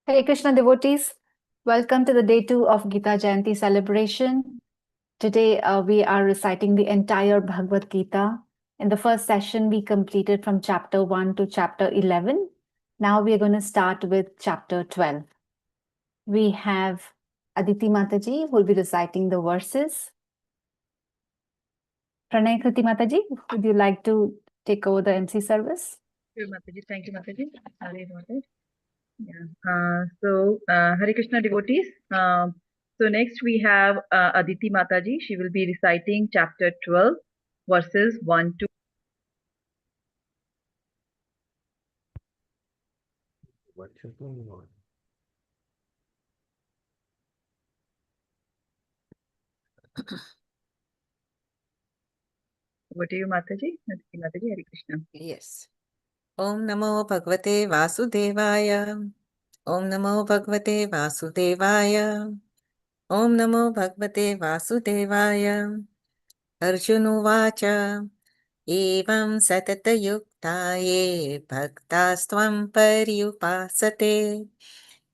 Hare Krishna devotees, welcome to the day 2 of Gita Jayanti celebration. Today we are reciting the entire Bhagavad Gita. In the first session, we completed from chapter 1 to chapter 11. Now we are going to start with chapter 12. We have Aditi Mataji who will be reciting the verses. Pranay Kriti Mataji, would you like to take over the MC service? Sure, Mataji. Thank you, Mataji. Sorry about it. Yeah. Hare Krishna devotees. So next we have Aditi Mataji. She will be reciting chapter 12, verses 1 to. Over to you, Mataji. Aditi Mataji, Hare Krishna. Yes. Om Namo Bhagavate Vasudevaya. Om Namo Bhagavate Vasudevaya. Om Namo Bhagavate Vasudevaya. Arjunuvacha. Evam satatayuktaye bhaktastvam paryupasate.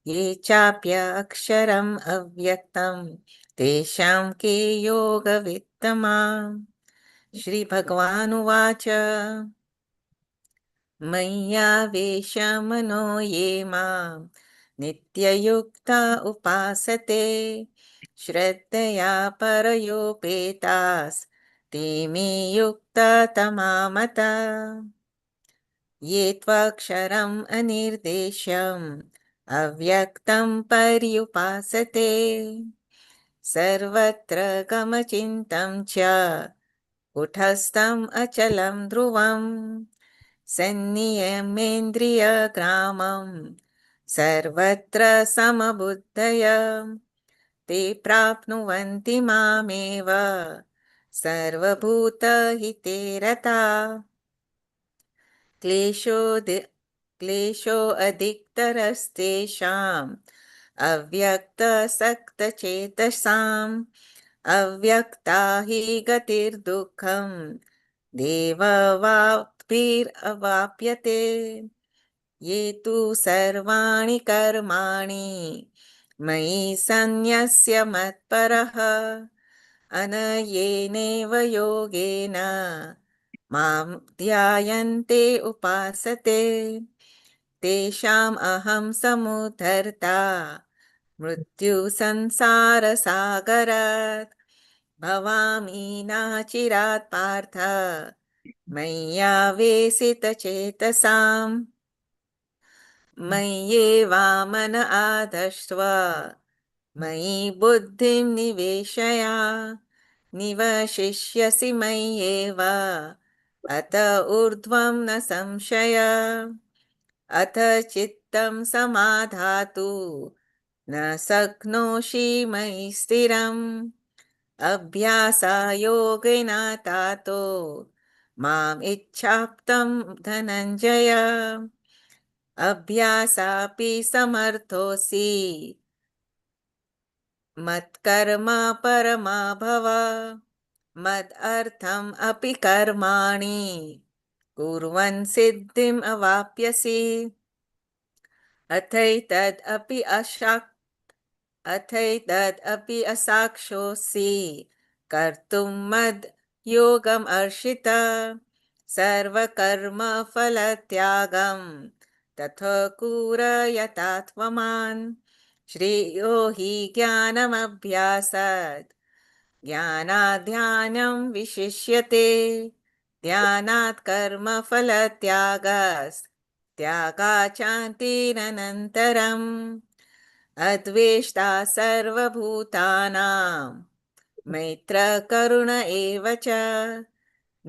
Ye chapya aksharam avyaktam tesham ke yoga vittama. Shri Bhagavanuvacha. मय्यावेशमनो ये मां नित्ययुक्ता उपासते श्रद्धया परयोपेतास् ते मे युक्ततमा मता ये त्वाक्षरम् अनिर्देश्यम् अव्यक्तं पर्युपासते सर्वत्र गमचिन्तं च कुटस्थम् अचलं ध्रुवम् सन्नियमेन्द्रियग्रामं सर्वत्र समबुद्धय ते प्राप्नुवन्ति मामेव सर्वभूतहिते रता क्लेशोऽधिकतरस्तेषाम् अव्यक्तसक्तचेतसाम् अव्यक्ता हि गतिर्दुःखम् देववाप्तिरवाप्यते ये तु सर्वाणि कर्माणि मयि सन्न्यस्य मत्परः अनयेनैव योगेन मां ध्यायन्ते उपासते तेषाम् अहं समुद्धर्ता मृत्युसंसारसागरात् भवामि नाचिरात् पार्थ मय्यावेशितचेतसाम् मय्येवामन आदस्त्व मयि बुद्धिं निवेशय निवशिष्यसि मय्येव अत ऊर्ध्वं न संशय अथ चित्तं समाधातु न शक्नोषि मयि स्थिरम् अभ्यासायोगेन तातो माम् इच्छाप्तं धनञ्जय अभ्यासापि समर्थोऽसि मत्कर्म परमा भव मदर्थम् अपि कर्माणि कुर्वन् सिद्धिम् अवाप्यसि अथैतदपि असाक्षोऽसि कर्तुं मद् योगम् अर्षित सर्वकर्मफलत्यागं तथा कुर यथात्ममान् श्रेयो हि ज्ञानमभ्यासात् ज्ञानाध्यानं विशिष्यते ध्यानात् कर्मफलत्यागाच्चान्तिरनन्तरम् अद्वेष्टा सर्वभूतानां मैत्रकरुण एव च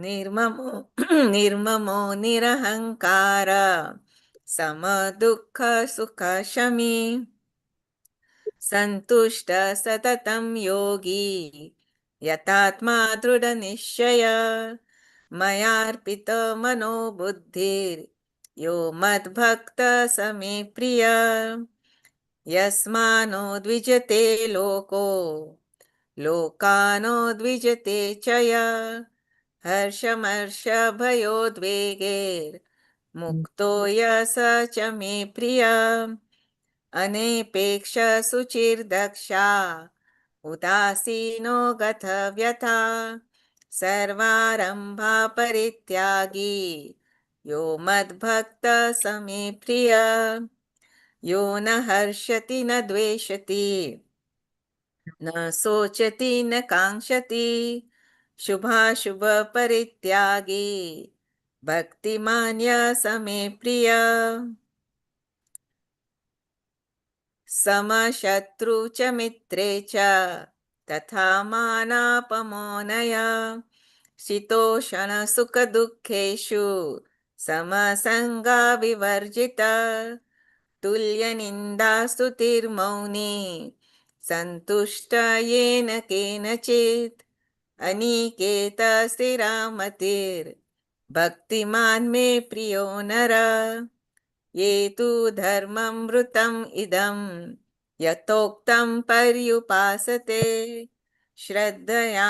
निर्ममो निरहङ्कार समदुःखसुखशमी सन्तुष्ट सततं योगी यतात्मा दृढनिश्चय मयार्पित मनो बुद्धिर्यो मद्भक्त स मे प्रिय यस्मानो द्विजते लोको लोकानो द्विजते च य हर्षमर्षभयोद्वेगैर्मुक्तो य स च मे प्रिय अनेपेक्ष शुचिर्दक्षा उदासीनो गतव्यथा सर्वारम्भा परित्यागी यो मद्भक्त समे प्रिय यो न हर्षति न द्वेषति न शोचति न काङ्क्षति शुभाशुभ परित्यागी भक्तिमान्य समे प्रिय समशत्रु च मित्रे च तथा मानापमानय शीतोषणसुखदुःखेषु समसङ्गा विवर्जित तुल्यनिन्दास्तुतिर्मौनी सन्तुष्ट येन केनचित् अनिकेतस्थिरामतिर्भक्तिमान् मे प्रियो नर ये तु धर्ममृतम् इदं यथोक्तं पर्युपासते श्रद्धया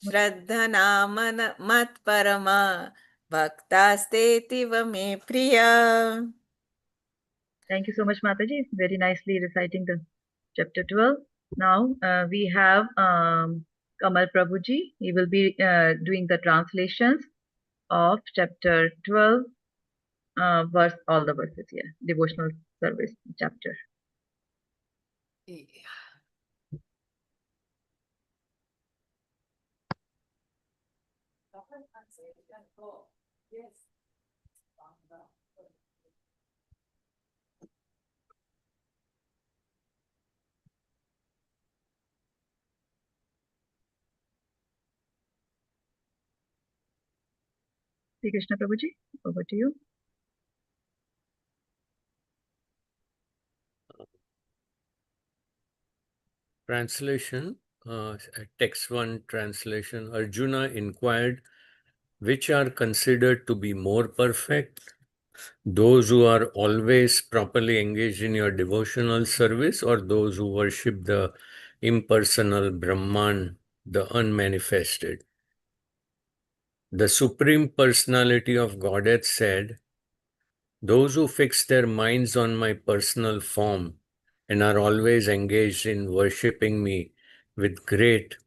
श्रद्धनामन मत्परमा भक्तास्तेतिव मे प्रिया. Thank you so much, Mataji. Very nicely reciting the chapter 12. Now we have Kamal Prabhuji. He will be doing the translations of chapter 12, all the verses here, devotional service chapter. Sri Krishna Prabhuji, over to you. Translation, text 1 translation. Arjuna inquired, which are considered to be more perfect? Those who are always properly engaged in your devotional service, or those who worship the impersonal Brahman, the unmanifested? The Supreme Personality of Godhead said, those who fix their minds on my personal form and are always engaged in worshipping me with great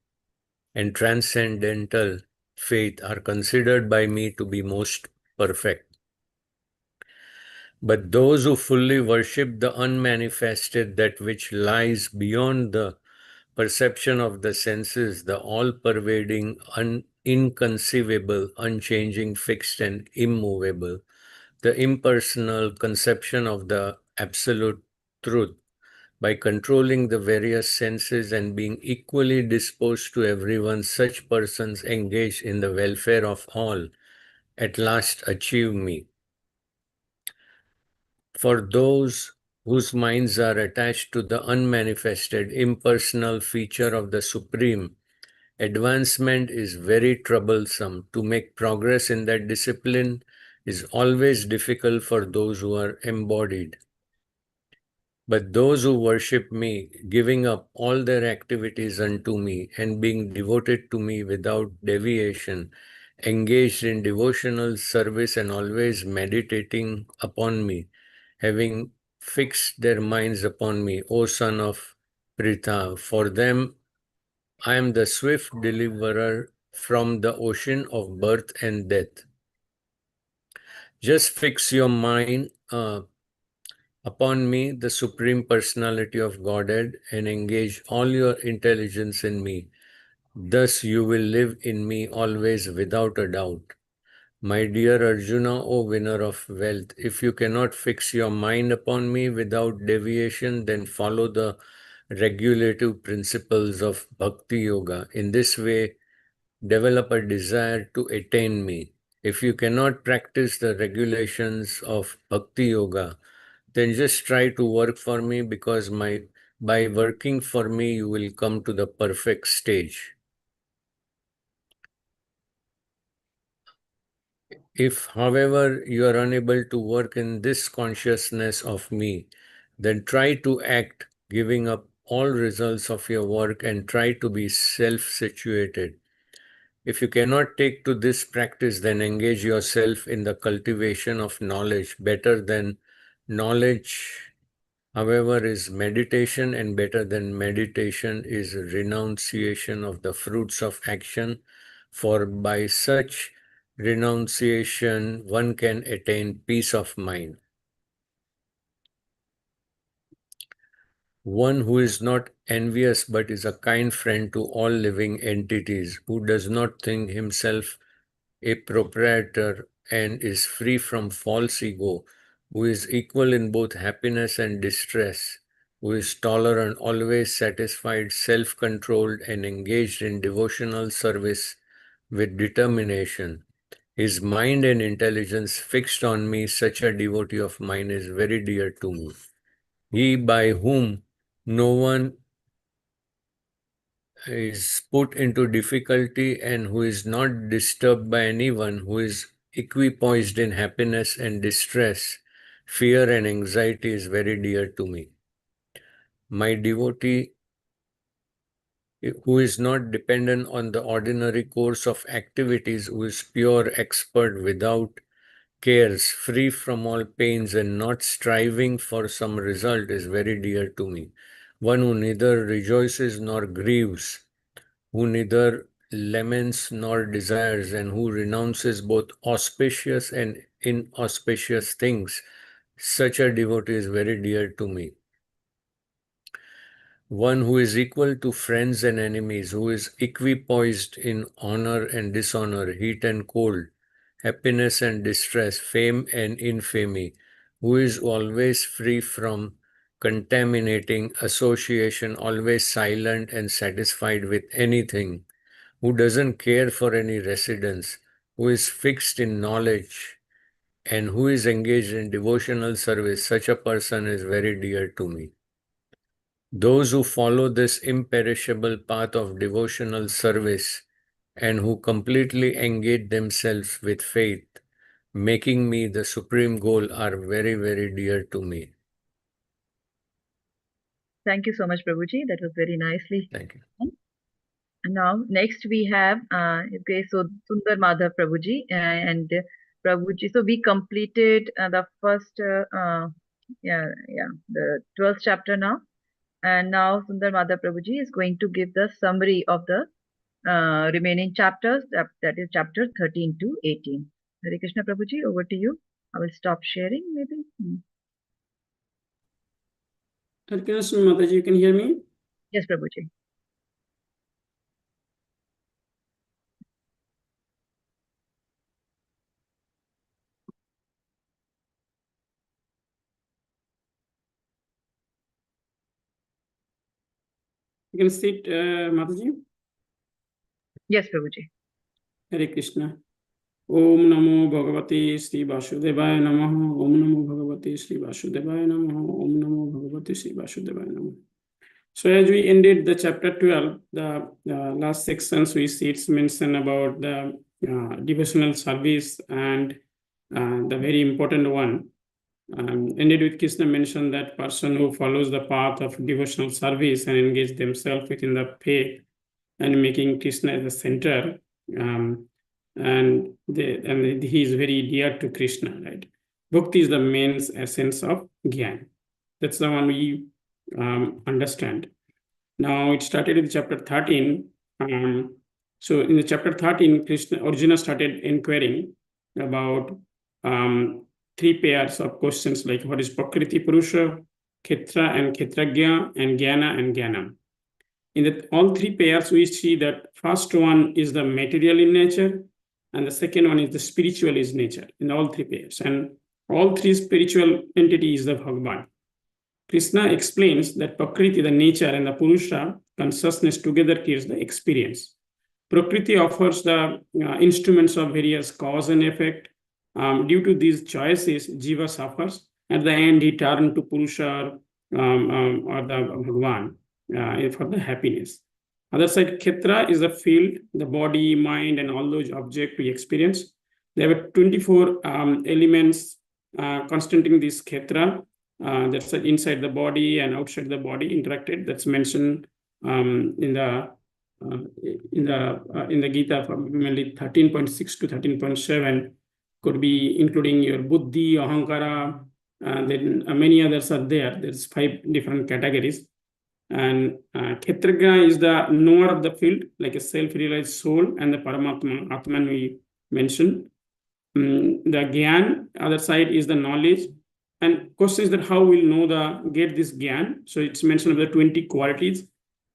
and transcendental faith are considered by me to be most perfect. But those who fully worship the unmanifested, that which lies beyond the perception of the senses, the all-pervading, inconceivable, unchanging, fixed and immovable, the impersonal conception of the absolute truth, by controlling the various senses and being equally disposed to everyone, such persons engaged in the welfare of all at last achieve me. For those whose minds are attached to the unmanifested, impersonal feature of the Supreme, advancement is very troublesome. To make progress in that discipline is always difficult for those who are embodied. But those who worship me, giving up all their activities unto me and being devoted to me without deviation, engaged in devotional service and always meditating upon me, having fixed their minds upon me, O son of Pritha, for them I am the swift deliverer from the ocean of birth and death. Just fix your mind upon me, the Supreme Personality of Godhead, and engage all your intelligence in me. Thus you will live in me always without a doubt. My dear Arjuna, O winner of wealth, if you cannot fix your mind upon me without deviation, then follow the regulative principles of Bhakti Yoga. In this way, develop a desire to attain me. If you cannot practice the regulations of Bhakti Yoga, then just try to work for me, because by working for me, you will come to the perfect stage. If, however, you are unable to work in this consciousness of me, then try to act, giving up all results of your work, and try to be self-situated. If you cannot take to this practice, then engage yourself in the cultivation of knowledge better than Knowledge, however, is meditation, and better than meditation is renunciation of the fruits of action, for by such renunciation one can attain peace of mind. One who is not envious but is a kind friend to all living entities, who does not think himself a proprietor and is free from false ego, who is equal in both happiness and distress, who is tolerant, always satisfied, self-controlled, and engaged in devotional service with determination. His mind and intelligence fixed on me, such a devotee of mine is very dear to me. He by whom no one is put into difficulty and who is not disturbed by anyone, who is equipoised in happiness and distress, fear and anxiety is very dear to me. My devotee who is not dependent on the ordinary course of activities, who is pure expert without cares, free from all pains and not striving for some result is very dear to me. One who neither rejoices nor grieves, who neither laments nor desires, and who renounces both auspicious and inauspicious things, such a devotee is very dear to me. One who is equal to friends and enemies, who is equipoised in honor and dishonor, heat and cold, happiness and distress, fame and infamy, who is always free from contaminating association, always silent and satisfied with anything, who doesn't care for any residence, who is fixed in knowledge, and who is engaged in devotional service, such a person is very dear to me. Those who follow this imperishable path of devotional service and who completely engage themselves with faith, making me the supreme goal, are very, very dear to me. Thank you so much, Prabhuji. That was very nicely. Thank you. And now, next we have, so Sundar Madhav Prabhuji and Prabhuji. So we completed the first, the 12th chapter now. And now Sundar Madhav Prabhuji is going to give the summary of the remaining chapters, that is chapter 13 to 18. Hare Krishna Prabhuji, over to you. I will stop sharing maybe. Hare Krishna Mataji, you can hear me? Yes, Prabhuji. You can sit, Mataji. Yes, Prabhuji. Hare Krishna. Om Namo Bhagavate Sri Vasudevaya Namaha. Om Namo Bhagavate Sri Vasudevaya Namaha. Om Namo Bhagavate Sri Vasudevaya Namaha. So as we ended the chapter 12, the last sections we see it's mentioned about the devotional service and the very important one. Ended with Krishna mentioned that person who follows the path of devotional service and engage themselves within the faith and making Krishna as the center, and he is very dear to Krishna, right? Bhakti is the main essence of Gyan. That's the one we understand. Now it started in chapter 13. So in the chapter 13, Arjuna started inquiring about 3 pairs of questions like what is Prakriti Purusha, Khetra and Khetragya, and Jnana and Jnanam. In all 3 pairs, we see that first one is the material in nature, and the second one is the spiritual in nature in all 3 pairs. And all 3 spiritual entities is the Bhagavan. Krishna explains that Prakriti, the nature, and the Purusha, consciousness together creates the experience. Prakriti offers the instruments of various cause and effect. Due to these choices, Jiva suffers. At the end, he turns to Purusha or the Bhagavan for the happiness. Other side, Khetra is the field, the body, mind, and all those objects we experience. There were 24 elements constituting this Khetra. That's inside the body and outside the body interacted. That's mentioned in the Gita, mainly 13.6 to 13.7, could be including your buddhi, ahankara, Then many others are there. There's 5 different categories. And Kshatriya is the knower of the field, like a self-realized soul, and the Paramatma, Atman we mentioned. The Gyan, other side is the knowledge. And question is that how we'll know get this Gyan. So it's mentioned of the 20 qualities,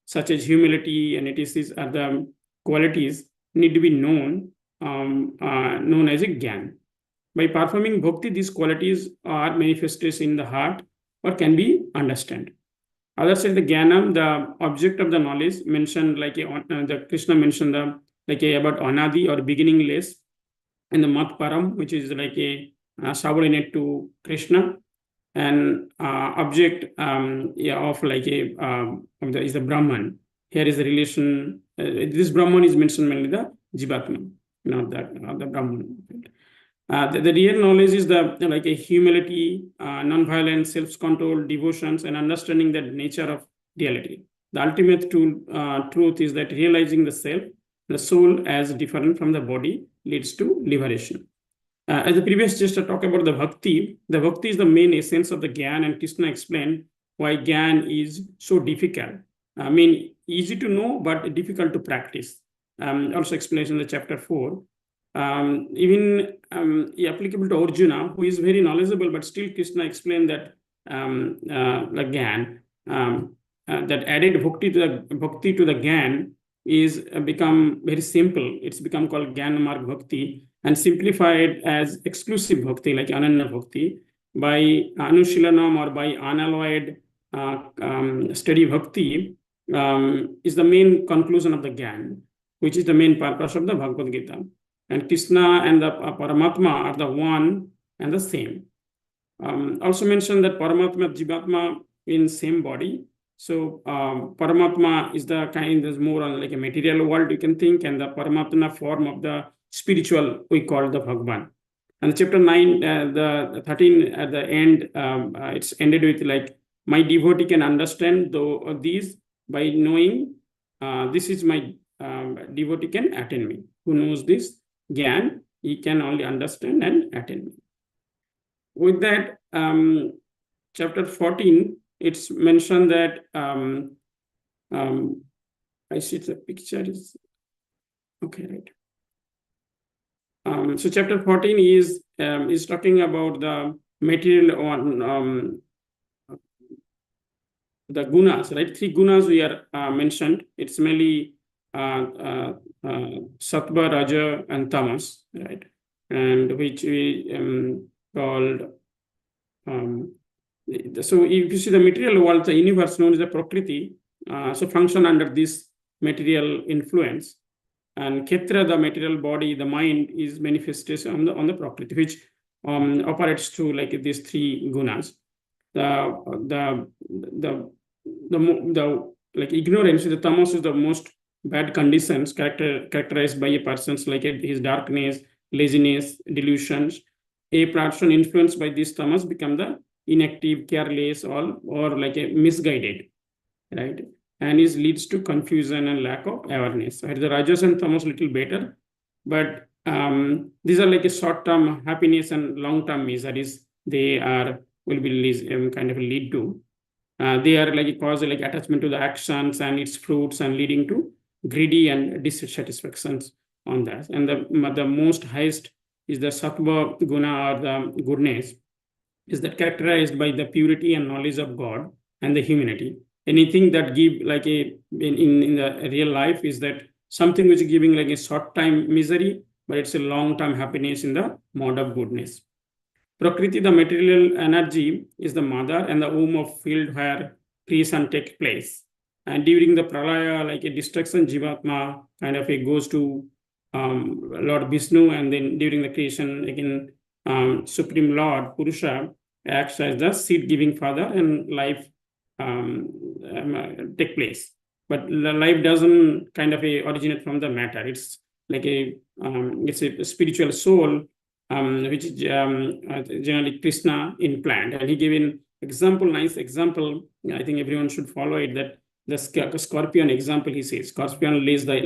such as humility and etc. are the qualities need to be known as a Gyan. By performing bhakti, these qualities are manifested in the heart or can be understood. Other side, the Jnanam, the object of the knowledge, mentioned like the Krishna mentioned about Anadi or beginningless, and the Mat Param, which is like a subordinate to Krishna, and object of like is the Brahman. Here is the relation. This Brahman is mentioned mainly the Jivatma, not the Brahman. The real knowledge is like a humility, non-violence, self-control, devotions, and understanding the nature of reality. The ultimate truth is that realizing the self, the soul as different from the body, leads to liberation. As the previous just talked about the bhakti is the main essence of the Gyan, and Krishna explained why Gyan is so difficult. I mean, easy to know, but difficult to practice. Also explained in the chapter 4. Even applicable to Arjuna, who is very knowledgeable, but still Krishna explained that the Gyan, that added bhakti to the Gyan is become very simple. It's become called Gyan Marg Bhakti, and simplified as exclusive bhakti, like Ananya Bhakti, by Anushilanam or by unalloyed steady bhakti is the main conclusion of the Gyan, which is the main purpose of the Bhagavad Gita. And Krishna and the Paramatma are the one and the same. Also mentioned that Paramatma and Jivatma in same body. So Paramatma is the kind that's more on like a material world you can think, and the Paramatma form of the spiritual we call the Bhagwan. And chapter 9, the 13 at the end, it's ended with like, my devotee can understand these by knowing this is my devotee can attain me. Who knows this Gyan, he can only understand and attain me. With that, chapter 14, it's mentioned that I see the picture is okay, right? So chapter 14 is talking about the material on the gunas, right? 3 gunas we are mentioned. It's mainly Sattva, Raja, and Tamas, right? And which we called. So if you see the material world, the universe known as the Prakriti, so function under this material influence. And Kshetra, the material body, the mind, is manifestation on the Prakriti, which operates through like these 3 gunas. The like ignorance, the tamas is the most bad conditions characterized by a person's like his darkness, laziness, delusions. A person influenced by this tamas become the inactive, careless, or like a misguided, right? And it leads to confusion and lack of awareness. Right? The rajas and tamas little better, but these are like a short-term happiness and long-term miseries. They will be kind of lead to. They are like cause like attachment to the actions and its fruits, and leading to greedy and dissatisfactions on that. And the most highest is the sattva guna, or the goodness, is that characterized by the purity and knowledge of God and the humanity. Anything that give like in the real life is that something which is giving like a short time misery, but it's a long time happiness in the mode of goodness. Prakriti, the material energy, is the mother and the womb of field where creation takes place. And during the pralaya, like a destruction, Jivatma kind of goes to Lord Vishnu, and then during the creation, again, Supreme Lord Purusha acts as the seed-giving father, and life take place. But the life doesn't kind of originate from the matter. It's like it's a spiritual soul, which is generally Krishna implant. And he gave an example, nice example. I think everyone should follow it. That the scorpion example, he says, scorpion lays the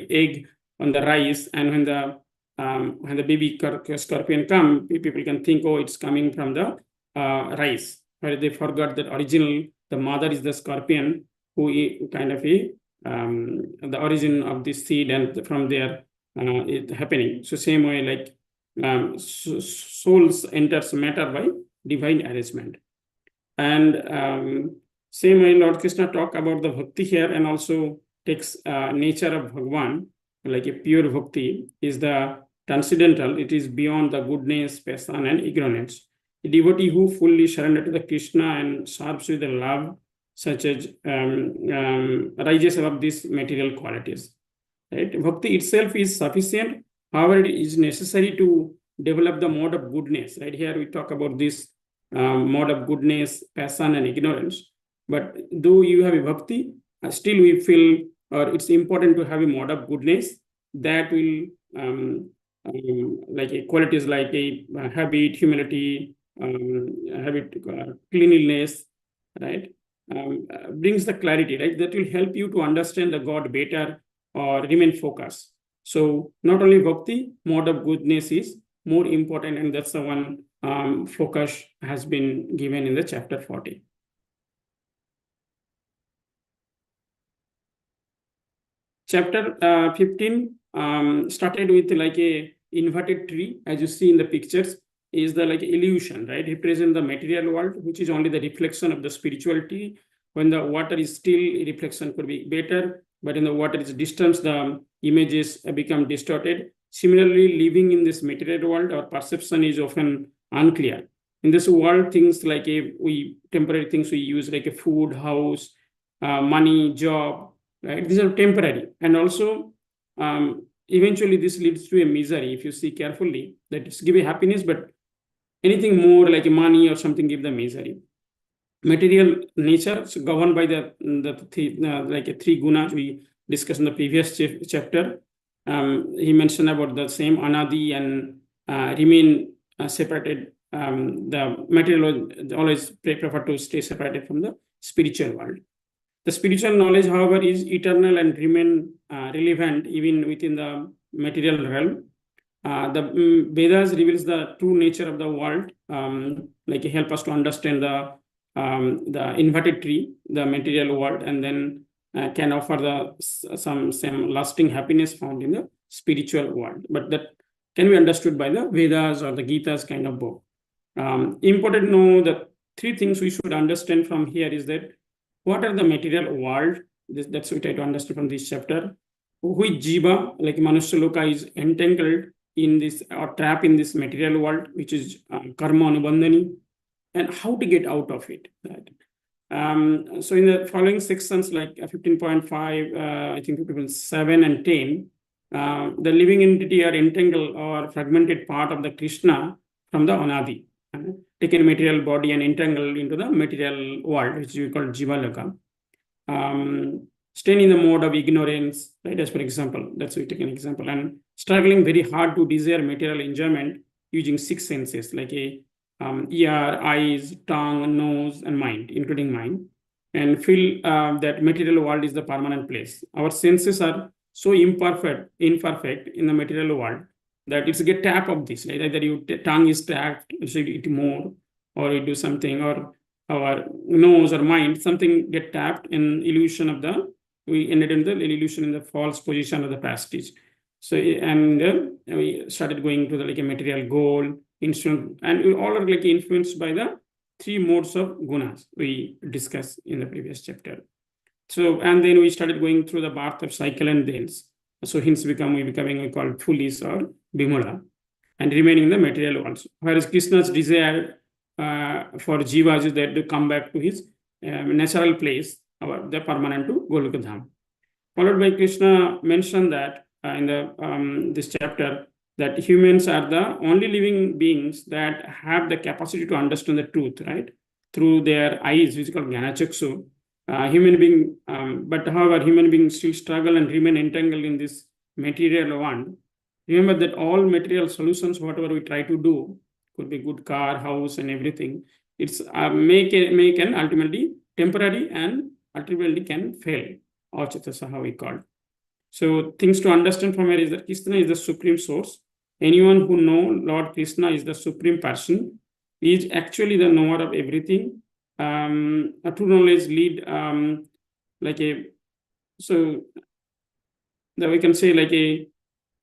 egg on the rice, and when the baby scorpion come, people can think, oh, it's coming from the rise, where they forgot that original, the mother is the scorpion, who kind of the origin of this seed, and from there it happening. So same way, like souls enters matter by divine arrangement. And same way Lord Krishna talk about the bhakti here, and also takes nature of Bhagwan, like a pure bhakti is the transcendental. It is beyond the goodness, passion, and ignorance. A devotee who fully surrenders to the Krishna and serves with the love, such as rises above these material qualities. Right? Bhakti itself is sufficient. However, it is necessary to develop the mode of goodness. Right here, we talk about this mode of goodness, passion, and ignorance. But though you have a bhakti, still we feel, or it's important to have a mode of goodness that will like a qualities like a habit, humility, cleanliness, right? Brings the clarity, right? That will help you to understand the God better or remain focused. So not only bhakti, mode of goodness is more important, and that's the one focus has been given in the chapter 40. Chapter 15 started with like a inverted tree, as you see in the pictures, is the like illusion, right? Represent the material world, which is only the reflection of the spirituality. When the water is still, reflection could be better, but in the water is distance, the images become distorted. Similarly, living in this material world, our perception is often unclear. In this world, things like temporary things we use, like a food, house, money, job, right? These are temporary, and also eventually this leads to a misery. If you see carefully, that it's give a happiness, but anything more like money or something give the misery. Material nature is governed by the three gunas we discussed in the previous chapter. He mentioned about the same anadi and remain separated. The material always prefer to stay separated from the spiritual world. The spiritual knowledge, however, is eternal and remain relevant even within the material realm. The Vedas reveals the true nature of the world, like help us to understand the inverted tree, the material world, and then can offer some lasting happiness found in the spiritual world. But that can be understood by the Vedas or the Gita's kind of book. Important to know the three things we should understand from here is that what are the material world? That's what I try to understand from this chapter. Which jiva, like Manusya Loka, is entangled in this or trapped in this material world, which is karma anubandhani, and how to get out of it. Right? So in the following sections, like 15.5, I think 7 and 10, the living entity are entangled or fragmented part of the Krishna from the anadi, taken material body and entangled into the material world, which we call jiva loka. Staying in the mode of ignorance, right? As for example, that's we take an example, and struggling very hard to desire material enjoyment using 6 senses, like ear, eyes, tongue, nose, and mind, including mind, and feel that material world is the permanent place. Our senses are so imperfect in the material world that it's a get tap of this, right? Either your tongue is tapped, so you eat more, or you do something, or our nose or mind, something get tapped in illusion of we ended in the illusion in the false position of the prestige. So, and we started going to the like a material goal, instant, and we all are like influenced by the 3 modes of gunas we discussed in the previous chapter. So, and then we started going through the birth of cycle and thence. So hence we call foolish or bimala, and remaining in the material world. Whereas Krishna's desire for jivas is that to come back to his natural place, the permanent to Goloka Dham. Followed by Krishna mentioned that in the this chapter, that humans are the only living beings that have the capacity to understand the truth, right? Through their eyes, which is called Jnanachaksu. Human being, but however, human beings still struggle and remain entangled in this material world. Remember that all material solutions, whatever we try to do, could be good car, house, and everything. It's make an ultimately temporary and ultimately can fail. That's how we call. So things to understand from here is that Krishna is the supreme source. Anyone who know Lord Krishna is the supreme person is actually the knower of everything. A true knowledge lead so that we can say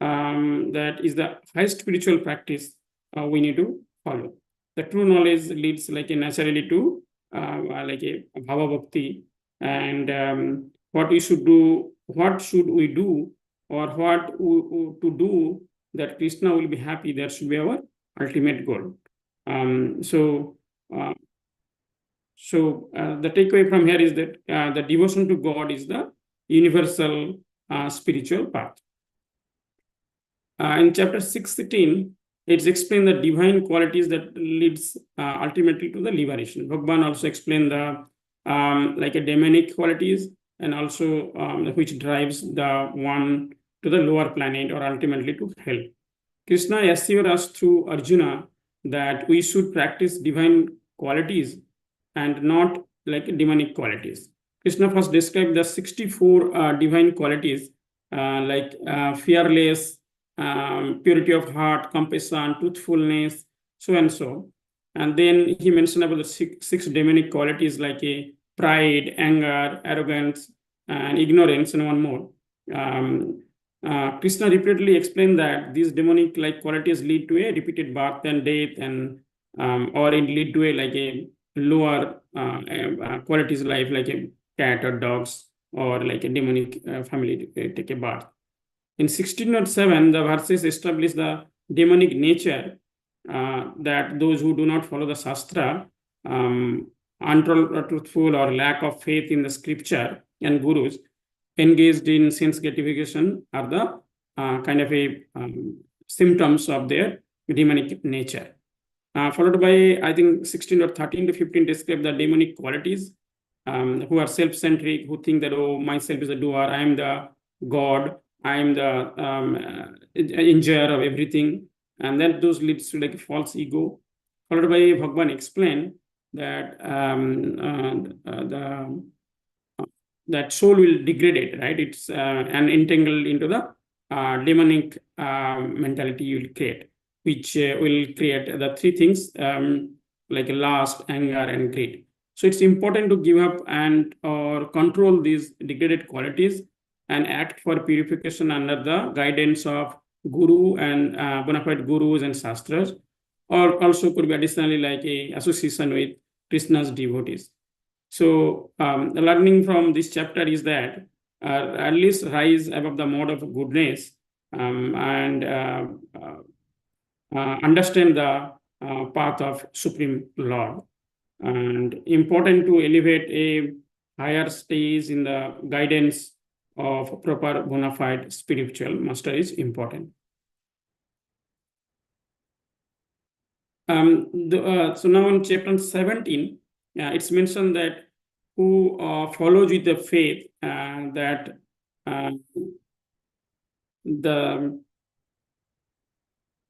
that is the highest spiritual practice we need to follow. The true knowledge leads naturally to a bhava bhakti, and what we should do, what should we do, or what to do that Krishna will be happy. That should be our ultimate goal. So the takeaway from here is that the devotion to God is the universal spiritual path. In chapter 16, it's explained the divine qualities that leads ultimately to the liberation. Bhagwan also explained the demonic qualities, and also which drives the one to the lower planet or ultimately to hell. Krishna assured us through Arjuna that we should practice divine qualities and not demonic qualities. Krishna first described the 64 divine qualities fearless, purity of heart, compassion, truthfulness, so and so. And then he mentioned about the six demonic qualities like pride, anger, arrogance, and ignorance, and one more. Krishna repeatedly explained that these demonic qualities lead to a repeated birth and death, and or it lead to a lower qualities life like a cat or dogs, or a demonic family take a birth. In 1607, the verses establish the demonic nature that those who do not follow the Shastra, untruthful or lack of faith in the scripture and gurus, engaged in sense gratification are the symptoms of their demonic nature. Followed by, I think, 16 or 13 to 15 describe the demonic qualities, who are self-centric, who think that, oh, myself is a doer, I am the God, I am the enjoyer of everything, and then those leads to false ego. Followed by, Bhagwan explained that that soul will degrade it, right? It's and entangled into the demonic mentality you will create, which will create the three things like lust, anger, and greed. So it's important to give up and or control these degraded qualities and act for purification under the guidance of guru and bona fide gurus and shastras, or also could be additionally like a association with Krishna's devotees. So learning from this chapter is that at least rise above the mode of goodness and understand the path of Supreme Lord. And important to elevate a higher stage in the guidance of proper bona fide spiritual master is important. So now in chapter 17, it's mentioned that who follows with the faith that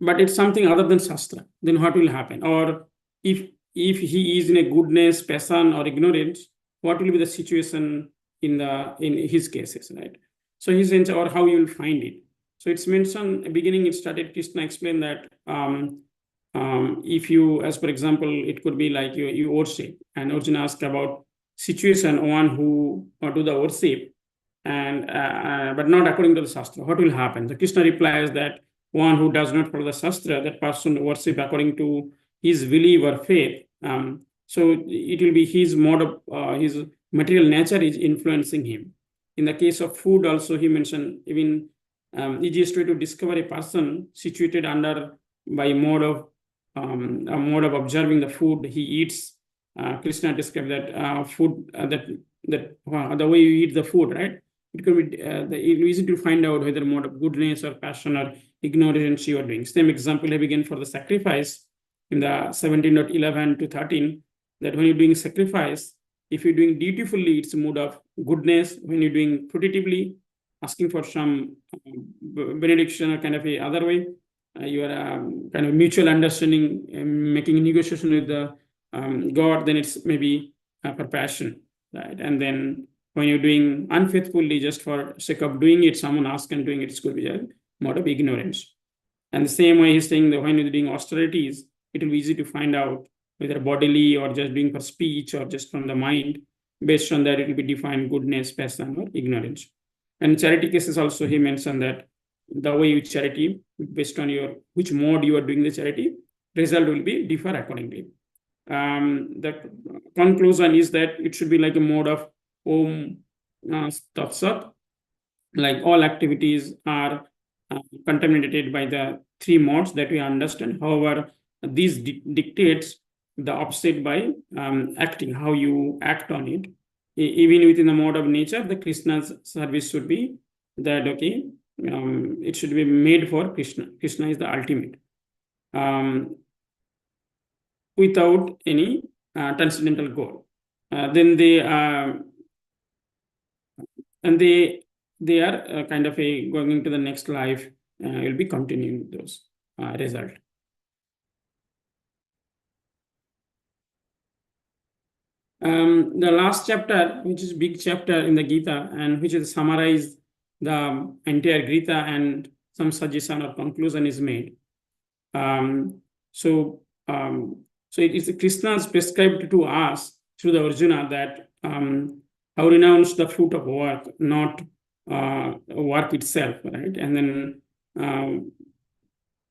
but it's something other than Shastra, then what will happen? Or if he is in a goodness, passion, or ignorance, what will be the situation in his cases, right? So he's in, or how you will find it. So it's mentioned, beginning it started, Krishna explained that if you, as for example, it could be like you worship, and Arjuna asked about situation, one who do the worship, and but not according to the Shastra, what will happen? The Krishna replies that one who does not follow the Shastra, that person worship according to his belief or faith. So it will be his mode of his material nature is influencing him. In the case of food, also he mentioned even easiest way to discover a person situated under by a mode of observing the food he eats. Krishna described that food the way you eat the food, right? It could be easy to find out whether mode of goodness or passion or ignorance you are doing. Same example I begin for the sacrifice in the 17.11 to 13, that when you're doing sacrifice, if you're doing dutifully, it's a mood of goodness. When you're doing fruitively, asking for some benediction or kind of a other way, you are kind of mutual understanding, making a negotiation with the God, then it's maybe for passion, right? And then when you're doing unfaithfully just for sake of doing it, someone asks and doing it, it's going to be a mode of ignorance. And the same way he's saying that when you're doing austerities, it will be easy to find out whether bodily or just doing for speech or just from the mind. Based on that, it will be defined goodness, passion, or ignorance. And charity cases also, he mentioned that the way you charity, based on which mode you are doing the charity, result will be differ accordingly. The conclusion is that it should be like a mode of Om Tat Sat, like all activities are contaminated by the three modes that we understand. However, these dictates the opposite by acting, how you act on it. Even within the mode of nature, the Krishna's service should be that, okay, it should be made for Krishna. Krishna is the ultimate. Without any transcendental goal. Then they are kind of going into the next life. Will be continuing those results. The last chapter, which is big chapter in the Gita, and which is summarize the entire Gita, and some suggestion or conclusion is made. So it is Krishna's prescribed to us through the Arjuna that how renounce the fruit of work, not work itself, right? And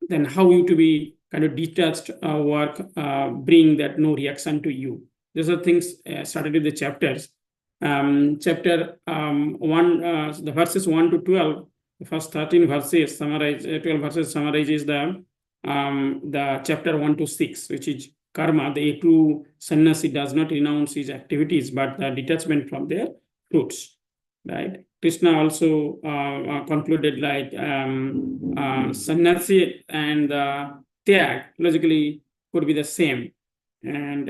then how you to be kind of detached work, bring that no reaction to you. Those are things started with the chapters. Chapter 1, the verses 1 to 12, the first 13 verses summarize, 12 verses summarizes the chapter 1 to 6, which is karma. The true sannyasi does not renounce his activities, but the detachment from their fruits, right? Krishna also concluded like sannyasi and tyag logically could be the same, and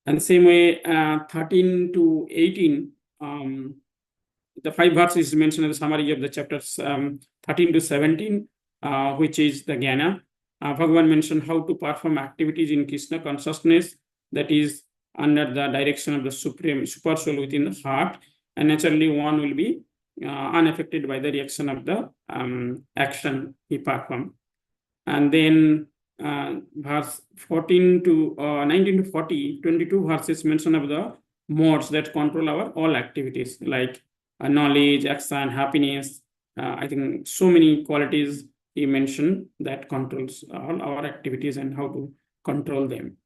the same way 13 to 18. The 5 verses mentioned in the summary of the chapters 13 to 17, which is the Jnana. Bhagavan mentioned how to perform activities in Krishna consciousness, that is under the direction of the supreme super soul within the heart, and naturally one will be unaffected by the reaction of the action he performed. And then verse 14 to 19 to 40, 22 verses mention of the modes that control our all activities, like knowledge, action, happiness. I think so many qualities he mentioned that controls all our activities and how to control them.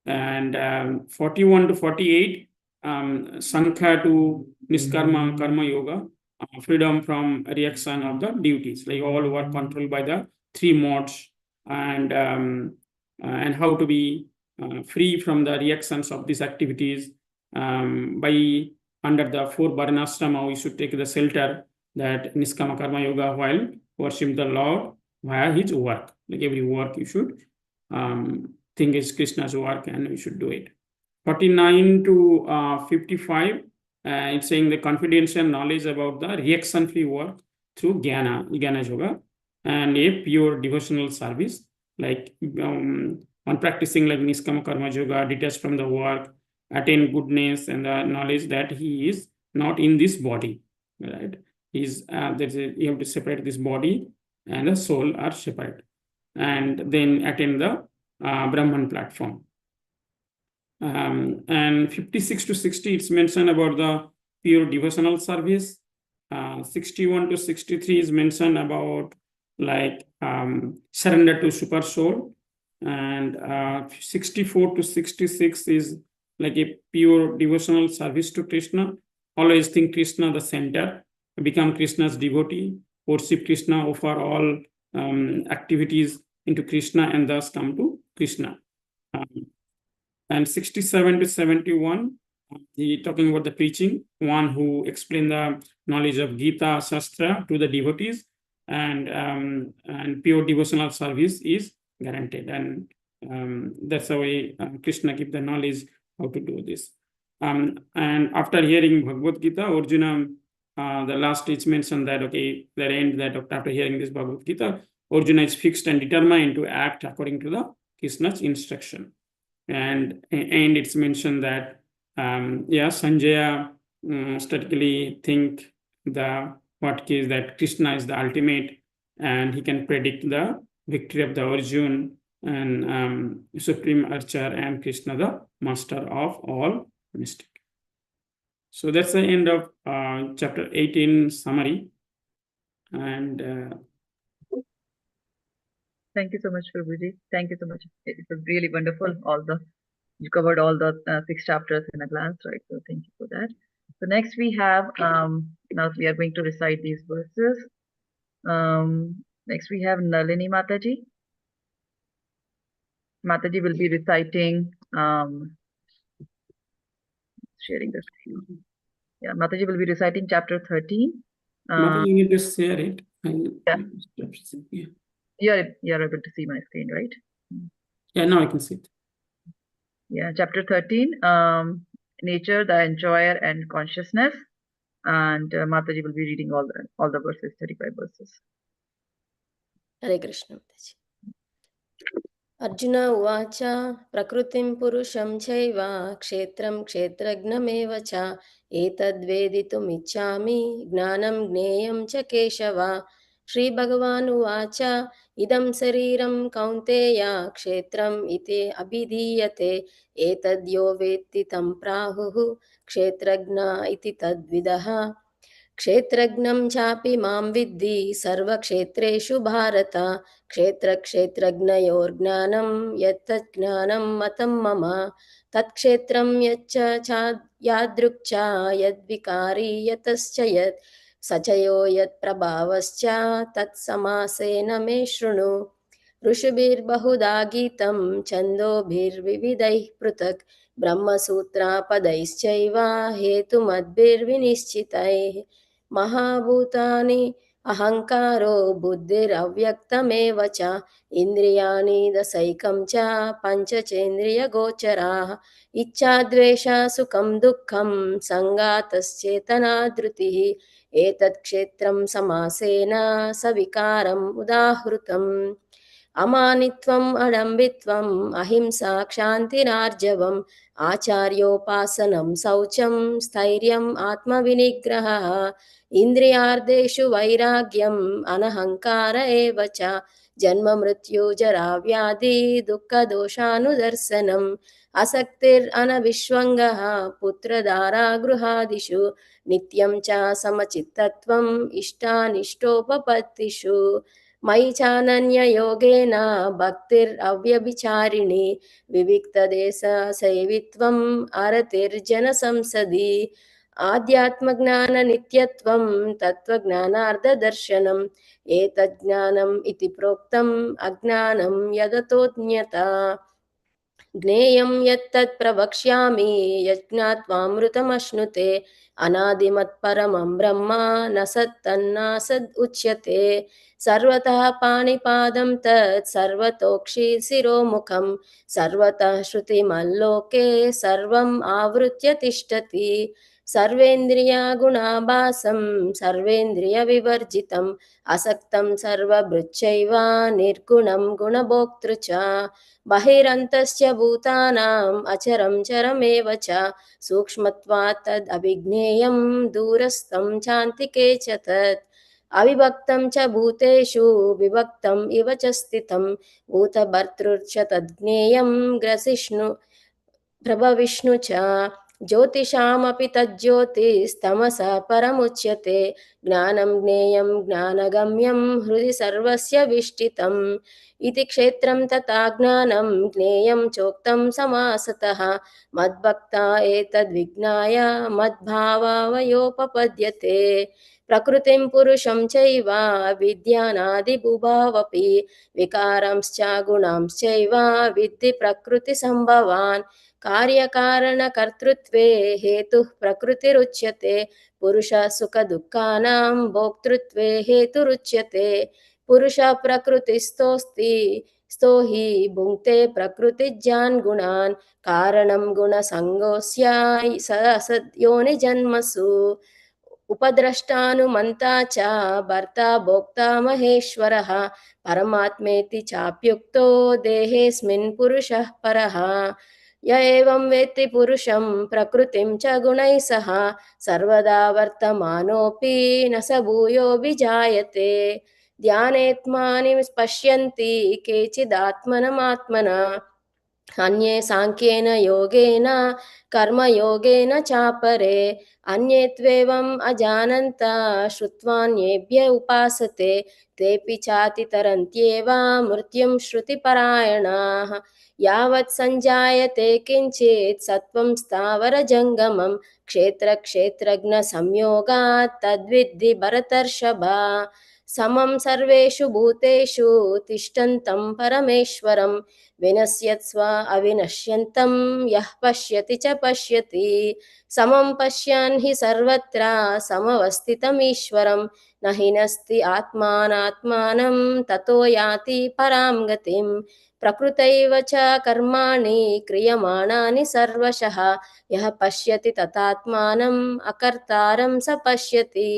And 41 to 48, Sankhya to Niskarma Karma Yoga, freedom from reaction of the duties, like all were controlled by the 3 modes, and how to be free from the reactions of these activities by under the 4 Varnashrama. We should take the shelter that Niskama Karma Yoga while worship the Lord via his work. Like every work you should think is Krishna's work and we should do it. 49 to 55, it's saying the confidential knowledge about the reaction-free work through Jnana Yoga, and a pure devotional service, like on practicing like Niskama Karma Yoga, detached from the work, attain goodness and the knowledge that he is not in this body, right? You have to separate this body and the soul are separate, and then attain the Brahman platform. And 56 to 60, it's mentioned about the pure devotional service. 61 to 63 is mentioned about like surrender to super soul, and 64 to 66 is like a pure devotional service to Krishna. Always think Krishna the center, become Krishna's devotee, worship Krishna, offer all activities into Krishna, and thus come to Krishna. And 67 to 71, he talking about the preaching, one who explained the knowledge of Gita, Shastra to the devotees, and pure devotional service is guaranteed. And that's the way Krishna give the knowledge how to do this. And after hearing Bhagavad Gita, Arjuna, the last is mentioned that, okay, the end that after hearing this Bhagavad Gita, Arjuna is fixed and determined to act according to the Krishna's instruction. And it's mentioned that Sanjaya statically think what is that Krishna is the ultimate, and he can predict the victory of the Arjuna, and Supreme Archer, and Krishna, the master of all mystic. So that's the end of chapter 18 summary. And thank you so much, Prabhuji. Thank you so much. It was really wonderful. You covered all the 6 chapters in a glance, right? So thank you for that. So next we have, now we are going to recite these verses. Next we have Nalini Mataji. Mataji will be reciting, sharing the screen. Yeah, Mataji will be reciting chapter 13. Mataji, you need to share it. Yeah. You're able to see my screen, right? Yeah, now I can see it. Yeah, chapter 13, nature, the enjoyer, and consciousness. And Mataji will be reading all the verses, 35 verses. Hare Krishna. Arjuna uvacha prakritim purusham chaiva kshetram kshetragnam cha etadveditum ichchami gnanam gneyam cha keshava. Shri Bhagavan uvacha idam sariram kaunteya kshetram ite abhidhiyate etadyo vetti tam prahuhu kshetragna iti tadvidaha. क्षेत्रज्ञं चापि मां विद्धि सर्वक्षेत्रेषु भारत क्षेत्रक्षेत्रज्ञयोर्ज्ञानं यत्तत् ज्ञानं मतं मम तत्क्षेत्रं यच्च यादृक् यद्विकारी यतश्च यत् स च यो यत्प्रभावश्च तत्समासेन मे शृणु ऋषिभिर्बहुधा गीतं छन्दोभिर्विविधैः पृथक् ब्रह्मसूत्रापदैश्चैव हेतुमद्भिर्विनिश्चितैः महाभूतानि अहङ्कारो बुद्धिरव्यक्तमेव च इन्द्रियाणि दशैकं च पञ्चचेन्द्रियगोचराः इच्छाद्वेषा सुखं दुःखं सङ्गातश्चेतना धृतिः एतत् क्षेत्रं समासेन सविकारम् उदाहृतम् अमानित्वम् अडम्बित्वम् अहिंसा क्षान्तिरार्जवम् आचार्योपासनं शौचं स्थैर्यम् आत्मविनिग्रहः इन्द्रियार्थेषु वैराग्यम् अनहङ्कार एव च जन्म मृत्यु जरा व्याधि दुःखदोषानुदर्शनम् असक्तिरनविश्वङ्गः पुत्रधारा गृहादिषु नित्यं च समचित्तत्वम् इष्टानिष्टोपपत्तिषु मयि चानन्ययोगेन भक्तिरव्यभिचारिणी विविक्तदेशसेवित्वम् अरतिर्जनसंसदि आध्यात्मज्ञाननित्यत्वं तत्त्वज्ञानार्धदर्शनम् एतज्ज्ञानम् इति प्रोक्तम् अज्ञानं यदतोऽन्यथा ज्ञेयं यत्तत् प्रवक्ष्यामि यज्ञात्वामृतमश्नुते अनादिमत्परमं ब्रह्म न सत्तन्नासद् उच्यते सर्वतः पाणिपादं तत् सर्वतोक्षिशिरोमुखं सर्वतः श्रुतिमल्लोके सर्वम् आवृत्य तिष्ठति सर्वेन्द्रियगुणाभासं सर्वेन्द्रियविवर्जितम् असक्तं सर्वभृच्चैव निर्गुणं गुणभोक्तृ च बहिरन्तश्च भूतानाम् अचरं चरमेव च सूक्ष्मत्वात् तद् अभिज्ञेयं दूरस्थं चान्तिके च तत् अविभक्तं च भूतेषु विभक्तम् इव च स्थितं भूतभर्तृश्च तज्ज्ञेयं ग्रसिष्णु प्रभविष्णु च ज्योतिषामपि तज्ज्योतिस्तमसः परमुच्यते ज्ञानं ज्ञेयं ज्ञानगम्यं हृदि सर्वस्य विष्ठितम् इति क्षेत्रं तथा ज्ञानं ज्ञेयं चोक्तं समासतः मद्भक्ता एतद्विज्ञाय मद्भावावयोपपद्यते प्रकृतिं पुरुषं चैव विद्यानादिबुभावपि विकारांश्च गुणांश्चैव विद्धि प्रकृतिसम्भवान् कार्यकारणकर्तृत्वे हेतुः प्रकृतिरुच्यते पुरुषः सुखदुःखानां भोक्तृत्वे हेतुरुच्यते पुरुषः प्रकृतिस्थोऽस्ति स्तो हि भुङ्क्ते प्रकृतिजान् गुणान् कारणं गुणसङ्गोऽस्य स असद्योनिजन्मसु उपद्रष्टानुमन्ता च भर्ता भोक्ता महेश्वरः परमात्मेति चाप्युक्तो देहेऽस्मिन् पुरुषः परः य एवं वेत्ति पुरुषं प्रकृतिं च गुणैः सह सर्वदा वर्तमानोऽपि न स भूयोऽभिजायते ध्यानेत्मानि पश्यन्ति केचिदात्मनमात्मना अन्ये साङ्ख्येन योगेन कर्मयोगेन चापरे अन्ये त्वेवम् अजानन्त श्रुत्वान्येभ्य उपासते तेऽपि चातितरन्त्येव मृत्युं श्रुतिपरायणाः यावत् सञ्जायते किञ्चित् सत्त्वं स्थावरजङ्गमं क्षेत्रक्षेत्रज्ञसंयोगात् तद्विद्धि भरतर्षभ समं सर्वेषु भूतेषु तिष्ठन्तं परमेश्वरं विनश्यत्स्व अविनश्यन्तं यः पश्यति च पश्यति समं पश्यन् हि सर्वत्र समवस्थितमीश्वरं न हिनस्ति आत्मानात्मानं ततो याति परां गतिं प्रकृतैव च कर्माणि क्रियमाणानि सर्वशः यः पश्यति तथात्मानम् अकर्तारं स पश्यति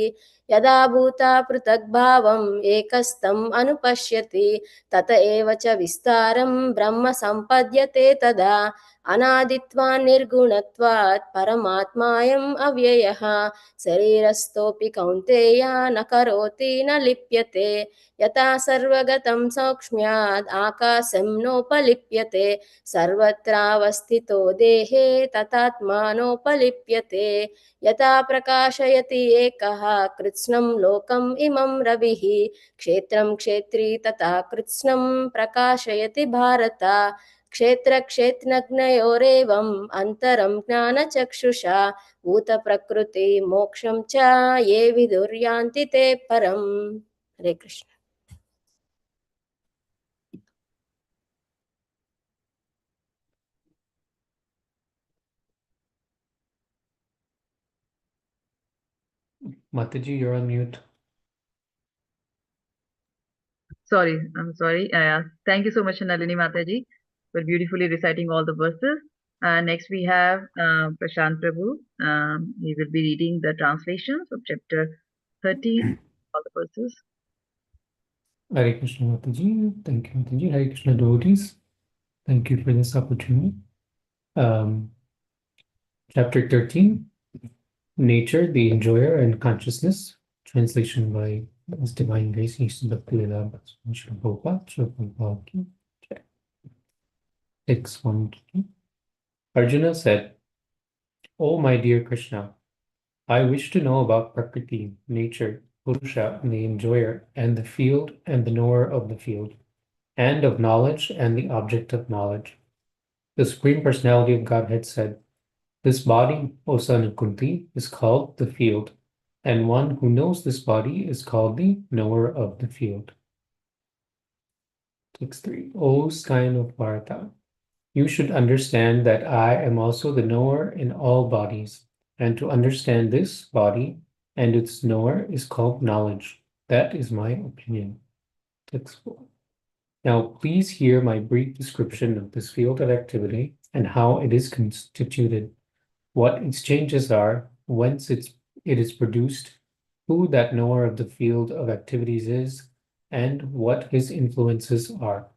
यदा भूता पृथग्भावम् एकस्तम् अनुपश्यति तत एव च विस्तारं ब्रह्म सम्पद्यते तदा अनादित्वान् निर्गुणत्वात् परमात्मायम् अव्ययः शरीरस्थोऽपि कौन्तेय न करोति न लिप्यते यथा सर्वगतं सौक्ष्म्यात् आकाशं नोपलिप्यते सर्वत्रावस्थितो देहे तथात्मानोपलिप्यते यथा प्रकाशयति एकः कृत्स्नं लोकम् इमं रविः क्षेत्रं क्षेत्री तथा कृत्स्नं प्रकाशयति भारत क्षेत्रक्षेत्रज्ञयोरेवम् अन्तरं ज्ञानचक्षुषा भूतप्रकृति मोक्षं च ये विदुर्यान्ति ते परम् हरे Krishna Mataji, you're on mute. Sorry, I'm sorry. Thank you so much, Nalini Mataji, for beautifully reciting all the verses. Next, we have Prashant Prabhu. He will be reading the translations of chapter 13, all the verses. Hare Krishna Mataji. Thank you, Mataji. Hare Krishna devotees. Thank you for this opportunity. Chapter 13, Nature, the Enjoyer and Consciousness. Translation by His Divine Grace, Ishta Bhakti Vedanta Swami Prabhupada, Srila Prabhupada ki Jai. Text 1 to 2. Arjuna said, O my dear Krishna, I wish to know about Prakriti, nature, Purusha, the enjoyer, and the field and the knower of the field, and of knowledge and the object of knowledge. The Supreme Personality of Godhead said, This body, O son of Kunti, is called the field, and one who knows this body is called the knower of the field. Text 3. O scion of Bharata, you should understand that I am also the knower in all bodies, and to understand this body and its knower is called knowledge. That is my opinion. Text 4. Now please hear my brief description of this field of activity and how it is constituted, what its changes are, whence it is produced, who that knower of the field of activities is, and what his influences are.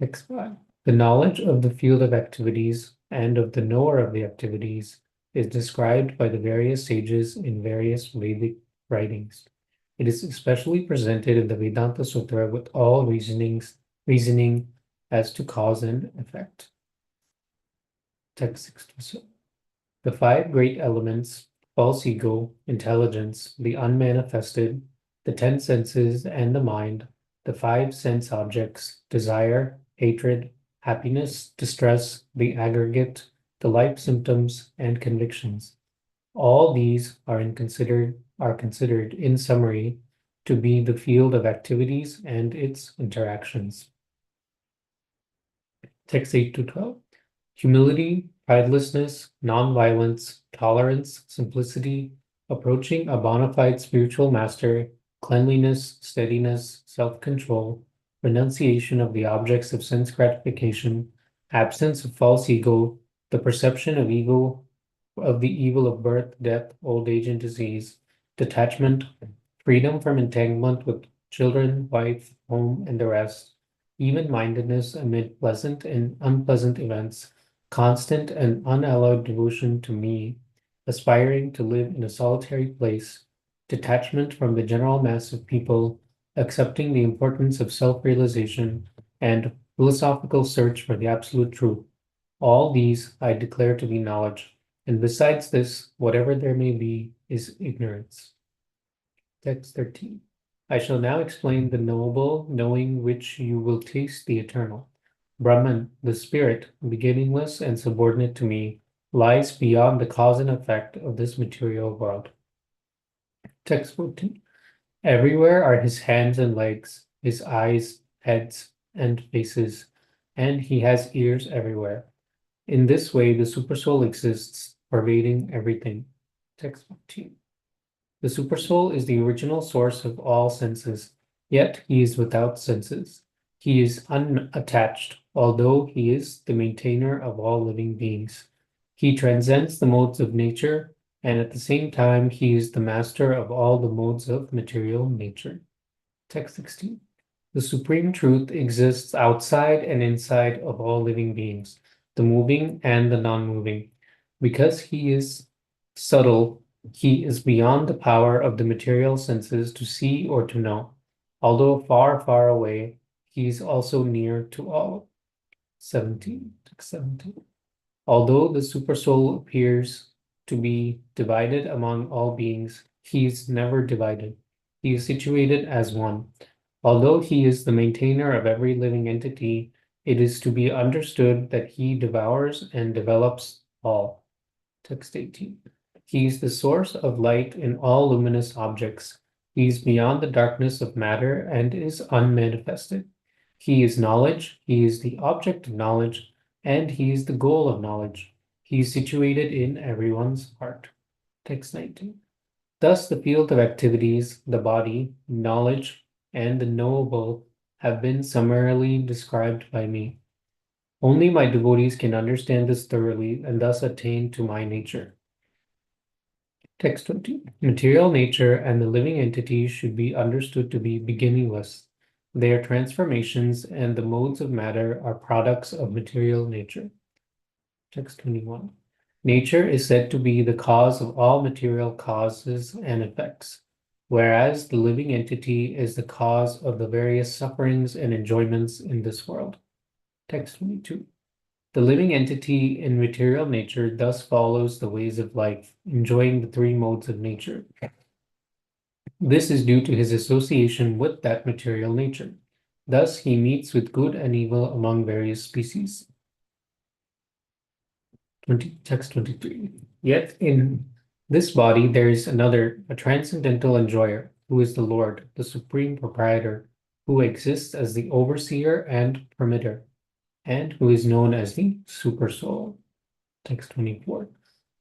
Text 5. The knowledge of the field of activities and of the knower of the activities is described by the various sages in various Vedic writings. It is especially presented in the Vedanta Sutra with all reasoning as to cause and effect. Text 67. The five great elements, false ego, intelligence, the unmanifested, the 10 senses and the mind, the 5 sense objects, desire, hatred, happiness, distress, the aggregate, the life symptoms, and convictions. All these are considered in summary to be the field of activities and its interactions. Text 8 to 12. Humility, pridelessness, non-violence, tolerance, simplicity, approaching a bona fide spiritual master, cleanliness, steadiness, self-control, renunciation of the objects of sense gratification, absence of false ego, the perception of the evil of birth, death, old age, and disease, detachment, freedom from entanglement with children, wife, home, and the rest, even-mindedness amid pleasant and unpleasant events, constant and unalloyed devotion to me, aspiring to live in a solitary place, detachment from the general mass of people, accepting the importance of self-realization, and philosophical search for the absolute truth. All these I declare to be knowledge, and besides this, whatever there may be is ignorance. Text 13. I shall now explain the knowable, knowing which you will taste the eternal. Brahman, the spirit, beginningless and subordinate to me, lies beyond the cause and effect of this material world. Text 14. Everywhere are his hands and legs, his eyes, heads, and faces, and he has ears everywhere. In this way, the Supersoul exists, pervading everything. Text 15. The Supersoul is the original source of all senses, yet he is without senses. He is unattached, although he is the maintainer of all living beings. He transcends the modes of nature, and at the same time, he is the master of all the modes of material nature. Text 16. The Supreme Truth exists outside and inside of all living beings, the moving and the non-moving. Because he is subtle, he is beyond the power of the material senses to see or to know. Although far, far away, he is also near to all. 17. Although the Supersoul appears to be divided among all beings, he is never divided. He is situated as one. Although he is the maintainer of every living entity, it is to be understood that he devours and develops all. Text 18. He is the source of light in all luminous objects. He is beyond the darkness of matter and is unmanifested. He is knowledge, he is the object of knowledge, and he is the goal of knowledge. He is situated in everyone's heart. Text 19. Thus, the field of activities, the body, knowledge, and the knowable have been summarily described by me. Only my devotees can understand this thoroughly and thus attain to my nature. Text 20. Material nature and the living entities should be understood to be beginningless. Their transformations and the modes of matter are products of material nature. Text 21. Nature is said to be the cause of all material causes and effects, whereas the living entity is the cause of the various sufferings and enjoyments in this world. Text 22. The living entity in material nature thus follows the ways of life, enjoying the three modes of nature. This is due to his association with that material nature. Thus, he meets with good and evil among various species. Text 23. Yet in this body there is another, a transcendental enjoyer, who is the Lord, the supreme proprietor, who exists as the overseer and permitter, and who is known as the Supersoul. Text 24.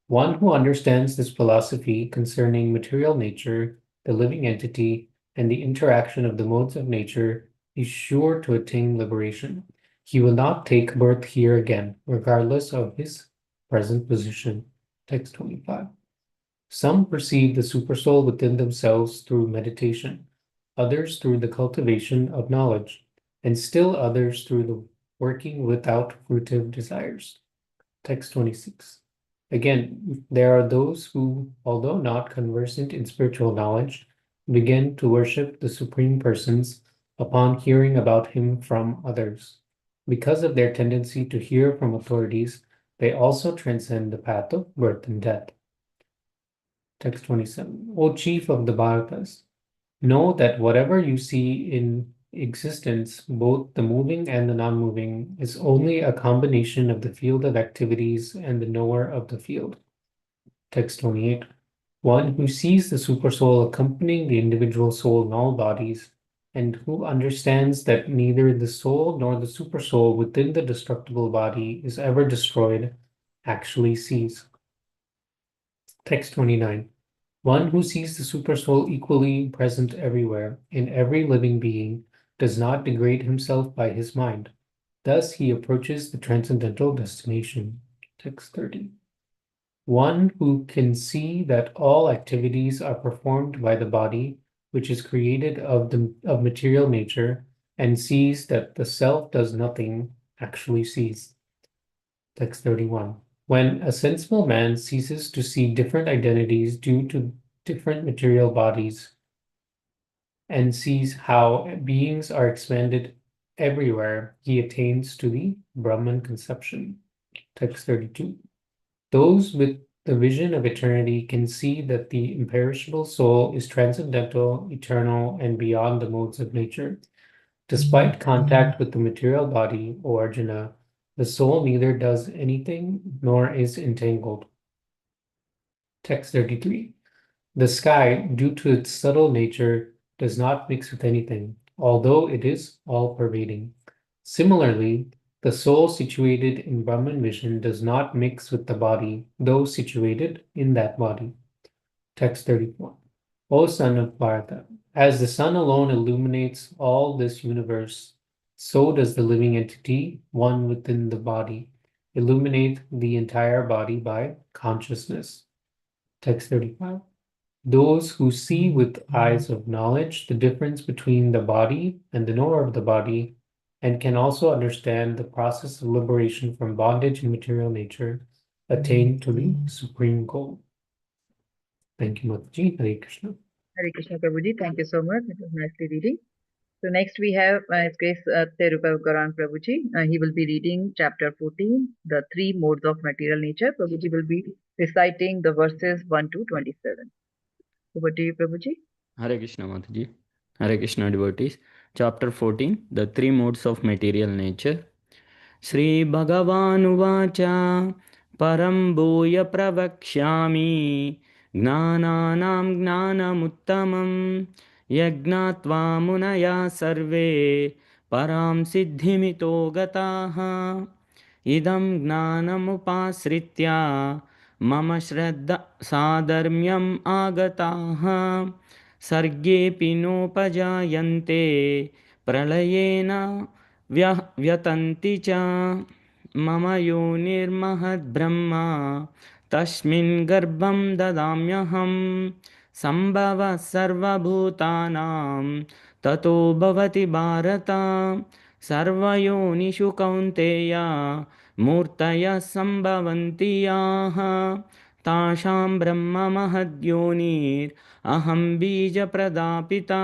One who understands this philosophy concerning material nature, the living entity, and the interaction of the modes of nature is sure to attain liberation. He will not take birth here again, regardless of his present position. Text 25. Some perceive the Supersoul within themselves through meditation, others through the cultivation of knowledge, and still others through the working without fruitive desires. Text 26. Again, there are those who, although not conversant in spiritual knowledge, begin to worship the Supreme Persons upon hearing about him from others. Because of their tendency to hear from authorities, they also transcend the path of birth and death. Text 27. O chief of the Bharatas, know that whatever you see in existence, both the moving and the non-moving, is only a combination of the field of activities and the knower of the field. Text 28. One who sees the Supersoul accompanying the individual soul in all bodies, and who understands that neither the soul nor the Supersoul within the destructible body is ever destroyed, actually sees. Text 29. One who sees the Supersoul equally present everywhere, in every living being, does not degrade himself by his mind. Thus he approaches the transcendental destination. Text 30. One who can see that all activities are performed by the body, which is created of material nature, and sees that the self does nothing, actually sees. Text 31. When a sensible man ceases to see different identities due to different material bodies, and sees how beings are expanded everywhere, he attains to the Brahman conception. Text 32. Those with the vision of eternity can see that the imperishable soul is transcendental, eternal, and beyond the modes of nature. Despite contact with the material body, O Arjuna, the soul neither does anything nor is entangled. Text 33. The sky, due to its subtle nature, does not mix with anything, although it is all-pervading. Similarly, the soul situated in Brahman vision does not mix with the body, though situated in that body. Text 34. O son of Bharata, as the sun alone illuminates all this universe, so does the living entity, one within the body, illuminate the entire body by consciousness. Text 35. Those who see with eyes of knowledge the difference between the body and the knower of the body, and can also understand the process of liberation from bondage in material nature, attain to the supreme goal. Thank you, Mataji. Hare Krishna. Hare Krishna Prabhuji, thank you so much. It was nicely reading. So next we have His Grace Terupa Garan Prabhuji. He will be reading chapter 14, the three modes of material nature. Prabhuji will be reciting the verses 1 to 27. Over to you, Prabhuji. Hare Krishna Mataji. Hare Krishna devotees. Chapter 14, the three modes of material nature. Sri Bhagavanuvacha Param Bhuya Pravakshami Gnananam Gnanamuttamam Yagnatva Munaya Sarve Param Siddhimito Gataha Idam Gnanamupasritya Mama Shraddha Sadharmyam Agataha Sargepi Nopajayante Pralayena व्यतन्ति च मम योनिर्महद्ब्रह्मा तस्मिन् गर्भं ददाम्यहं सम्भवः सर्वभूतानां ततो भवति भारत सर्वयोनिषु कौन्तेय मूर्तयः सम्भवन्ति याः तासां ब्रह्ममहद्योनिरहं बीजप्रदापिता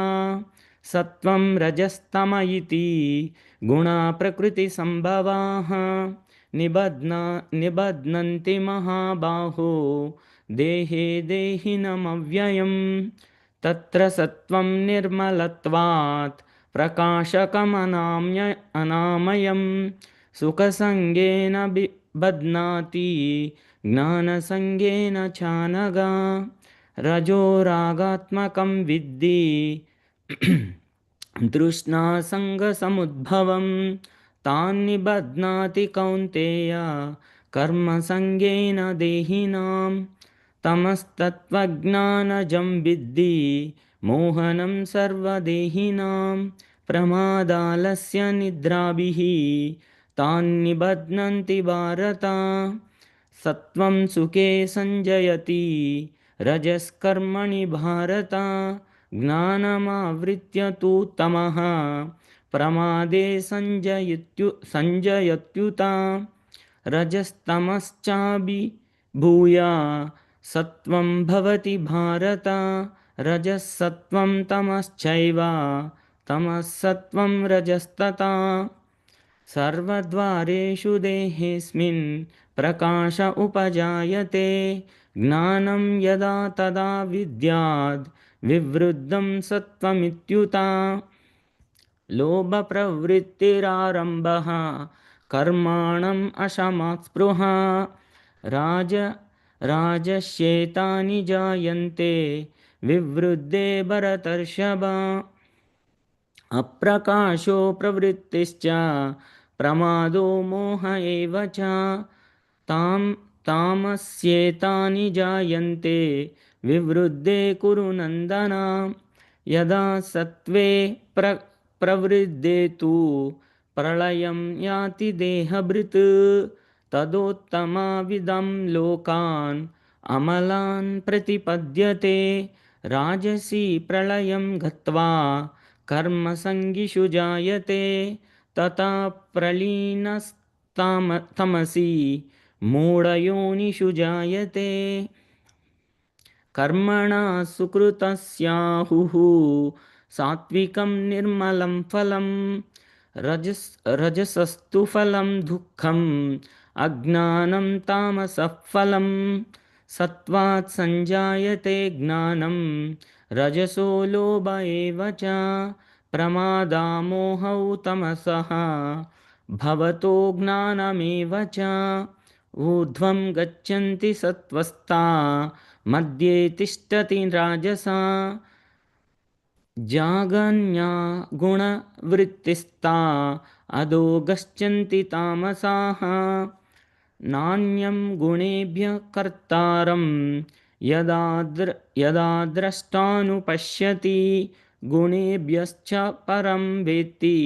सत्वं रजस्तम इति गुणा प्रकृतिसम्भवाः निबध्नन्ति महाबाहो देहे देहिनमव्ययम् तत्र सत्वं निर्मलत्वात् प्रकाशकमनामयं सुखसङ्गेन बध्नाति ज्ञानसङ्गेन चानगा रजोरागात्मकं विद्धि तृष्णासङ्गसमुद्भवं तान्निबध्नाति कौन्तेय कर्मसङ्गेन देहिनां तमस्तत्त्वज्ञानजं विद्धि मोहनं सर्वदेहिनां प्रमादालस्य निद्राभिः तान्निबध्नन्ति भारत सत्वं सुखे संजयति रजस्कर्मणि भारत ज्ञानमावृत्य तु तमः प्रमादे संजयत्युत रजस्तमश्चाभिभूय सत्वं भवति भारत रजसत्वं तमश्चैव तमसत्वं रजस्तथा सर्वद्वारेषु देहेऽस्मिन् प्रकाश उपजायते ज्ञानं यदा तदा विद्याद् विवृद्धं सत्त्वमित्युता लोभप्रवृत्तिरारम्भः कर्माणम् अशमात् स्पृहा राजस्येतानि जायन्ते विवृद्धे भरतर्षभ अप्रकाशो प्रवृत्तिश्च प्रमादो मोह एव च तामस्येतानि जायन्ते विवृद्धे कुरु नन्दन यदा सत्त्वे प्रवृद्धे तु प्रलयं याति देहभृत् तदोत्तमविदं लोकान् अमलान् प्रतिपद्यते राजसी प्रलयं गत्वा कर्मसङ्गिषु जायते तथा प्रलीनस्तमसि मूढयोनिषु जायते कर्मणा सुकृतस्याहुः सात्विकं निर्मलं फलं रजसस्तु फलं दुःखम् अज्ञानं तामसः फलं सत्त्वात् संजायते ज्ञानं रजसो लोभ एव च प्रमादामोहौ तमसः भवतो ज्ञानमेव च ऊर्ध्वं गच्छन्ति सत्त्वस्ता मध्ये तिष्ठति राजसा जागन्या गुणवृत्तिस्ता अधो गच्छन्ति तामसाः नान्यं गुणेभ्यः कर्तारं यदा द्रष्टानुपश्यति गुणेभ्यश्च परं वेत्ति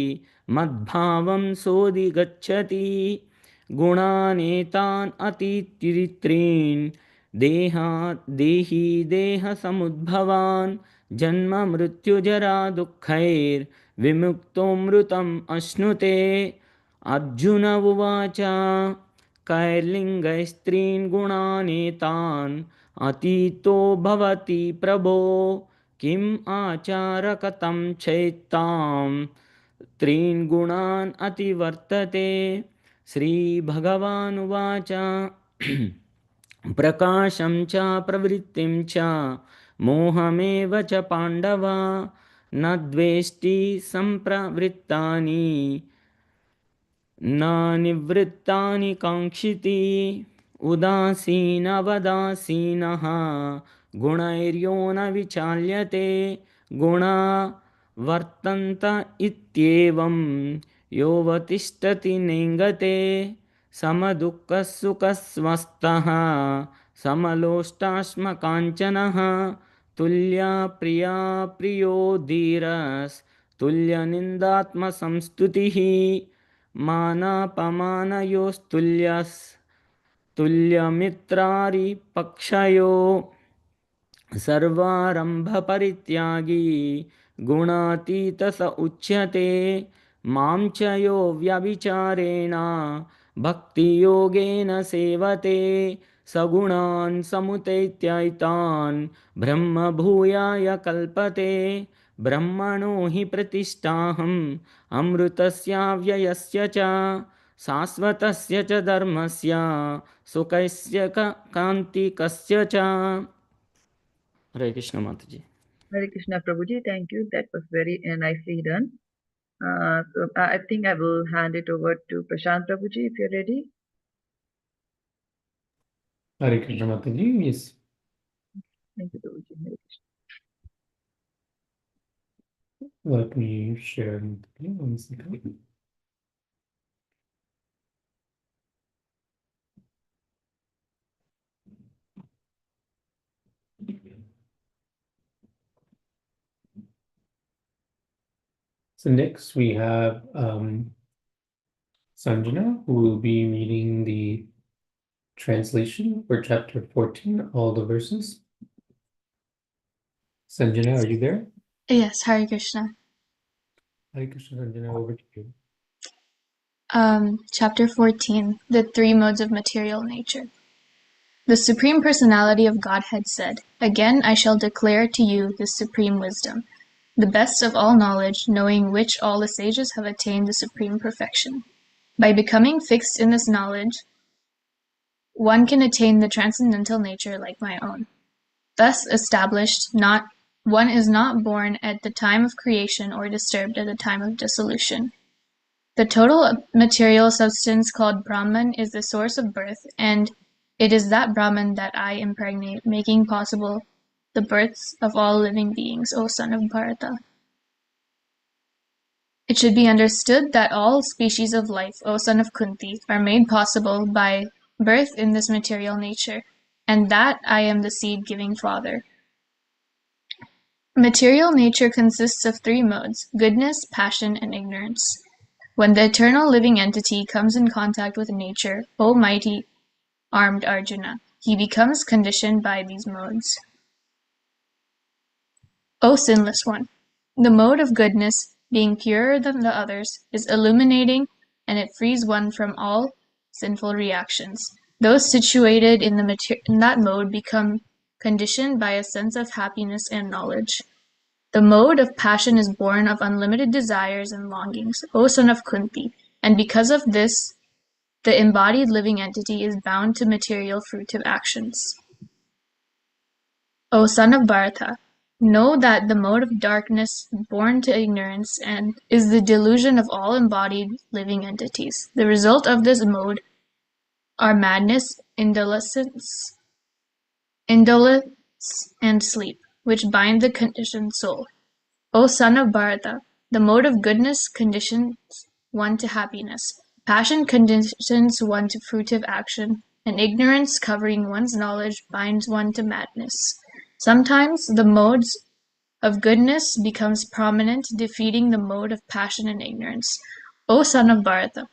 मद्भावं सोऽधिगच्छति गुणानेतान् अतीत्रित्रीन् देही देहसमुद्भवान् जन्म मृत्युजरा दुःखैर्विमुक्तोऽमृतम् अश्नुते अर्जुन उवाच कैर्लिङ्गैस्त्रीन् गुणानेतान् अतीतो भवति प्रभो किम् आचारकतं चैत्तां त्रीन् गुणान् अतिवर्तते श्रीभगवानुवाच प्रकाशं च प्रवृत्तिं च मोहमेव च पाण्डव न द्वेष्टि सम्प्रवृत्तानि न निवृत्तानि काङ्क्षिति उदासीनवदासीनः गुणैर्यो न विचाल्यते गुणा वर्तन्त इत्येवं योऽवतिष्ठति नेङ्गते समदुःखसुखस्वस्थः समलोष्टाश्मकाञ्चनः तुल्या प्रिया प्रियो धीरस्तुल्यनिन्दात्मसंस्तुतिः मानापमानयोस्तुल्यमित्रारिपक्षयो सर्वारम्भपरित्यागी गुणातीत स उच्यते मां च यो व्यभिचारेण भक्तियोगेन सेवते सगुणान् समुपैत्यैतान् ब्रह्मभूयाय कल्पते ब्रह्मणो हि प्रतिष्ठाहम् अमृतस्याव्ययस्य च शाश्वतस्य च धर्मस्य सुखस्य कान्तिकस्य च Hare Krishna Mataji. Hare Krishna Prabhuji, thank you. That was very nicely done. So I think I will hand it over to Prashant Prabhuji if you're ready. Hare Krishna Mataji, yes. Thank you, Prabhuji. Hare Krishna. Let me share 1 second. So next we have Sanjana, who will be reading the translation for chapter 14, all the verses. Sanjana, are you there? Yes, Hare Krishna. Hare Krishna, Sanjana, over to you. Chapter 14, the three modes of material nature. The Supreme Personality of Godhead said, "Again I shall declare to you the supreme wisdom, the best of all knowledge, knowing which all the sages have attained the supreme perfection. By becoming fixed in this knowledge, one can attain the transcendental nature like my own. Thus established, one is not born at the time of creation or disturbed at the time of dissolution. The total material substance called Brahman is the source of birth, and it is that Brahman that I impregnate, making possible the births of all living beings, O son of Bharata. It should be understood that all species of life, O son of Kunti, are made possible by birth in this material nature, and that I am the seed-giving father. Material nature consists of three modes: goodness, passion, and ignorance. When the eternal living entity comes in contact with nature, O mighty armed Arjuna, he becomes conditioned by these modes. O sinless one, the mode of goodness, being purer than the others, is illuminating, and it frees one from all sinful reactions. Those situated in that mode become conditioned by a sense of happiness and knowledge. The mode of passion is born of unlimited desires and longings, O son of Kunti, and because of this, the embodied living entity is bound to material fruitive actions. O son of Bharata, know that the mode of darkness born to ignorance and is the delusion of all embodied living entities. The result of this mode are madness, indolence, and sleep, which bind the conditioned soul. O son of Bharata, the mode of goodness conditions one to happiness, passion conditions one to fruitive action, and ignorance covering one's knowledge binds one to madness. Sometimes the modes of goodness becomes prominent, defeating the mode of passion and ignorance. O son of Bharata,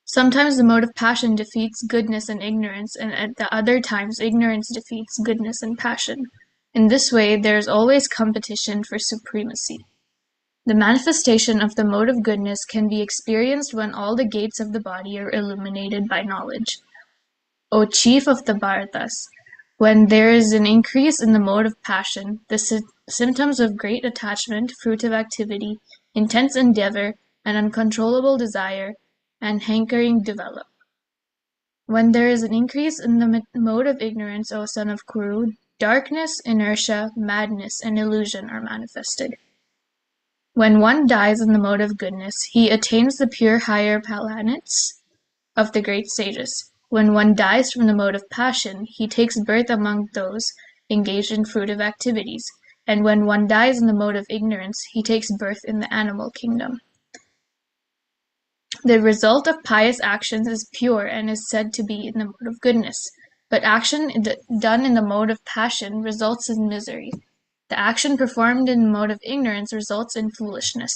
sometimes the mode of passion defeats goodness and ignorance, and at the other times ignorance defeats goodness and passion. In this way, there is always competition for supremacy. The manifestation of the mode of goodness can be experienced when all the gates of the body are illuminated by knowledge. O chief of the Bharatas, when there is an increase in the mode of passion, the symptoms of great attachment, fruitive activity, intense endeavor, and uncontrollable desire and hankering develop. When there is an increase in the mode of ignorance, O son of Kuru, darkness, inertia, madness, and illusion are manifested. When one dies in the mode of goodness, he attains the pure higher planets of the great sages. When one dies from the mode of passion, he takes birth among those engaged in fruitive activities. And when one dies in the mode of ignorance, he takes birth in the animal kingdom. The result of pious actions is pure and is said to be in the mode of goodness. But action done in the mode of passion results in misery. The action performed in the mode of ignorance results in foolishness.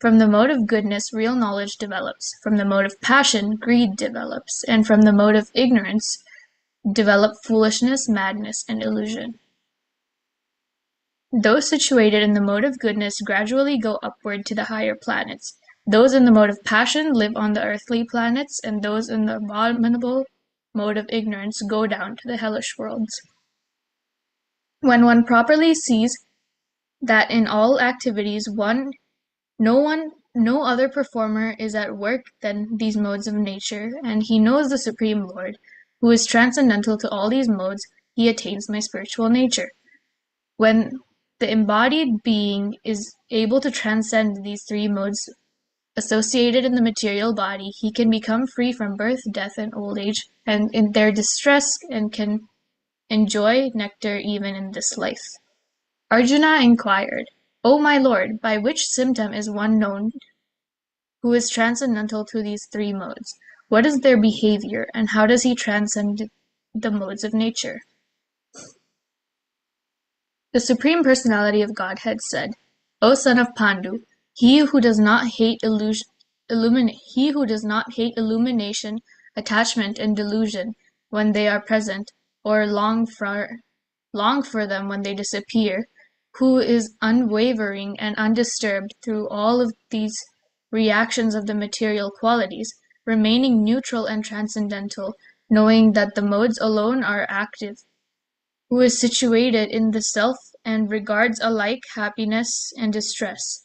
From the mode of goodness, real knowledge develops. From the mode of passion, greed develops. And from the mode of ignorance, develop foolishness, madness, and illusion. Those situated in the mode of goodness gradually go upward to the higher planets. Those in the mode of passion live on the earthly planets, and those in the abominable mode of ignorance go down to the hellish worlds. When one properly sees that in all activities no other performer is at work than these modes of nature, and he knows the Supreme Lord, who is transcendental to all these modes, he attains my spiritual nature. When the embodied being is able to transcend these three modes associated in the material body, he can become free from birth, death, and old age, and in their distress, and can enjoy nectar even in this life. Arjuna inquired, O my lord, by which symptom is one known who is transcendental to these three modes? What is their behavior, and how does he transcend the modes of nature? The Supreme Personality of Godhead said, O son of Pandu, he who does not hate illumination, attachment, and delusion when they are present, or long for them when they disappear, who is unwavering and undisturbed through all of these reactions of the material qualities, remaining neutral and transcendental, knowing that the modes alone are active, who is situated in the self and regards alike happiness and distress,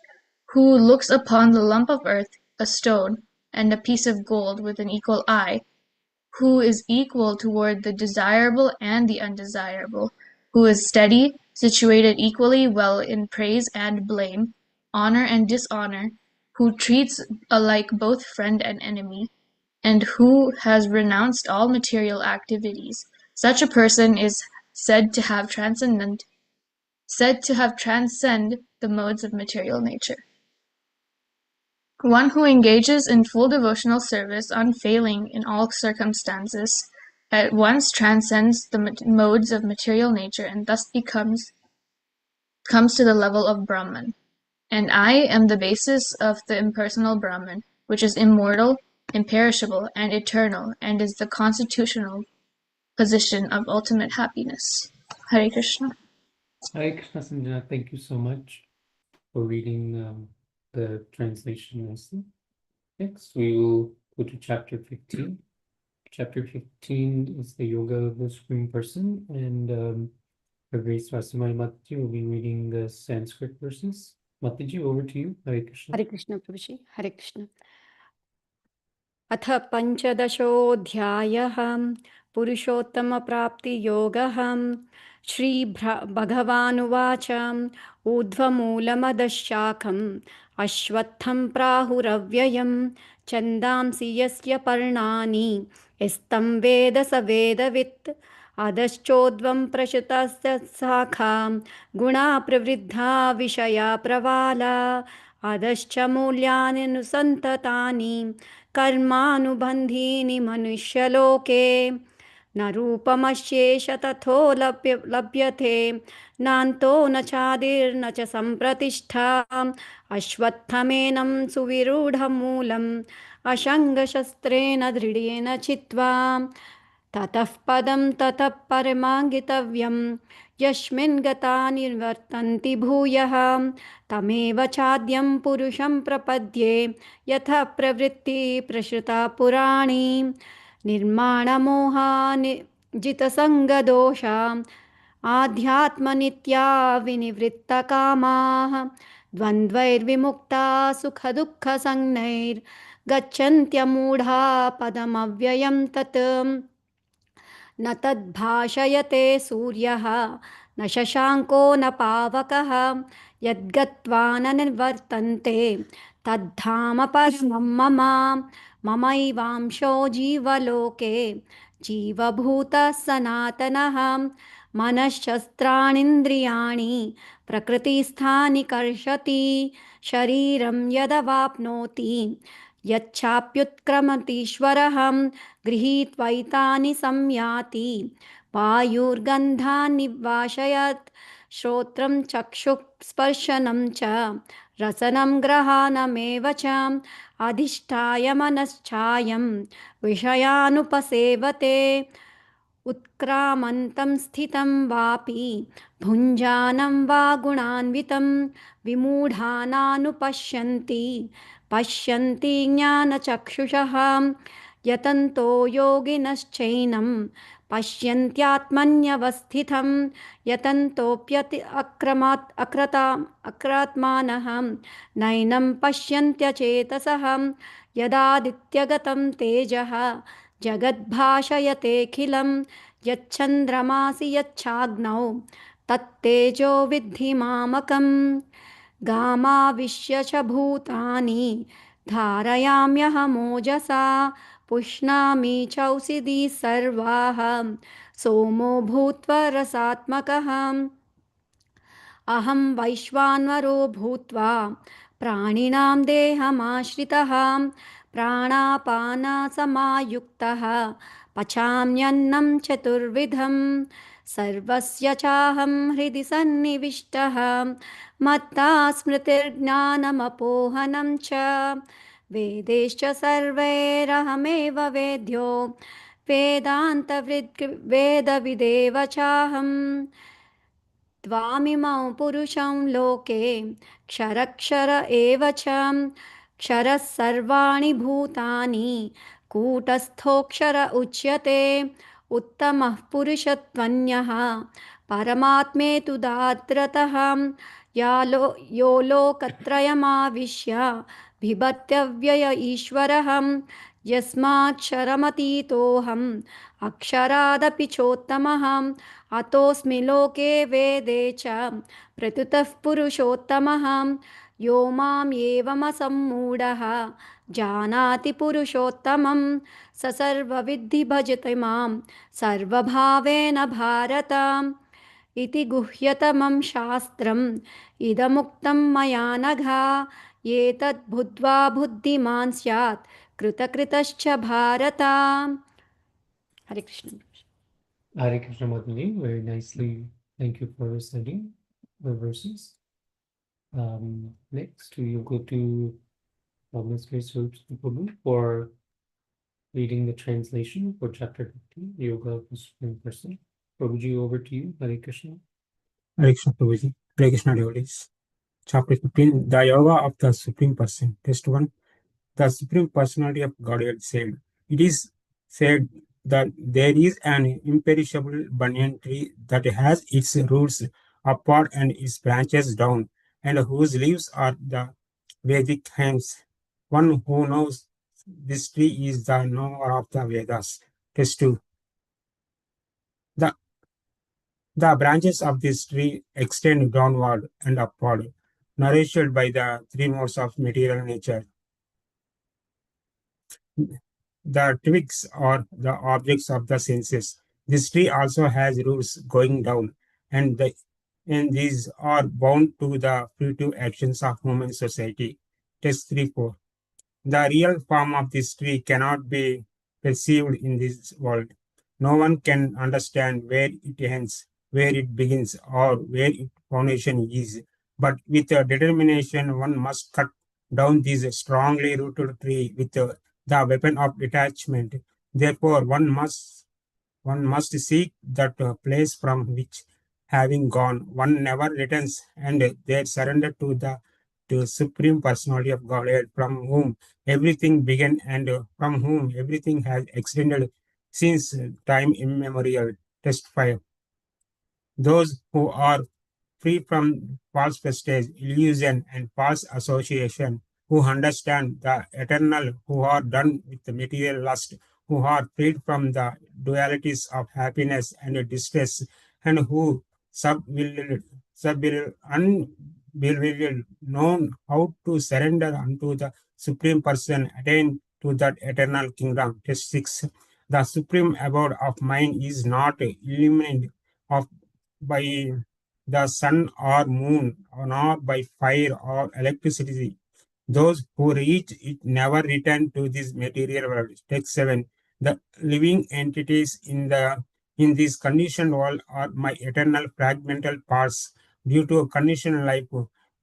who looks upon the lump of earth, a stone, and a piece of gold with an equal eye, who is equal toward the desirable and the undesirable, who is steady, situated equally well in praise and blame, honor and dishonor, who treats alike both friend and enemy, and who has renounced all material activities. Such a person is said to have transcend the modes of material nature. One who engages in full devotional service, unfailing in all circumstances, at once transcends the modes of material nature and thus comes to the level of Brahman. And I am the basis of the impersonal Brahman, which is immortal, imperishable, and eternal, and is the constitutional position of ultimate happiness. Hare Krishna. Hare Krishna, Sanjana, thank you so much for reading the translation nicely. Next, we will go to chapter 15. Chapter 15 is the Yoga of the Supreme Person, and Her Grace Vasamai Mataji will be reading the Sanskrit verses. Mataji, over to you. Hare Krishna. Hare Krishna, Prabhuji. Hare Krishna. अथ पञ्चदशोऽध्यायः पुरुषोत्तमप्राप्तियोगः श्रीभगवानुवाच ऊर्ध्वमूलमदशाखम् अश्वत्थं प्राहुरव्ययं छन्दांसि यस्य पर्णानि यस्तं वेद स वेदवित् अधश्चोर्ध्वं प्रसृतस्य शाखां गुणा प्रवृद्धा विषया प्रवाला अधश्च मूल्यानि अनुसन्ततानि कर्मानुबन्धीनि मनुष्यलोके न रूपमस्येष लभ्यते नान्तो न चादिर्न च सम्प्रतिष्ठा अश्वत्थमेनं सुविरूढमूलम् अशङ्गशस्त्रेण दृढेन चित्वा ततः पदं ततः परमाङ्गितव्यं यस्मिन् गता निर्वर्तन्ति भूयः तमेव चाद्यं पुरुषं प्रपद्ये यथा प्रवृत्ति प्रसृता पुराणी निर्माणमोहाजितसङ्गदोषा आध्यात्मनित्या विनिवृत्तकामाः द्वन्द्वैर्विमुक्ता सुखदुःखसंज्ञैर्गच्छन्त्यमूढा पदमव्ययं तत् न तद्भाषयते सूर्यः न शशाङ्को न पावकः यद्गत्वा न निवर्तन्ते तद्धाम परमं मम ममैवांशो जीवलोके जीवभूतः सनातनः मनश्शस्त्राणीन्द्रियाणि प्रकृतिस्थानि कर्षति शरीरं यदवाप्नोति यच्चाप्युत्क्रमतीश्वरः गृहीत्वैतानि संयाति वायुर्गन्धानि वाशयत् श्रोत्रं चक्षुः स्पर्शनं च रसनं ग्रहाणमेव च अधिष्ठाय मनश्चायं विषयानुपसेवते उत्क्रामन्तं स्थितं वापि भुञ्जानं वा गुणान्वितं विमूढानानुपश्यन्ति पश्यन्ति ज्ञानचक्षुषः यतन्तो योगिनश्चैनं पश्यन्त्यात्मन्यवस्थितं यतन्तोऽप्यति अक्रात्मानः नैनं पश्यन्त्यचेतसः यदादित्यगतं तेजः जगद्भाषयतेऽखिलं यच्चन्द्रमासि यच्छाग्नौ तत्तेजो विद्धि मामकम् गामाविश्य च भूतानि धारयाम्यहमोजसा पुष्णामि चौषधि सर्वाः सोमो भूत्वा रसात्मकः अहं वैश्वानरो भूत्वा प्राणिनां देहमाश्रितः प्राणापानसमायुक्तः पचाम्यन्नं चतुर्विधं सर्वस्य चाहं हृदि सन्निविष्टः मत्ता स्मृतिर्ज्ञानमपोहनं च वेदैश्च सर्वैरहमेव वेद्यो वेदविदेव चाहम् त्वामिमौ पुरुषं लोके क्षरक्षर एव च क्षरः सर्वाणि भूतानि कूटस्थोऽक्षर उच्यते उत्तमः पुरुषत्वन्यः परमात्मेतु दात्रतः यो लोकत्रयमाविश्य बिभत्यव्यय ईश्वरः यस्माक्षरमतीतोऽहम् अक्षरादपि चोत्तमः अतोऽस्मि लोके वेदे च प्रत्युतः पुरुषोत्तमः यो माम् एवमसम्मूढः जानाति पुरुषोत्तमं स सर्वविद्धि भजते मां सर्वभावेन भारत इति गुह्यतमं शास्त्रम् इदमुक्तं मया नघा एतद् बुद्ध्वा बुद्धिमान् स्यात् कृतकृतश्च भारत हरे Krishna Hare Krishna Mataji, very nicely. Thank you for reciting the verses. Next, we will go to Ms. Grace Prabhu for reading the translation for chapter 15, Yoga of the Supreme Person. Prabhuji, over to you. Hare Krishna. Hare Krishna Prabhuji. Hare Krishna devotees. Chapter 15, The Yoga of the Supreme Person. Text 1. The Supreme Personality of Godhead said, It is said that there is an imperishable banyan tree that has its roots upward and its branches down, and whose leaves are the Vedic hymns. One who knows this tree is the knower of the Vedas. Test 2. The, the branches of this tree extend downward and upward, nourished by the three modes of material nature. The twigs are the objects of the senses. This tree also has roots going down, and these are bound to the fruitive actions of human society. Test 3-4. The real form of this tree cannot be perceived in this world. No one can understand where it ends, where it begins, or where its foundation is. But with a determination, one must cut down this strongly rooted tree with the weapon of detachment. Therefore, one must seek that place from which, having gone, one never returns, and there surrender to the Supreme Personality of Godhead, from whom everything began and from whom everything has extended since time immemorial. Test 5. Those who are free from false prestige, illusion, and false association, who understand the eternal, who are done with the material lust, who are freed from the dualities of happiness and distress, and who unbelievable, known how to surrender unto the Supreme Person, attain to that eternal kingdom. Test 6. The supreme abode of mind is not illuminated of by the sun or moon, nor by fire or electricity. Those who reach it never return to this material world. Text 7. The living entities in this conditioned world are my eternal fragmental parts. Due to a conditioned life,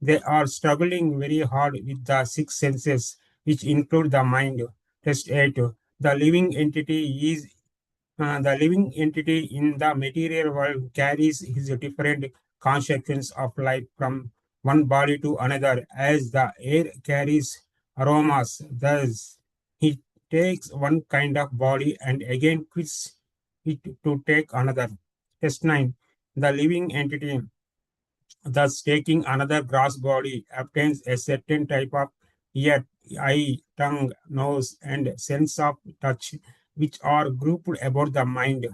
they are struggling very hard with the six senses, which include the mind. Text 8. The living entity in the material world carries his different conceptions of life from one body to another, as the air carries aromas. Thus, he takes one kind of body and again quits it to take another. Test 9. The living entity, thus taking another gross body, obtains a certain type of ear, eye, tongue, nose, and sense of touch, which are grouped about the mind.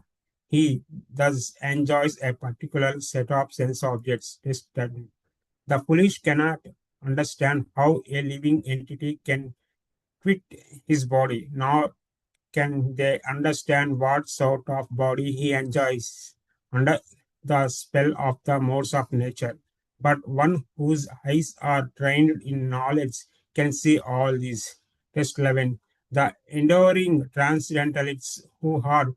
He thus enjoys a particular set of sense objects. Tested. The foolish cannot understand how a living entity can quit his body, nor can they understand what sort of body he enjoys under the spell of the modes of nature. But one whose eyes are trained in knowledge can see all these. Test 11. The enduring transcendentalists who are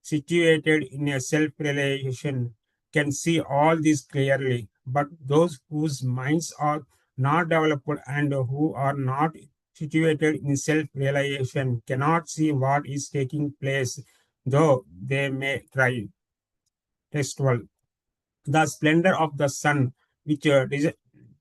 situated in a self-realization can see all this clearly, but those whose minds are not developed and who are not situated in self-realization cannot see what is taking place, though they may try. Text 12. The splendor of the sun, which dissip-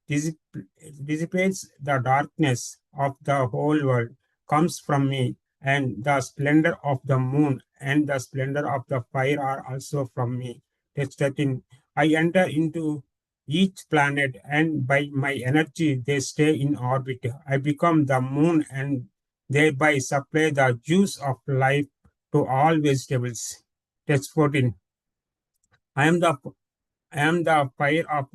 dissipates the darkness of the whole world, comes from me, and the splendor of the moon and the splendor of the fire are also from me. Text 13. I enter into each planet, and by my energy they stay in orbit. I become the moon and thereby supply the juice of life to all vegetables. Text 14. I am the I am the fire of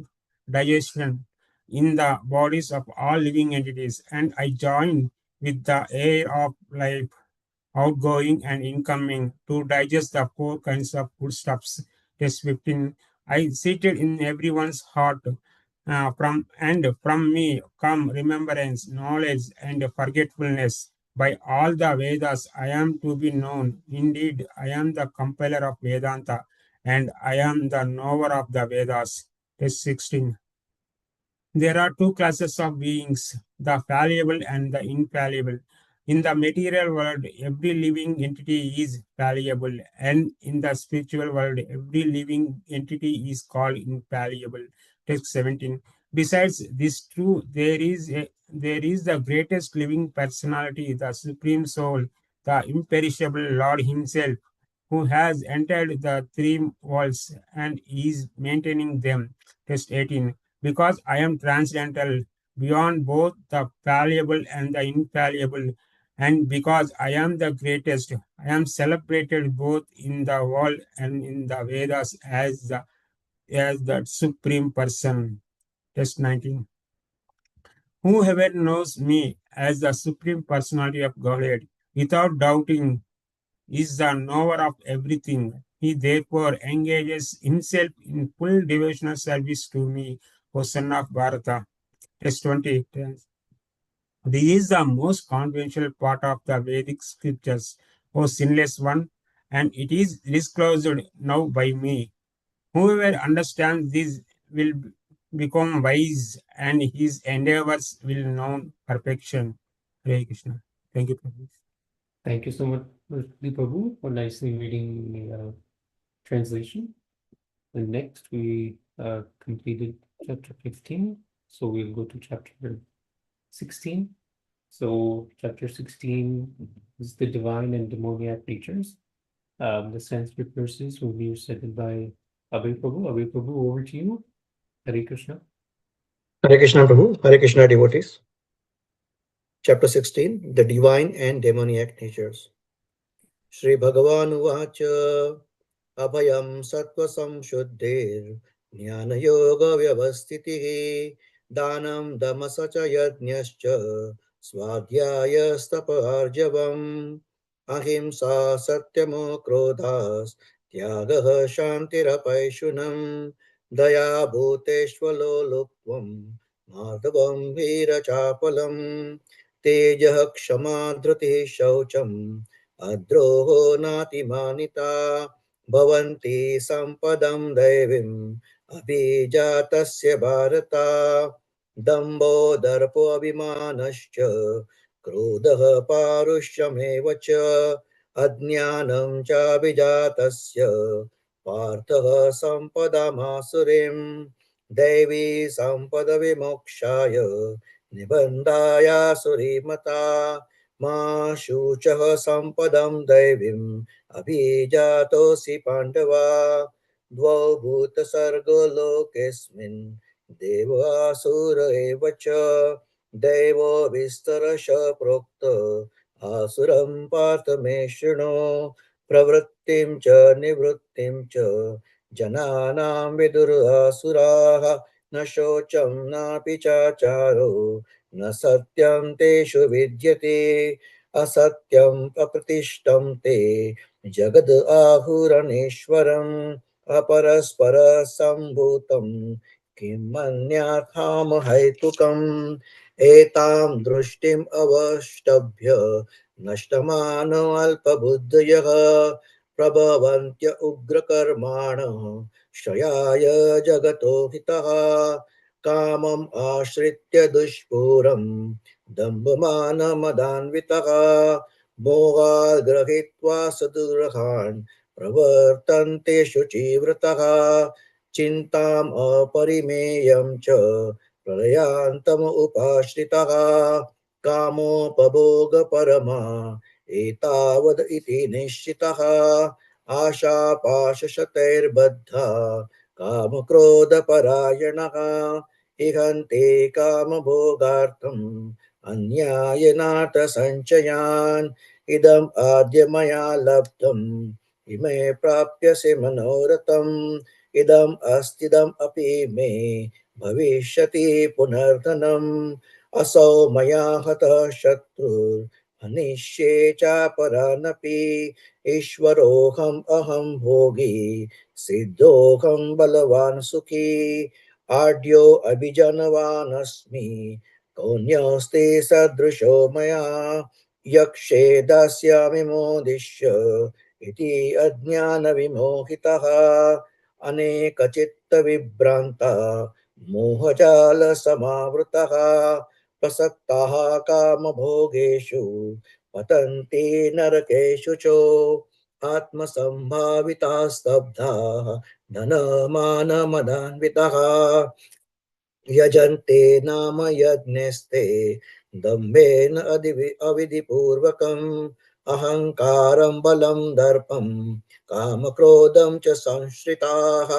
digestion in the bodies of all living entities, and I join with the air of life, outgoing and incoming, to digest the four kinds of foodstuffs. Test 15. I seated in everyone's heart. From me come remembrance, knowledge, and forgetfulness. By all the Vedas, I am to be known. Indeed, I am the compiler of Vedanta, and I am the knower of the Vedas. Test 16. There are two classes of beings, the fallible and the infallible. In the material world, every living entity is fallible, and in the spiritual world, every living entity is called infallible. Text 17. Besides this true, there is the greatest living personality, the Supreme Soul, the imperishable Lord Himself, who has entered the three worlds and is maintaining them. Text 18. Because I am transcendental, beyond both the fallible and the infallible, and because I am the greatest, I am celebrated both in the world and in the Vedas as the supreme person. Text 19. Whoever knows me as the supreme personality of Godhead without doubting is the knower of everything. He therefore engages himself in full devotional service to me, O son of Bharata. Text 20. This is the most confidential part of the Vedic scriptures, O sinless one, and it is disclosed now by me. Whoever understands this will become wise, and his endeavors will know perfection. Hare Krishna. Thank you, Prabhu. Thank you so much, Prabhu, for nicely reading the translation. And next, we completed chapter 15. So we'll go to chapter 16. So chapter 16 is the divine and demoniac natures. The Sanskrit verses will be recited by Abhay Prabhu. Abhay Prabhu, over to you. Hare Krishna. Hare Krishna Prabhu, Hare Krishna devotees. Chapter 16, the divine and demoniac natures. Shri Bhagavan Uvacha Abhayam Sattva Samshuddhir Jnana Yoga Vyavastitihi Danam Damasacha Yajnascha Swadhyaya Stapa Arjavam Ahimsa Satyamo Krodhas Tyagaha Shantirapaishunam Daya Bhuteshvalo Lupvam Madhavam Veerachapalam Tejah Kshama Dhrutiः Shaucham अद्रोहो नातिमानिता भवन्ति सम्पदं दैवीम् अभिजातस्य भारता दम्भो दर्पोऽभिमानश्च क्रोधः पारुष्यमेव च अज्ञानं चाभिजातस्य पार्थः सम्पदमासुरीं दैवी सम्पदविमोक्षाय निबन्धायासुरीमता मा शुचः सम्पदं दैवीम् अभिजातोऽसि पाण्डवा द्वौ भूतसर्गो लोकेऽस्मिन् देवासुर एव च दैवो विस्तरश प्रोक्त आसुरं पार्थ मे शृणु प्रवृत्तिं च निवृत्तिं च जनानां विदुरासुराः न शोचं नापि चाचारो न सत्यं तेषु विद्यते असत्यं अप्रतिष्ठं ते जगद आहुरणेश्वरम् अपरस्परसम्भूतं किं मन्याथामहैतुकम् एतां दृष्टिम् अवष्टभ्य नष्टमानो अल्पबुद्धयः प्रभवन्त्य उग्रकर्माणः क्षयाय जगतो हितः कामम् आश्रित्य दुष्पूरम् दम्भमानमदान्वितः मोहात् गृहीत्वा सदुर्हान् प्रवर्तन्ते शुचिव्रतः चिन्ताम् अपरिमेयं च प्रलयान्तम् उपाश्रितः कामोपभोगपरमा एतावद् इति निश्चितः आशापाशशतैर्बद्धा कामक्रोधपरायणः इहन्ते कामभोगार्थम् अन्यायनार्थसञ्चयान् इदम् आद्य मया लब्धम् इमे प्राप्यसे मनोरथम् इदम् अस्तिदम् अपि मे भविष्यति पुनर्धनम् असौ मया हतः शत्रुः हनिष्ये चापरानपि ईश्वरोऽहम् अहं भोगी सिद्धोऽहं बलवान् सुखी आढ्यो अभिजनवानस्मि कौन्यस्ते सदृशो मया यक्षे दास्यामि मोदिष्य इति अज्ञानविमोहितः अनेकचित्तविभ्रान्ता मोहजालसमावृतः प्रसक्ताः कामभोगेषु पतन्ति नरकेषु च आत्मसम्भाविताः स्तब्धाः धनमानमदान्वितः यजन्ते नाम यज्ञस्ते दम्भेन अविधिपूर्वकम् अहङ्कारं बलं दर्पं कामक्रोधं च संश्रिताः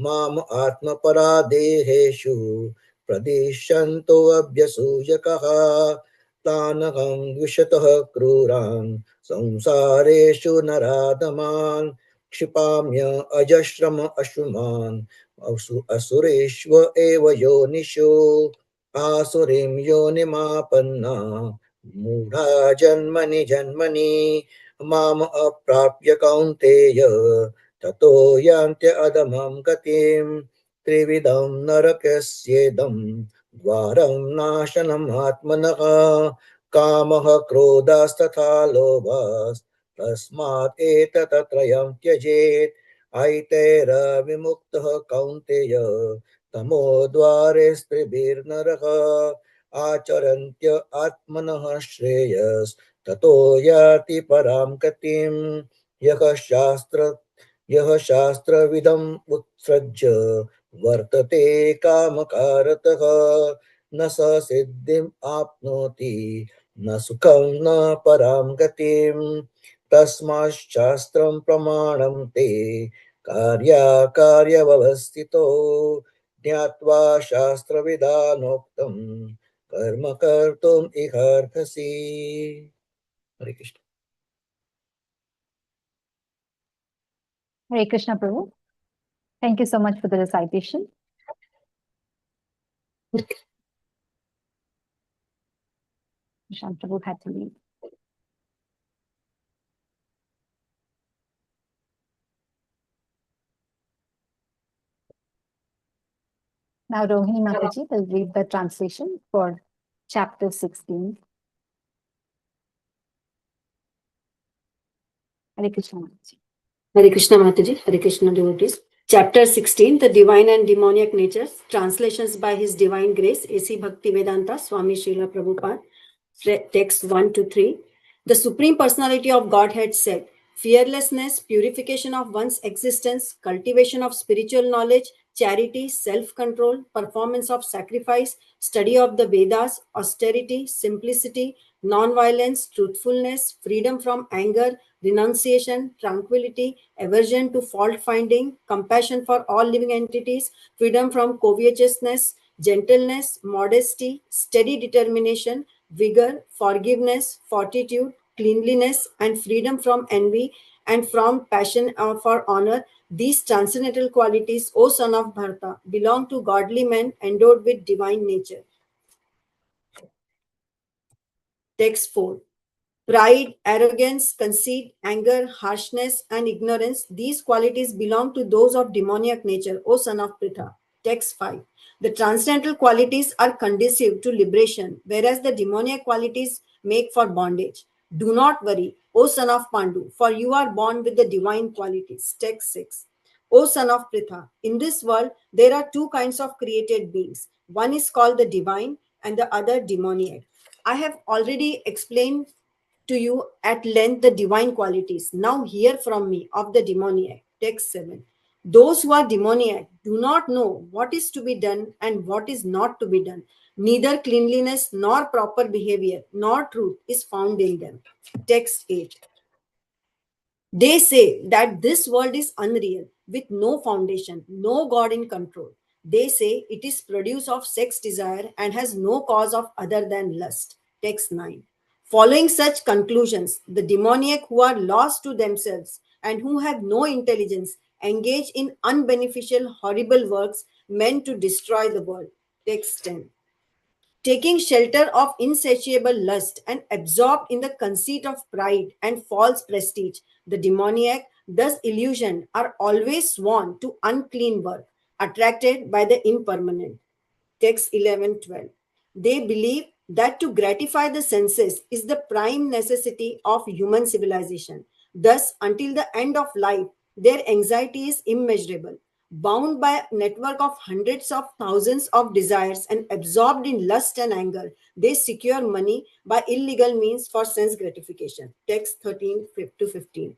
माम आत्मपरादेहेषु प्रदिशन्तो अभ्यसूयकः तानहं द्विषतः क्रूरान् संसारेषु नराधमान् क्षिपाम्य अजस्रम अश्रुमान् असुरेष्व एव योनिषु आसुरीं योनिमापन्ना मूढा जन्मनि जन्मनि माम अप्राप्य कौन्तेय ततो यान्त्य अधमं गतिं त्रिविधं नरकस्येदं द्वारं नाशनम् आत्मनः कामः क्रोधास्तथा लोभस्तस्मात् एतत्त्रयं त्यजेत् ऐतैरविमुक्तः कौन्तेय तमोद्वारे स्त्रिभिर्नरः आचरन्त्य आत्मनः श्रेयस्ततो याति परां गतिं यः शास्त्रविदम् उत्सृज्य वर्तते कामकारतः न स सिद्धिम् आप्नोति न सुखं न परां गतिं तस्माच्छास्त्रं प्रमाणं ते कार्याकार्यव्यवस्थितो ज्ञात्वा शास्त्रविधानोक्तं कर्म कर्तुम् इहार्हसि हरे Krishna Hare Krishna Prabhu. Thank you so much for the recitation. Krishna Prabhu had to leave. Now Rohini Mataji will read the translation for chapter 16. Hare Krishna Mataji. Hare Krishna Mataji, Hare Krishna devotees. Chapter 16, The Divine and Demoniac Natures, translations by His Divine Grace, A.C. Bhaktivedanta, Swami Srila Prabhupada, text 1 to 3. The Supreme Personality of Godhead said, fearlessness, purification of one's existence, cultivation of spiritual knowledge, charity, self-control, performance of sacrifice, study of the Vedas, austerity, simplicity, non-violence, truthfulness, freedom from anger, renunciation, tranquility, aversion to fault finding, compassion for all living entities, freedom from covetousness, gentleness, modesty, steady determination, vigor, forgiveness, fortitude, cleanliness, and freedom from envy and from passion for honor. These transcendental qualities, O son of Bharata, belong to godly men endowed with divine nature. Text 4. Pride, arrogance, conceit, anger, harshness, and ignorance, these qualities belong to those of demoniac nature, O son of Pritha. Text 5. The transcendental qualities are conducive to liberation, whereas the demoniac qualities make for bondage. Do not worry, O son of Pandu, for you are born with the divine qualities. Text 6. O son of Pritha, in this world there are two kinds of created beings. One is called the divine and the other demoniac. I have already explained to you at length the divine qualities. Now hear from me of the demoniac. Text 7. Those who are demoniac do not know what is to be done and what is not to be done. Neither cleanliness nor proper behavior nor truth is found in them. Text 8. They say that this world is unreal, with no foundation, no God in control. They say it is produce of sex desire and has no cause of other than lust. Text 9. Following such conclusions, the demoniac who are lost to themselves and who have no intelligence engage in unbeneficial, horrible works meant to destroy the world. Text 10. Taking shelter of insatiable lust and absorbed in the conceit of pride and false prestige, the demoniac, thus illusioned, are always sworn to unclean work, attracted by the impermanent. Text 11-12. They believe that to gratify the senses is the prime necessity of human civilization. Thus, until the end of life, their anxiety is immeasurable. Bound by a network of hundreds of thousands of desires and absorbed in lust and anger, they secure money by illegal means for sense gratification. Text 13-15.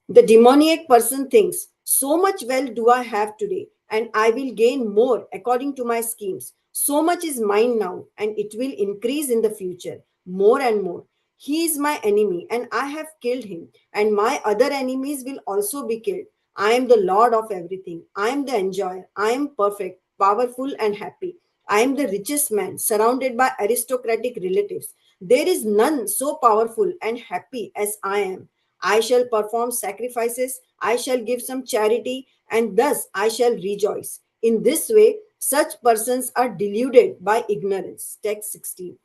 The demoniac person thinks, so much wealth do I have today, and I will gain more according to my schemes. So much is mine now, and it will increase in the future, more and more. He is my enemy, and I have killed him, and my other enemies will also be killed. I am the Lord of everything. I am the enjoyer. I am perfect, powerful, and happy. I am the richest man, surrounded by aristocratic relatives. There is none so powerful and happy as I am. I shall perform sacrifices, I shall give some charity, and thus I shall rejoice. In this way, such persons are deluded by ignorance. Text 16.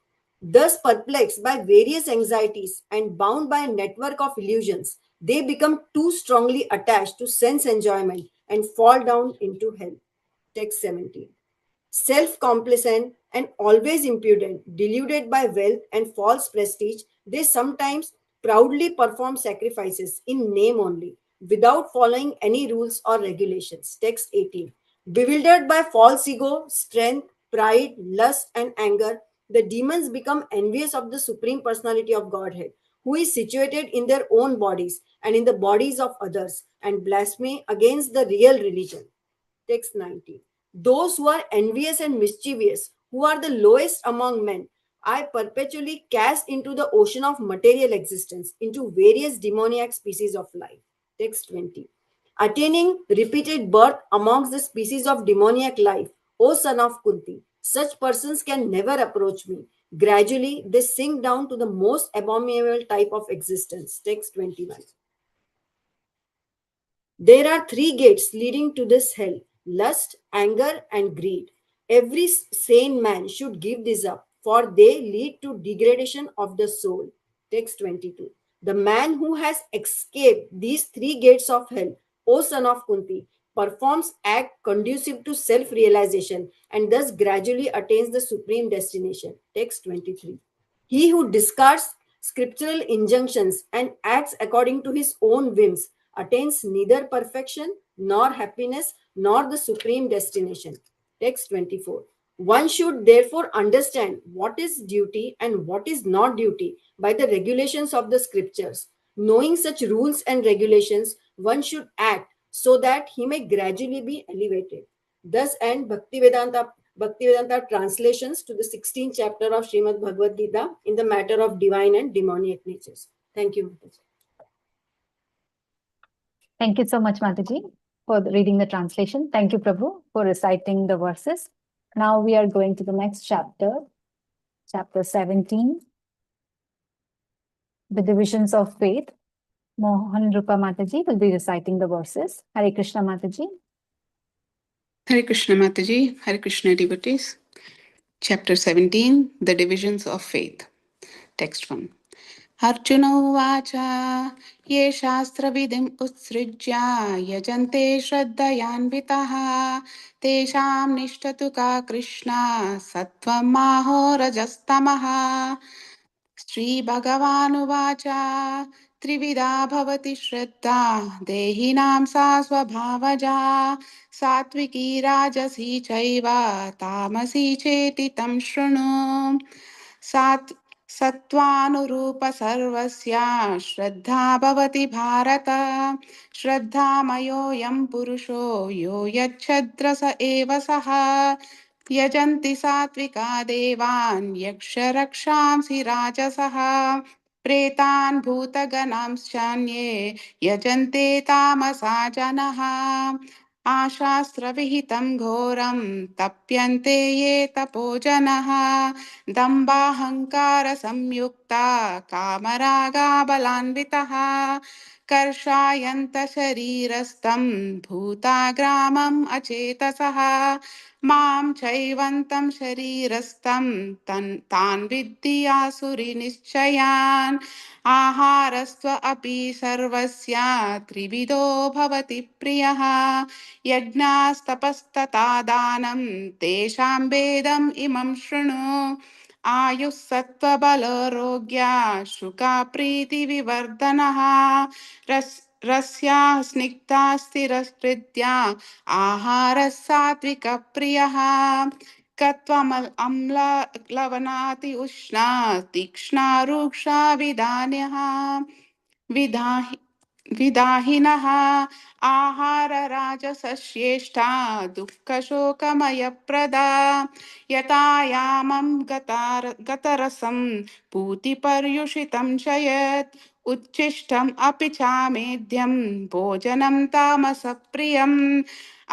Thus perplexed by various anxieties and bound by a network of illusions, they become too strongly attached to sense enjoyment and fall down into hell. Text 17. Self complacent and always impudent, deluded by wealth and false prestige, they sometimes proudly perform sacrifices in name only, without following any rules or regulations. Text 18. Bewildered by false ego, strength, pride, lust, and anger, the demons become envious of the Supreme Personality of Godhead, who is situated in their own bodies and in the bodies of others, and blaspheme against the real religion. Text 19. Those who are envious and mischievous, who are the lowest among men, are perpetually cast into the ocean of material existence, into various demoniac species of life. Text 20. Attaining repeated birth amongst the species of demoniac life, O son of Kunti, such persons can never approach me. Gradually, they sink down to the most abominable type of existence. Text 21. There are three gates leading to this hell: lust, anger, and greed. Every sane man should give these up, for they lead to degradation of the soul. Text 22. The man who has escaped these three gates of hell, O son of Kunti, performs act conducive to self-realization and thus gradually attains the supreme destination. Text 23. He who discards scriptural injunctions and acts according to his own whims attains neither perfection nor happiness nor the supreme destination. Text 24. One should therefore understand what is duty and what is not duty by the regulations of the scriptures. Knowing such rules and regulations, one should act so that he may gradually be elevated. Thus end Bhaktivedanta translations to the 16th chapter of Srimad Bhagavad Gita in the matter of divine and demoniac natures. Thank you, Mataji. Thank you so much, Mataji, for reading the translation. Thank you, Prabhu, for reciting the verses. Now we are going to the next chapter, chapter 17, the divisions of faith. Mohan Rupa Mataji will be reciting the verses. Hare Krishna Mataji. Hare Krishna Mataji, Hare Krishna devotees. Chapter 17, The Divisions of Faith. Text 1. Arjuna Uvacha Ye Shastravidim Utsrijya Yajante Shraddhayanvitaha Tesham Nishtatu Ka Krishna Sattvam Maho Rajastamaha श्रीभगवानुवाच त्रिविधा भवति श्रद्धा देहिनां सा स्वभावजा सात्विकी राजसी चैव तामसी चेति तं शृणु सत्त्वानुरूप सर्वस्य श्रद्धा भवति भारत श्रद्धामयोऽयं पुरुषो यो यच्छद्र स एव सः यजन्ति सात्विका देवान् यक्षरक्षांसि राजसः प्रेतान् भूतगणांश्चान्ये यजन्ते तामसा जनः आशास्त्रविहितं घोरं तप्यन्ते ये तपोजनः दम्बाहङ्कारसंयुक्ता कामरागाबलान्वितः कर्षायन्त शरीरस्थं भूताग्रामम् अचेतसः मां चैवन्तं शरीरस्थं तान् विद्धि आसुरीनिश्चयान् आहारस्त्व अपि सर्वस्य त्रिविधो भवति प्रियः यज्ञास्तपस्तथा दानं तेषां भेदम् इमं शृणु आयुः सत्त्वबलारोग्या शुका प्रीतिविवर्धनः रस्या स्निग्धा स्थिरस्पृद्या आहारः सात्विकप्रियः कत्वमम्लवनाति उष्णा तीक्ष्णा रूक्षा विधाहि विदाहिनः आहारराजसश्रेष्ठा दुःखशोकमयप्रदा यतायामं गतरसं पूतिपर्युषितं च यत् उच्छिष्टम् अपि चामेद्यं भोजनं तामसप्रियम्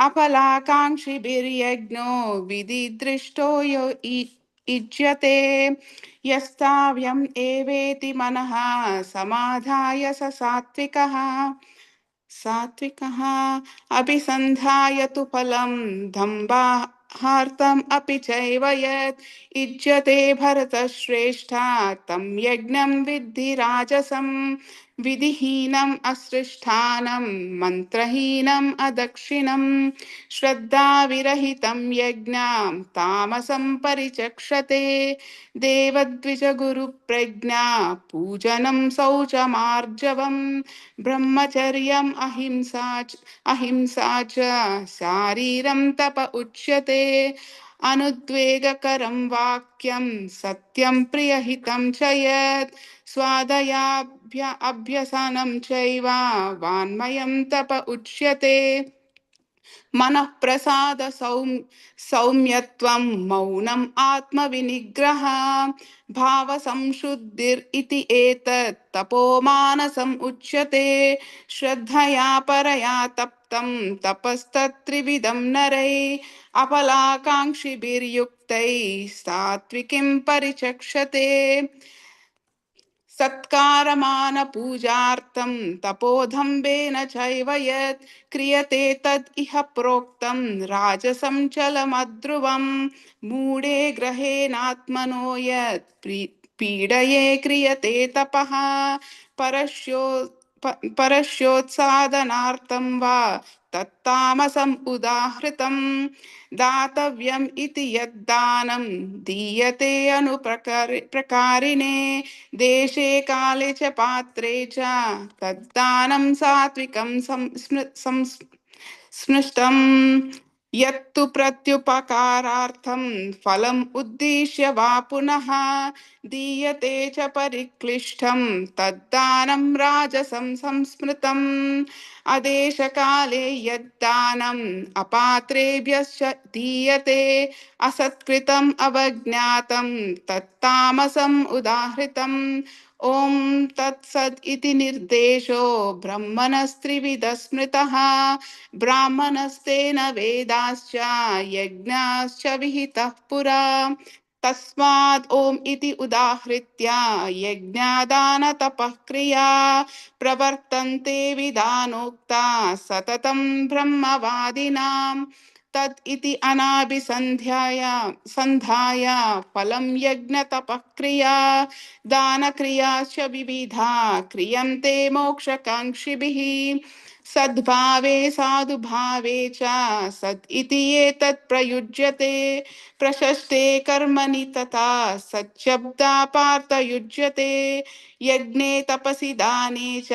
अफलाकाङ्क्षिभिर्यज्ञो विधिदृष्टो युज्यते यस्ताव्यम् एवेति मनः समाधाय स सात्विकः सात्विकः अभिसन्धाय तु फलं दम्भार्थम् अपि चैव यत् इज्यते भरतश्रेष्ठा तं यज्ञं विद्धि राजसं विधिहीनम् असृष्ठानं मन्त्रहीनम् अदक्षिणं श्रद्धाविरहितं यज्ञां तामसं परिचक्षते देवद्विजगुरुप्रज्ञा पूजनं शौचमार्जवम् ब्रह्मचर्यम् अहिंसा च शारीरं तप उच्यते अनुद्वेगकरं वाक्यं सत्यं प्रियहितं च यत् स्वादयाभ्यसनं चैव वाङ्मयं तप उच्यते मनः प्रसाद सौम्यत्वं मौनम् आत्मविनिग्रह भावसंशुद्धिरिति एतत् तपोमानसम् उच्यते श्रद्धया परया तप्तं तपस्तत्त्रिविधं नरै अपलाकाङ्क्षिभिर्युक्तैः सात्विकीं परिचक्षते सत्कारमानपूजार्थं तपोधम्बेन चैव यत् क्रियते तद् इह प्रोक्तं राजसं चलमध्रुवं मूढे ग्रहेणात्मनो यत् पीडये क्रियते तपः परस्योत्सादनार्थं वा तत्तामसम् उदाहृतं दातव्यम् इति यद्दानं दीयते प्रकारिणे देशे काले च पात्रे च तद्दानं सात्विकं स्मृष्टं यत्तु प्रत्युपकारार्थं फलम् उद्दिश्य वा पुनः दीयते च परिक्लिष्टं तद्दानं राजसं संस्मृतम् अदेशकाले यद्दानम् अपात्रेभ्यश्च दीयते असत्कृतम् अवज्ञातं तत्तामसम् उदाहृतम् ॐ तत्सद् इति निर्देशो ब्रह्मणस्त्रिविधः स्मृतः ब्राह्मणस्तेन वेदाश्च यज्ञाश्च विहितः पुरा तस्मात् ॐ इति उदाहृत्य यज्ञादानतपः क्रिया प्रवर्तन्ते विधानोक्ता सततं ब्रह्मवादिनां तत् इति संधाय फलं यज्ञतपःक्रिया दानक्रियाश्च विविधा क्रियन्ते मोक्षकाङ्क्षिभिः सद्भावे साधुभावे च सत् इति एतत् प्रयुज्यते प्रशस्ते कर्मणि तथा सच्छब्दा पार्थयुज्यते यज्ञे तपसि दाने च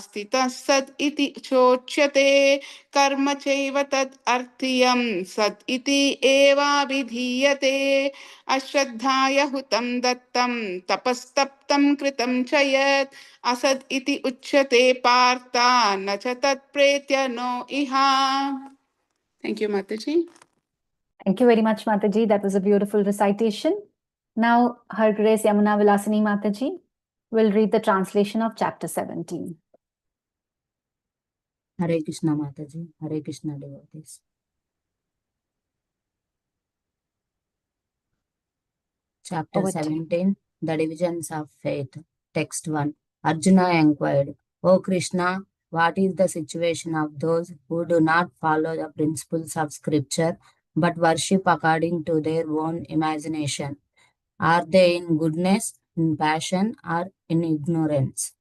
स्थितः सत् इति चोच्यते कर्म चैव तद् अर्थीयं सत् इति एवाभिधीयते अश्रद्धाय हुतं दत्तं तपस्तप्तं कृतं च यत् असद् इति उच्यते पार्थ न च तत्प्रेत्य नो इहा. Thank you, Mataji. Thank you very much, Mataji. That was a beautiful recitation. Now, Her Grace Yamuna Vilasini Mataji will read the translation of chapter 17. Hare Krishna Mataji, Hare Krishna devotees. Chapter 17, The Divisions of Faith. Text 1. Arjuna inquired, O Krishna, what is the situation of those who do not follow the principles of scripture but worship according to their own imagination? Are they in goodness, in passion, or in ignorance?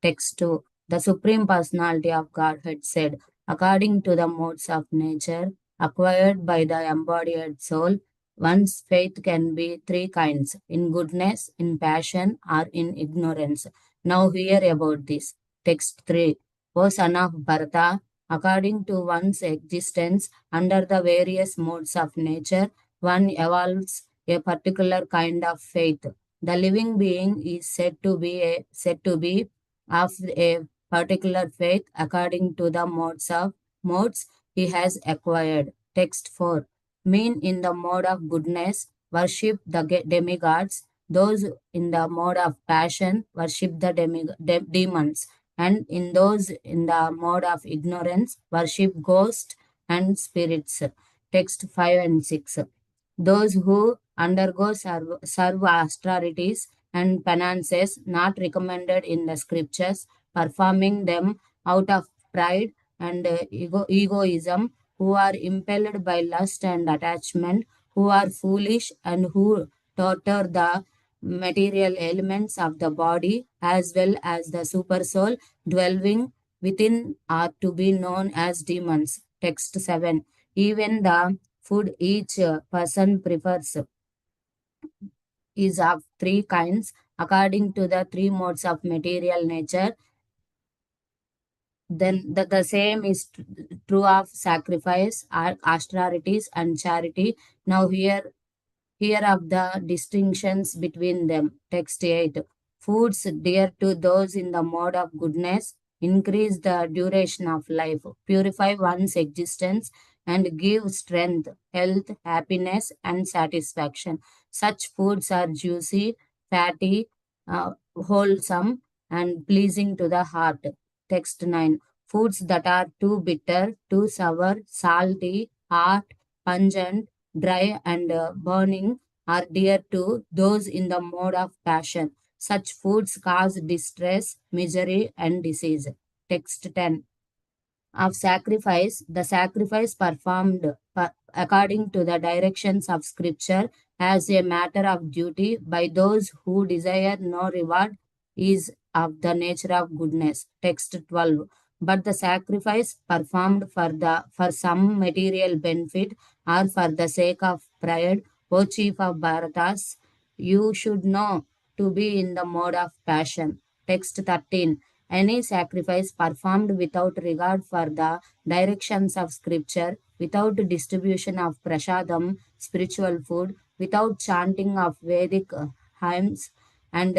Text 2. The Supreme Personality of Godhead said, according to the modes of nature acquired by the embodied soul, one's faith can be three kinds, in goodness, in passion, or in ignorance. Now hear about this. Text 3. O son of Bharata, according to one's existence under the various modes of nature, one evolves a particular kind of faith. The living being is said to be of a particular faith according to the modes he has acquired. Text 4. Mean in the mode of goodness, worship the demigods. Those in the mode of passion, worship the demons. And in those in the mode of ignorance, worship ghosts and spirits. Text 5 and 6. Those who undergo serve austerities and penances not recommended in the scriptures, performing them out of pride and egoism, who are impelled by lust and attachment, who are foolish and who torture the material elements of the body as well as the supersoul dwelling within are to be known as demons. Text 7. Even the food each person prefers is of three kinds according to the three modes of material nature. Then the same is true of sacrifice, austerities, and charity. Now here are the distinctions between them. Text 8. Foods dear to those in the mode of goodness increase the duration of life, purify one's existence, and give strength, health, happiness, and satisfaction. Such foods are juicy, fatty, wholesome, and pleasing to the heart. Text 9. Foods that are too bitter, too sour, salty, hot, pungent, dry, and burning are dear to those in the mode of passion. Such foods cause distress, misery, and disease. Text 10. Of sacrifice, the sacrifice performed according to the directions of Scripture as a matter of duty by those who desire no reward is of the nature of goodness. Text 12. But the sacrifice performed for some material benefit or for the sake of pride, O chief of Bharatas, you should know to be in the mode of passion. Text 13. Any sacrifice performed without regard for the directions of scripture, without distribution of prasadam, spiritual food, without chanting of Vedic hymns, and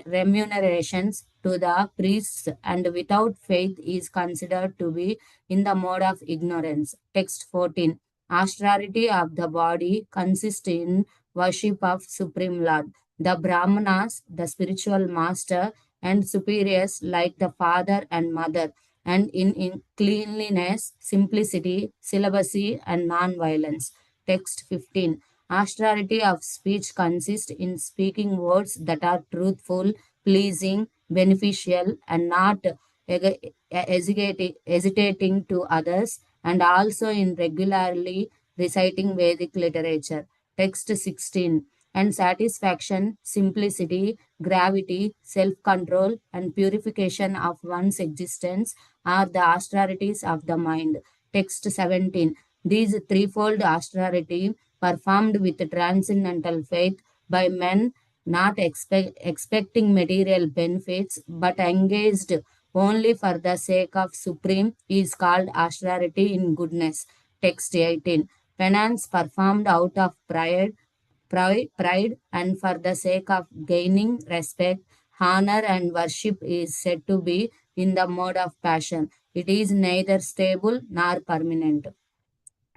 remunerations to the priests, and without faith is considered to be in the mode of ignorance. Text 14. Austerity of the body consists in worship of Supreme Lord. The Brahmanas, the spiritual master, and superiors like the father and mother, and in cleanliness, simplicity, celibacy, and non-violence. Text 15. Austerity of speech consists in speaking words that are truthful, pleasing, beneficial, and not hesitating to others, and also in regularly reciting Vedic literature. Text 16. And satisfaction, simplicity, gravity, self control, and purification of one's existence are the austerities of the mind. Text 17. These threefold austerity, performed with transcendental faith by men not expecting material benefits but engaged only for the sake of supreme, is called austerity in goodness. Text 18. Penance performed out of pride and for the sake of gaining respect, honor, and worship is said to be in the mode of passion. It is neither stable nor permanent.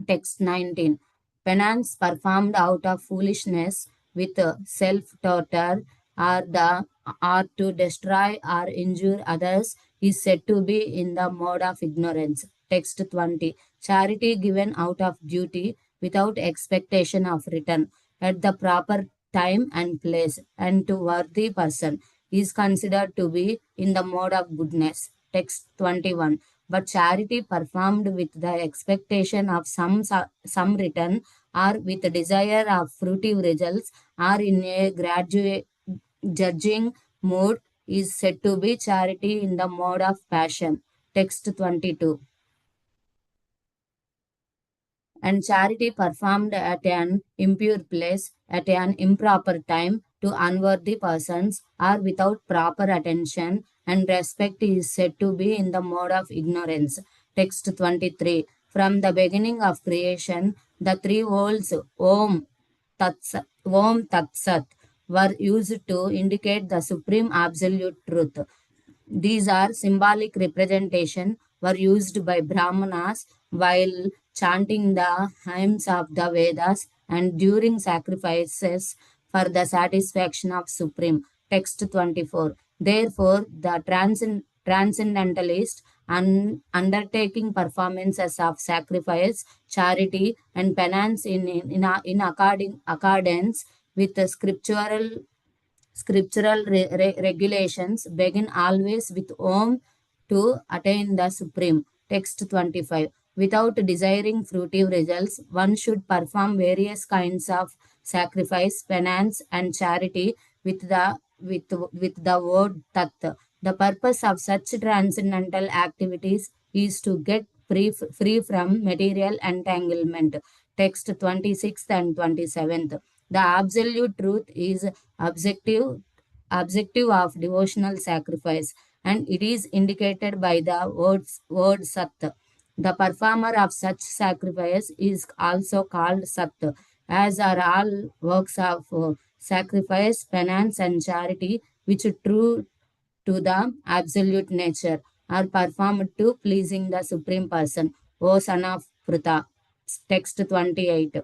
Text 19. Penance performed out of foolishness with self-torture or to destroy or injure others is said to be in the mode of ignorance. Text 20. Charity given out of duty without expectation of return at the proper time and place and to worthy person is considered to be in the mode of goodness. Text 21. But charity performed with the expectation of some return or with the desire of fruitive results or in a graduate judging mood is said to be charity in the mode of passion. Text 22. And charity performed at an impure place, at an improper time, to unworthy persons, or without proper attention and respect is said to be in the mode of ignorance. Text 23. From the beginning of creation, the three worlds Om Tat Sat were used to indicate the supreme absolute truth. These are symbolic representation were used by Brahmanas while chanting the hymns of the Vedas and during sacrifices for the satisfaction of Supreme. Text 24. Therefore, the transcendentalist undertaking performances of sacrifice, charity, and penance in accordance with the scriptural regulations begin always with Om to attain the supreme. Text 25. Without desiring fruitive results, one should perform various kinds of sacrifice, penance, and charity with the word Tat. The purpose of such transcendental activities is to get free from material entanglement. Text 26th and 27th. The absolute truth is objective of devotional sacrifice, and it is indicated by the word Sat. The performer of such sacrifice is also called Sat, as are all works of sacrifice, penance, and charity, which true to the absolute nature are performed to pleasing the Supreme Person, O son of Pruta. Text 28.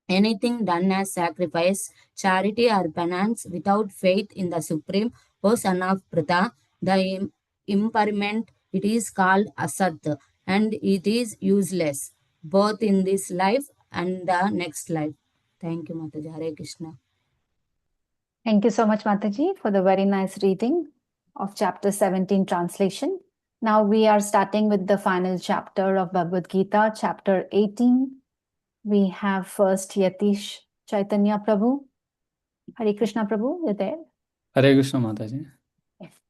Anything done as sacrifice, charity, or penance without faith in the Supreme, O son of Pruta, the impermanent, it is called asat, and it is useless, both in this life and the next life. Thank you, Mataji. Hare Krishna. Thank you so much, Mataji, for the very nice reading of chapter 17 translation. Now we are starting with the final chapter of Bhagavad Gita, chapter 18. We have first Yatish Chaitanya Prabhu. Hare Krishna Prabhu, you're there? Hare Krishna Mataji. Yes.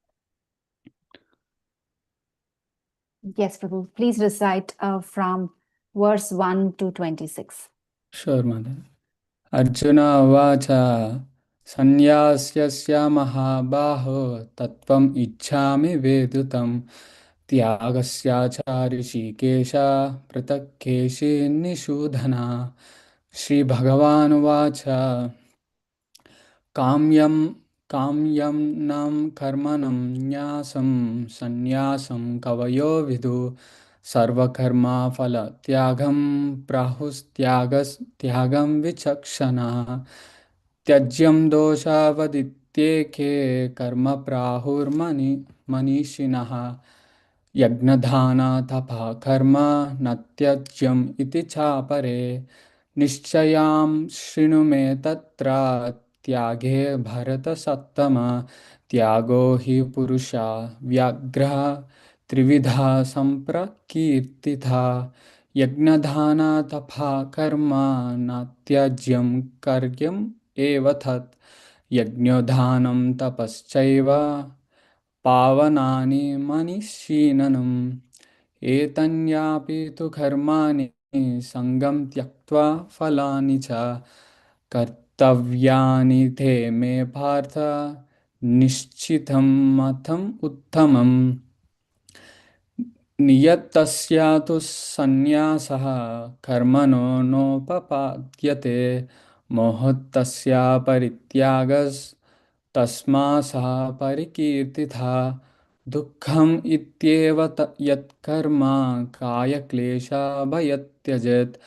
Yes, Prabhu. Please recite from verse 1 to 26. Sure, Mataji. Arjuna Vacha Sannyasya Mahabaho Tattvam Ichchami Vedutam Tyagasya Charishikesha Pratakkeshi Nishudhana Shri Bhagavan Vacha काम्यं nam karmanam nyasam sannyasam kavayo vidu sarvakarma phala tyagam tyagam vichakshana tyajyam doshavadityeke karma manishinaha यज्ञदाना तपः कर्म न त्यज्यम् इति चापरे निश्चयां शृणु मे तत्र त्यागे भरतसत्तम त्यागो हि पुरुषा व्याघ्रः त्रिविधा सम्प्रकीर्तिता यज्ञदाना तपः कर्म न त्यज्यं कार्यम् एव तत् यज्ञदानं तपश्चैव पावनानि मनीषिणम् एतन्यापि तु कर्माणि सङ्गं त्यक्त्वा फलानि च कर्तव्यानि ते मे पार्थ निश्चितं मतम् उत्तमम् नियतस्य तु सन्न्यासः कर्मणो नोपपाद्यते मोहतस्य परित्यागस्तस्मा सः परिकीर्तितः दुःखम् इत्येव यत्कर्म कायक्लेशभयत्यजेत्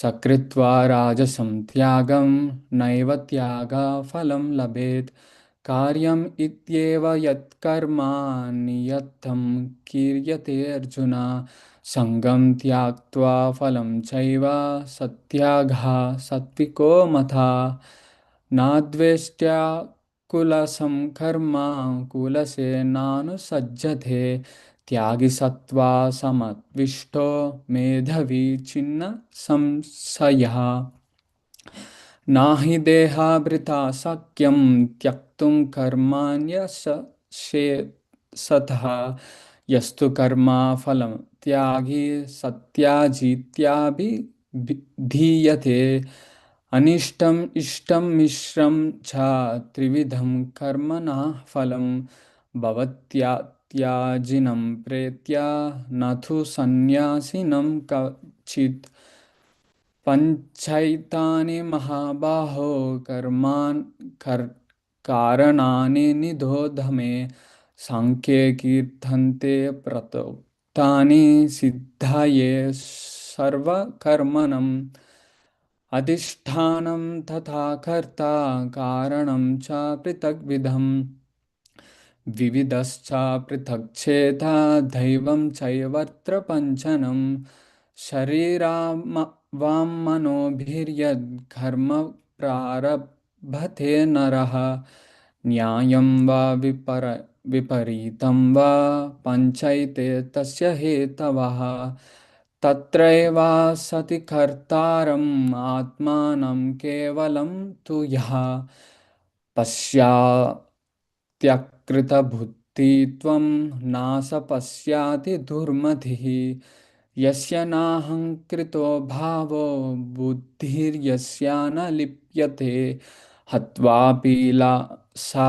सकृत्वा राजसं त्यागं नैव त्यागफलं लभेत् कार्यम् इत्येव यत्कर्म नियतं क्रियते अर्जुन सङ्गं त्याक्त्वा फलं चैव सत्यागः सात्विको मतः नाद्वेष्ट्या कुलसं कर्म कुलसेनानुसज्जते त्यागी सत्त्वा समद्विष्टो मेधवी छिन्न संशयः नाहि देहाभृता शक्यं त्यक्तुं कर्माण्यशेषतः यस्तु कर्मफलं त्यागी सत्याजीत्याभिधीयते अनिष्टम् इष्टं मिश्रं च त्रिविधं कर्मणः फलं भवत्याजिनं प्रेत्य न तु सन्न्यासिनं कचित् पञ्चैतानि महाबाहो कारणानि निधोध मे सांख्ये कीर्तन्ते प्रतोक्तानि सिद्धाये सर्वकर्मणम् अधिष्ठानं तथा कर्ता कारणं च पृथग्विधम् विविधश्च पृथक् चेता दैवं चैवत्र पञ्चनं शरीरावां मनोभिर्यद् प्रारभते नरः न्यायं वा विपरीतं वा पञ्चैते तस्य हेतवः तत्रैव सति कर्तारम् आत्मानं केवलं तु यः पश्यात्यकृतबुद्धित्वं नास पश्याति दुर्मतिः यस्य नाहङ्कृतो भावो बुद्धिर्यस्य न लिप्यते हत्वापि सा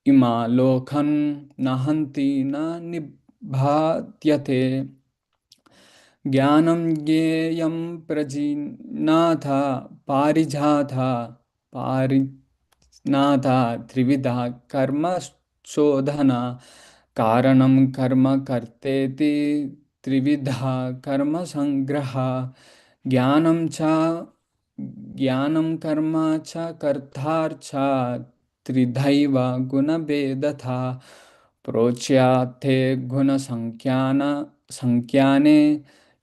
इमा लोकं न हन्ति न निबध्यते ज्ञानं ज्ञेयं प्रजिनाथ पारिजात त्रिविधा कर्म शोधना कारणं कर्म कर्तेति त्रिविधा कर्म संग्रह ज्ञानं कर्म च कर्ता च त्रिधैव गुणभेदथा प्रोच्याते गुणसंख्याने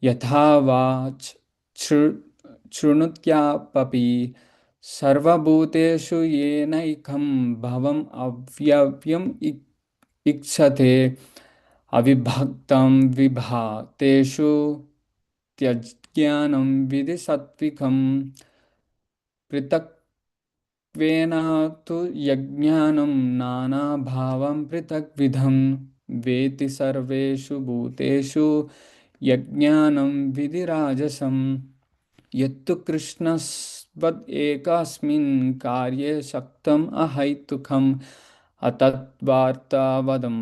यथा वा शृणुत्यापि सर्वभूतेषु येनैकं भवम् अव्ययम् इक्षते अविभक्तं विभातेषु त्यज्ज्ञानं विधि सात्विकं पृथक्त्वेन तु यज्ञानं नानाभावं पृथग्विधं वेति सर्वेषु भूतेषु यज्ञानं विधिराजसम् यत्तु कृष्णस्वद् एकस्मिन् कार्ये शक्तम् अहैतुकम् अतद्वार्तावदं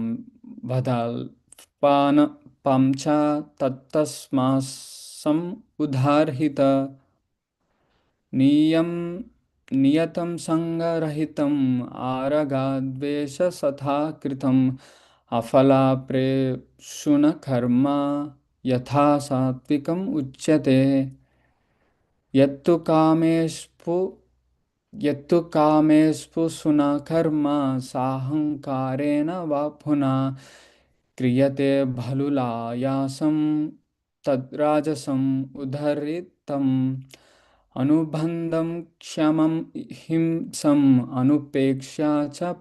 वदल्पानं च तत्तस्मात्सम् उदाहृत नियतं सङ्गरहितम् आरगाद्वेषसथा कृतम् अफलाप्रेषुणकर्म यथा सात्विकम् उच्यते यत्तु कामेषु कर्म साहङ्कारेण वा पुनः क्रियते भलुलायासं तद्राजसम् उद्धरितम् अनुबन्धं क्षमं हिंसम् अनुपेक्षा च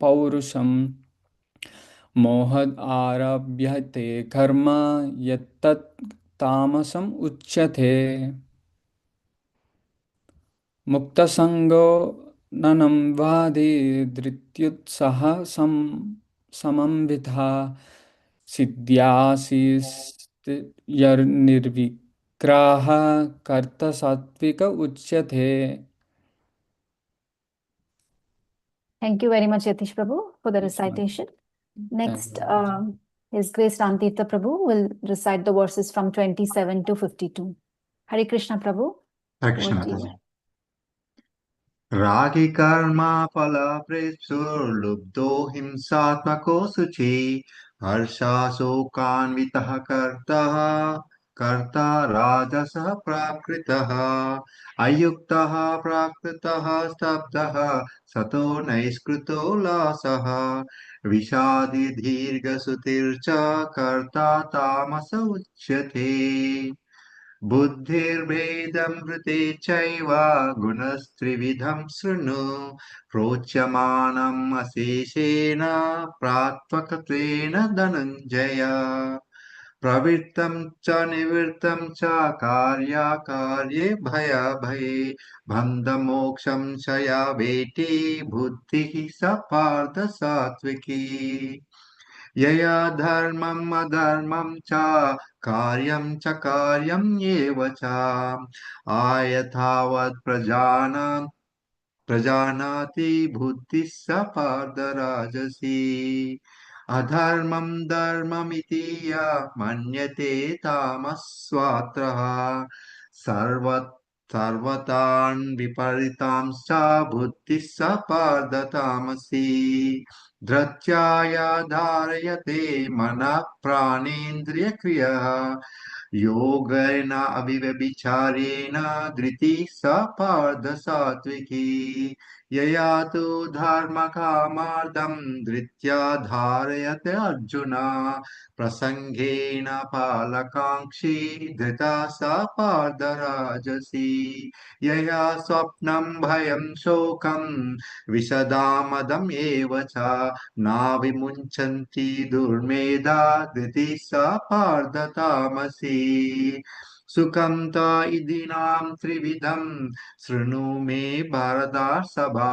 पौरुषम् मोहद् आरभ्यते कर्म यत्तत् तामसम् उच्यते मुक्तसङ्गो ननं वादी धृत्युत्सह समन्वितः सिद्ध्यासिर्निर्विग्रहः कर्ता सात्विक उच्यते. Thank you very much, Yatish Prabhu, for the recitation. Next, His Grace Ramtirtha Prabhu will recite the verses from 27 to 52. Hare Krishna Prabhu. Hare Krishna over to you. Mataji. रागी कर्मा फला प्रेप्सुर्लुब्धो हिंसात्मको शुचि हर्षाशोकान्वितः कर्ता राजसः प्राकृतः अयुक्तः प्राकृतः स्तब्धः सतो नैष्कृतो लासः विषादी दीर्घसुतिर्च कर्ता तामस उच्यते बुद्धिर्भेदं वृते चैव गुणस्त्रिविधं शृणु प्रोच्यमानम् अशेषेण प्रात्वकत्वेन धनञ्जय प्रवृत्तं च निवृत्तं च कार्याकार्ये भयाभये बन्धमोक्षं शया वेति बुद्धिः स पार्थ सात्विकी यया धर्मम् अधर्मं च कार्यं एव च आयथावत् प्रजानाति बुद्धिः स पार्दराजसी अधर्मं धर्ममिति य मन्यते तामस्वात्रः सर्वतान् विपरीतांश्च बुद्धिः स पार्दतामसि धृत्याया धारयते मनः प्राणेन्द्रियक्रियः योगेन अविव्यभिचारेण धृतिः स पार्थ सात्विकी यया तु धर्मकामार्थं धृत्या धारयते अर्जुन प्रसङ्गेन पालकाङ्क्षी धृता सा पार्धराजसी यया स्वप्नं भयं शोकं विशदामदम् एव च नाविमुञ्चन्ति दुर्मेधा धृतिः सा पार्धतामसि सुखं ता इदीनां त्रिविधं शृणु मे भारतासभा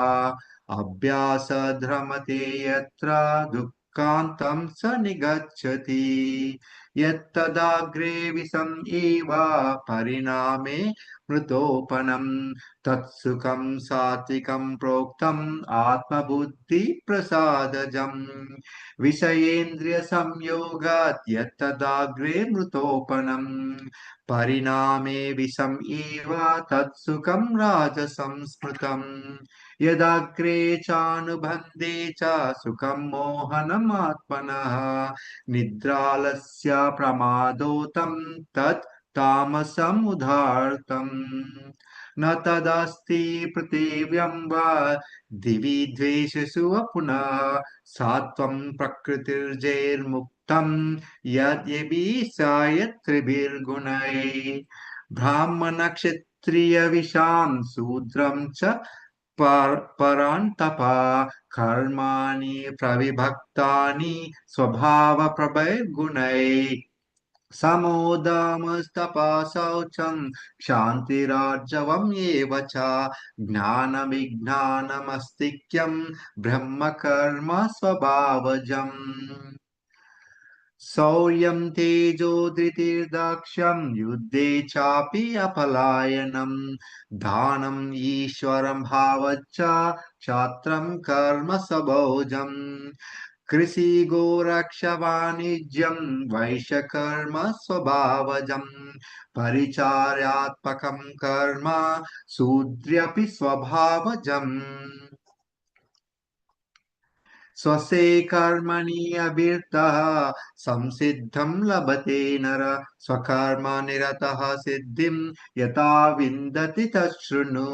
अभ्यासध्रमते यत्र दुःखान्तं स निगच्छति यत्तदाग्रे विषम् एव परिणामे मृतोपनं तत्सुखं सात्विकं प्रोक्तम् आत्मबुद्धिप्रसादजम् विषयेन्द्रियसंयोगात् यत्तदाग्रे मृतोपनं परिणामे विषम् एव तत्सुखं राजसंस्मृतम् यदाग्रे चानुबन्धे च सुखं मोहनमात्मनः निद्रालस्य प्रमादोतं तत् तामसमुदार्तम् न तदस्ति पृथिव्यं वा दिवि द्वेषसु पुनः सात्वं प्रकृतिर्जैर्मुक्तं यद्यभिसायत्रिभिर्गुणैः ब्राह्मणक्षत्रियविशां शूद्रं च परान्तपा कर्माणि प्रविभक्तानि स्वभावप्रभैर्गुणैः समोदामस्तपा शौचं क्षान्तिरार्जवम् एव च ज्ञानविज्ञानमस्तिक्यं ब्रह्मकर्म स्वभावजम् शौर्यं तेजो धृतिर्दाक्ष्यं युद्धे चापि अपलायनं दानम् ईश्वरं भावच्च क्षात्रं कर्म स्वभोजम् कृषि गोरक्षवाणिज्यं वैश्यकर्म स्वभावजम् परिचार्यात्मकं कर्म शूद्र्यपि स्वभावजम् स्वसे कर्मणि अभिरतः संसिद्धं लभते नर स्वकर्मनिरतः सिद्धिं यथा विन्दति तच्छृणु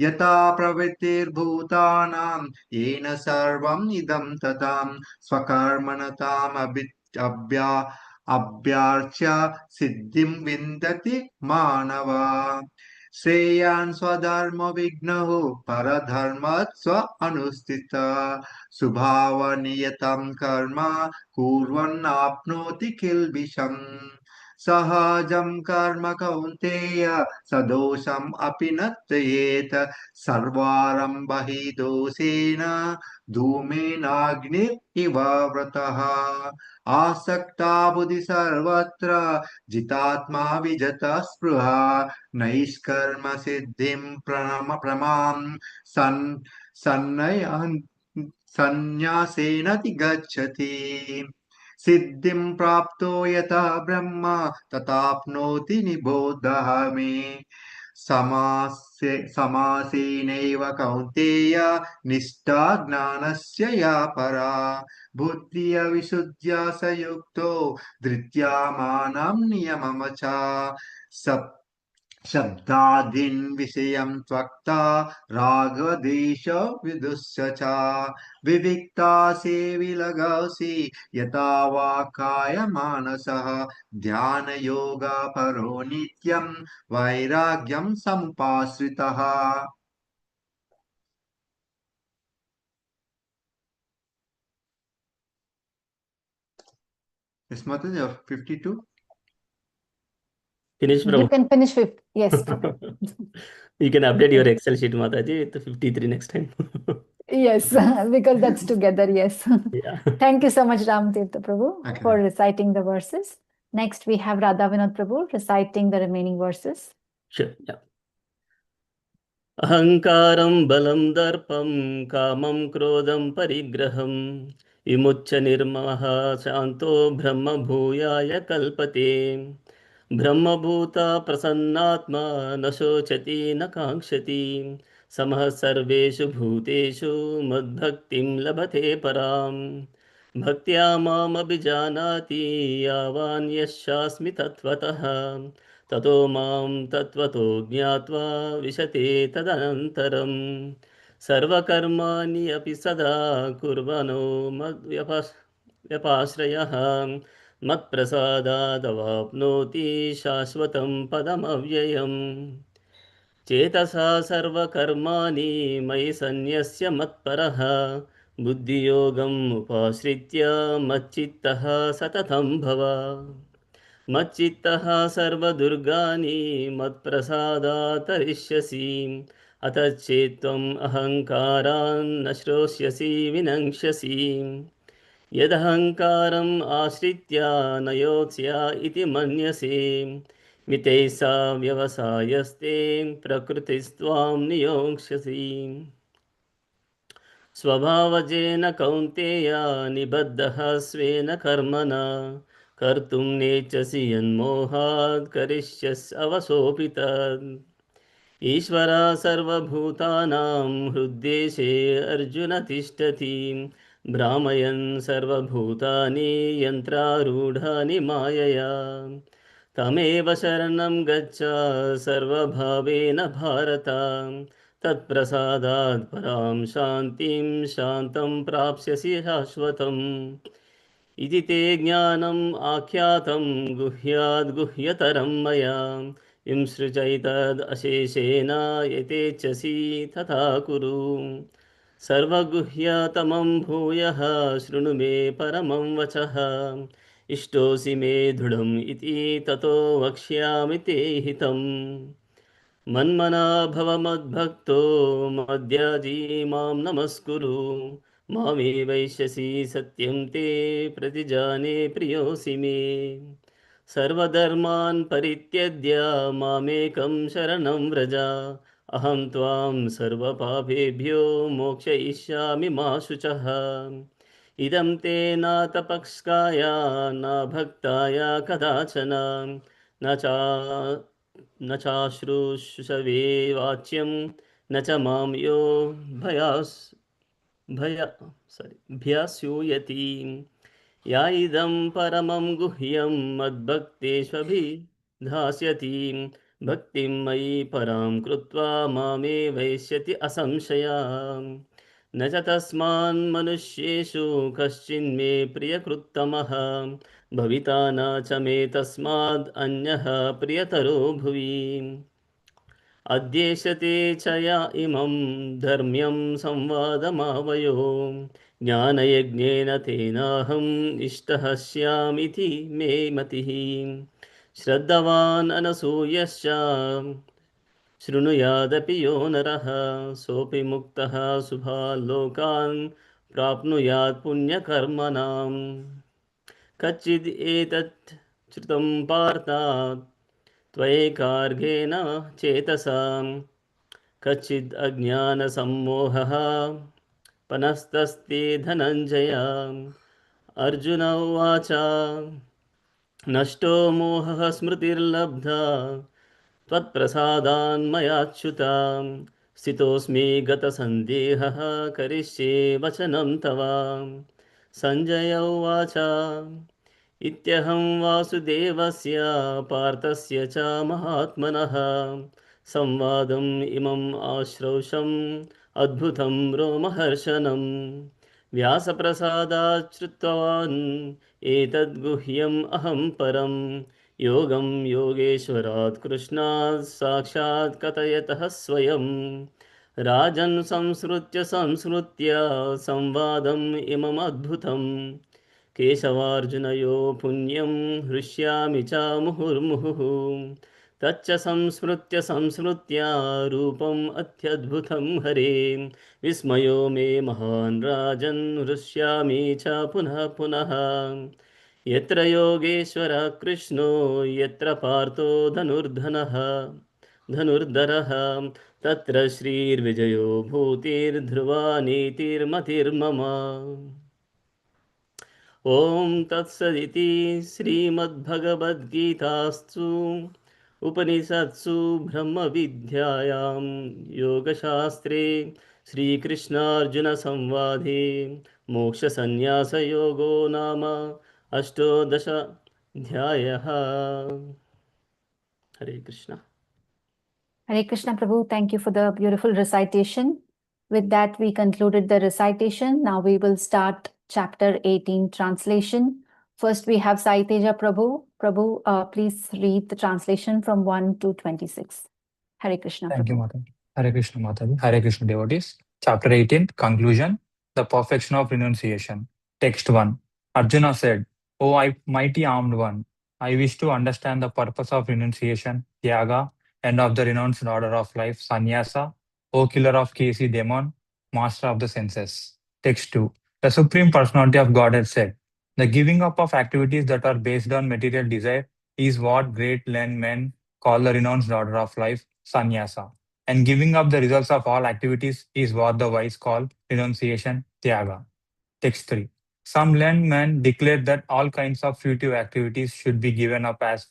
यथा प्रवृत्तिर्भूतानां येन सर्वम् इदं ततां स्वकर्मणताम् अभ्यार्च्य सिद्धिं विन्दति मानवा श्रेयान् स्वधर्मो विघ्नः परधर्मात् स्व अनुष्ठिता स्वभावनियतं कर्म कुर्वन्नाप्नोति किल्बिषम् सहजं कर्म कौन्तेय सदोषम् अपि न त्यजेत सर्वारम्भ हि दोषेण धूमेनाग्निरिव व्रतः आसक्ता बुद्धि सर्वत्र जितात्मा विजता स्पृहा नैष्कर्म सिद्धिं प्रमां सन्नयन् संन्यासेन गच्छति सिद्धिं प्राप्तो यथा ब्रह्म तथाप्नोति निबोधः मे समासेनैव कौन्तेय निष्ठा ज्ञानस्य या परा बुद्धिया विशुद्ध्या स युक्तो धृत्या मानं नियमम च शब्दादीन् विषयं त्वक्ता रागद्वेष विदुष्य च विविक्ता सेविलगसि यथा वा कायमानसः ध्यानयोगा परो नित्यं वैराग्यं समुपाश्रितः Mataji, 52. Finish, You Prabhu. can finish 50. Yes, Prabhu. You can update your Excel sheet, Mataji, with 53 next time. Yes, because that's together. Yes. Yeah. Thank you so much, Ramtirtha Prabhu, Okay. for reciting the verses. Next, we have Radha Vinod Prabhu reciting the remaining verses. Sure. Yeah. अहङ्कारं बलं दर्पं कामं क्रोधं परिग्रहम् विमुच्य निर्ममः शान्तो ब्रह्मभूयाय कल्पते ब्रह्मभूता प्रसन्नात्मा न शोचति न काङ्क्षति समः सर्वेषु भूतेषु मद्भक्तिं लभते पराम् भक्त्या मामभिजानाति यावान् यस्यास्मि तत्त्वतः ततो मां तत्त्वतो ज्ञात्वा विशते तदनन्तरम् सर्वकर्माणि अपि सदा कुर्वनो व्यपाश्रयः मत्प्रसादादवाप्नोति शाश्वतं पदमव्ययम् चेतसा सर्वकर्माणि मयि सन्न्यस्य मत्परः बुद्धियोगम् उपाश्रित्य मच्चित्तः सततं भव मच्चित्तः सर्वदुर्गाणि मत्प्रसादात् तरिष्यसि अथ चेत्त्वम् अहङ्कारान् न श्रोष्यसि विनङ्क्ष्यसि यदहङ्कारम् आश्रित्य न योत्स्य इति मन्यसे मितैः सा व्यवसायस्ते प्रकृतिस्त्वां नियोक्ष्यसि स्वभावजेन कौन्तेय निबद्धः स्वेन कर्मणा कर्तुं नेच्छसि यन्मोहात् करिष्यस्यवसोऽपि तत् ईश्वरा सर्वभूतानां हृद्देशे अर्जुन तिष्ठति भ्रामयन् सर्वभूतानि यन्त्रारूढानि मायया तमेव शरणं गच्छ सर्वभावेन भारत तत्प्रसादात् परां शान्तिं शान्तं प्राप्स्यसि शाश्वतम् इति ते ज्ञानम् आख्यातं गुह्याद् गुह्यतरं मया विंसृजैतदशेषेण यतेच्छसि तथा कुरु सर्वगुह्यतमं भूयः शृणु मे परमं वचः इष्टोऽसि मे दृढम् इति ततो वक्ष्यामि ते हितम् मन्मना भव मद्भक्तो मद्याजी मां नमस्कुरु मामे वैश्यसि सत्यं ते प्रतिजाने प्रियोऽसि मे सर्वधर्मान् परित्यज्य मामेकं शरणं व्रज अहं त्वां सर्वपापेभ्यो मोक्षयिष्यामि मा शुचः इदं ते न तपस्काय न भक्ताय कदाचन न चा न चाश्रूषवे वाच्यं न च मां यो भयास्यूयति या इदं परमं गुह्यं मद्भक्तेष्वभिधास्यति भक्तिं मयि परां कृत्वा मामे वैष्यति असंशया न च तस्मान् मनुष्येषु कश्चिन्मे प्रियकृत्तमः भविता न च मे तस्माद् अन्यः प्रियतरो भुवि अद्येष्यते च या इमं धर्म्यं संवादमावयो ज्ञानयज्ञेन तेनाहम् इष्टः स्यामिति मे मतिः श्रद्धवान् अनसूयश्च शृणुयादपि यो नरः सोऽपि मुक्तः शुभालोकान् प्राप्नुयात् पुण्यकर्मणाम् कच्चिद् एतत् श्रुतं पार्थ त्वयैकार्घेण चेतसां कच्चिद् अज्ञानसम्मोहः पनस्तस्ते धनञ्जय अर्जुन उवाच नष्टो मोहः स्मृतिर्लब्धा त्वत्प्रसादान्मयाच्युतां स्थितोऽस्मि गतसन्देहः करिष्ये वचनं तव सञ्जय उवाच इत्यहं वासुदेवस्य पार्थस्य च महात्मनः संवादम् इमम् आश्रौषम् अद्भुतं रोमहर्षणम् व्यासप्रसादात् श्रुतवान् एतद्गुह्यम् अहं परं योगं योगेश्वरात् कृष्णात् साक्षात् कथयतः स्वयं राजन् संसृत्य संवादम् इमम् अद्भुतम् केशवार्जुनयो पुण्यं हृष्यामि च मुहुर्मुहुः तच्च संस्मृत्य रूपम् अत्यद्भुतं हरे विस्मयो मे महान् राजन् हृष्यामि च पुनः पुनः यत्र योगेश्वरः कृष्णो यत्र पार्थो धनुर्धरः तत्र श्रीर्विजयो भूतिर्ध्रुवा नीतिर्मतिर्मम ॐ तत्सदिति श्रीमद्भगवद्गीतास्तु उपनिषत्सु ब्रह्मविद्यायां योगशास्त्रे श्रीकृष्णार्जुनसंवादे मोक्षसन्न्यासयोगो नाम अष्टोदशाध्यायः। हरे Krishna. Hare Krishna Prabhu, thank you for the beautiful recitation. With that, we concluded the recitation. Now we will start chapter 18 translation. First, we have Sai Teja Prabhu. Prabhu, please read the translation from 1 to 26. Hare Krishna Thank you, Prabhu. Mata. Hare Krishna, Mataji. Hare Krishna, devotees. Chapter 18, Conclusion, the perfection of renunciation. Text 1. Arjuna said, O mighty armed one, I wish to understand the purpose of renunciation, Tyaga, and of the renounced order of life, Sannyasa, O killer of KC demon, master of the senses. Text 2. The Supreme Personality of Godhead said, the giving up of activities that are based on material desire is what great learned men call the renounced order of life, sannyasa. And giving up the results of all activities is what the wise call renunciation, tyaga. Text 3. Some learned men declare that all kinds of fruitive activities should be given up as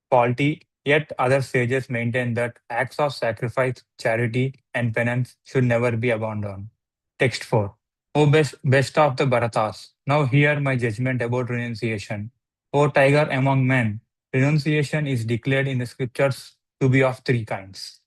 faulty, yet other sages maintain that acts of sacrifice, charity, and penance should never be abandoned. Text 4. O best of the Bharatas, now hear my judgment about renunciation. O tiger among men, renunciation is declared in the scriptures to be of three kinds.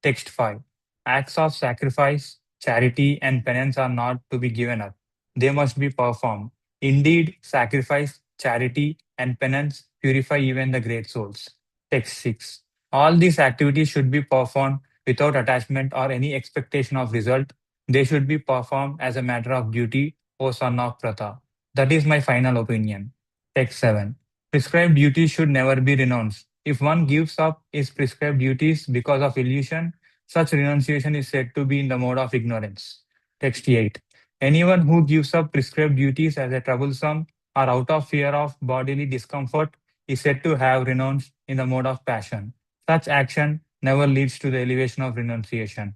Text 5. Acts of sacrifice, charity, and penance are not to be given up. They must be performed. Indeed, sacrifice, charity, and penance purify even the great souls. Text 6. All these activities should be performed without attachment or any expectation of result. They should be performed as a matter of duty, O son of Pratha. That is my final opinion. Text 7. Prescribed duties should never be renounced. If one gives up his prescribed duties because of illusion, such renunciation is said to be in the mode of ignorance. Text 8. Anyone who gives up prescribed duties as a troublesome or out of fear of bodily discomfort is said to have renounced in the mode of passion. Such action never leads to the elevation of renunciation.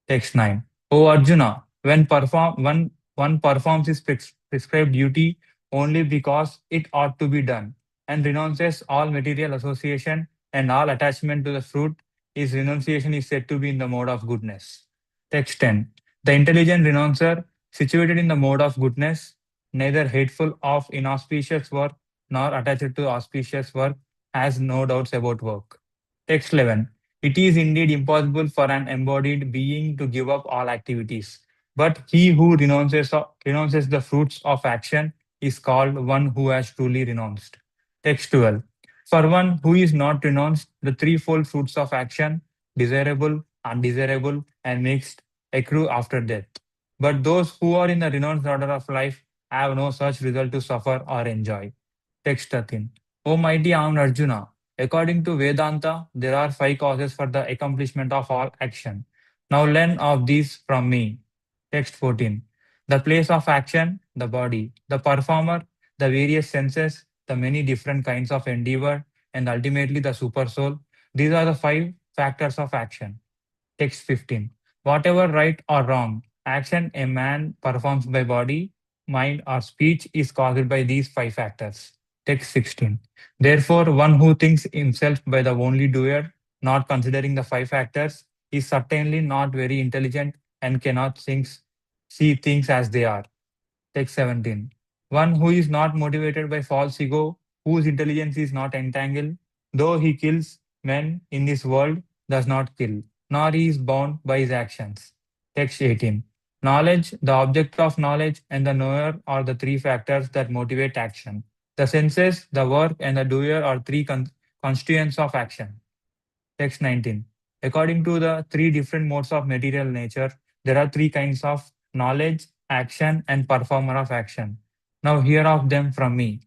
Text 9. O Arjuna, when one performs his prescribed duty only because it ought to be done and renounces all material association and all attachment to the fruit, his renunciation is said to be in the mode of goodness. Text 10. The intelligent renouncer, situated in the mode of goodness, neither hateful of inauspicious work nor attached to auspicious work, has no doubts about work. Text 11. It is indeed impossible for an embodied being to give up all activities, but he who renounces the fruits of action is called one who has truly renounced. Text 12. For one who is not renounced, the threefold fruits of action, desirable, undesirable, and mixed, accrue after death. But those who are in the renounced order of life have no such result to suffer or enjoy. Text 13. O mighty armed Arjuna, according to Vedanta, there are five causes for the accomplishment of all action. Now learn of these from me. Text 14. The place of action, the body, the performer, the various senses, the many different kinds of endeavor, and ultimately the supersoul. These are the five factors of action. Text 15. Whatever right or wrong action a man performs by body, mind, or speech is caused by these five factors. Text 16. Therefore, one who thinks himself by the only doer, not considering the five factors, is certainly not very intelligent and cannot see things as they are. Text 17. One who is not motivated by false ego, whose intelligence is not entangled, though he kills men in this world, does not kill, nor he is bound by his actions. Text 18. Knowledge, the object of knowledge, and the knower are the three factors that motivate action. The senses, the work, and the doer are three constituents of action. Text 19. According to the three different modes of material nature, there are three kinds of knowledge, action, and performer of action. Now hear of them from me.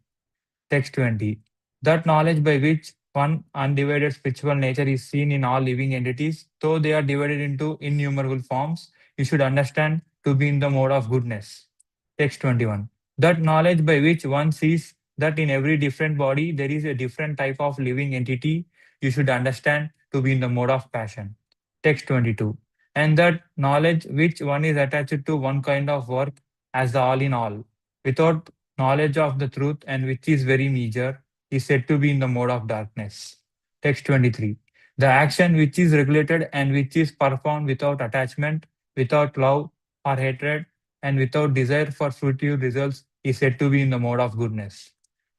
Text 20. That knowledge by which one undivided spiritual nature is seen in all living entities, though they are divided into innumerable forms, you should understand to be in the mode of goodness. Text 21. That knowledge by which one sees that in every different body there is a different type of living entity, you should understand to be in the mode of passion. Text 22. And that knowledge which one is attached to one kind of work as the all in all, without knowledge of the truth and which is very meager, is said to be in the mode of darkness. Text 23. The action which is regulated and which is performed without attachment, without love or hatred, and without desire for fruitive results is said to be in the mode of goodness.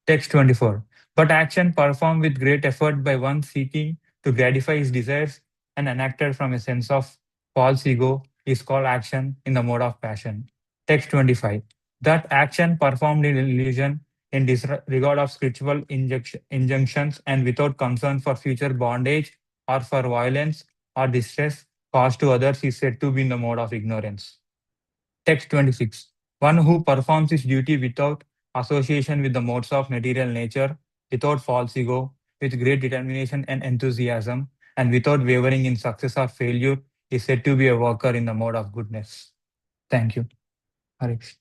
Text 24. But action performed with great effort by one seeking to gratify his desires and enacted from a sense of false ego is called action in the mode of passion. Text 25. That action performed in illusion, in disregard of spiritual injunctions and without concern for future bondage or for violence or distress caused to others is said to be in the mode of ignorance. Text 26. One who performs his duty without association with the modes of material nature, without false ego, with great determination and enthusiasm, and without wavering in success or failure is said to be a worker in the mode of goodness. Thank you. Hare Krishna.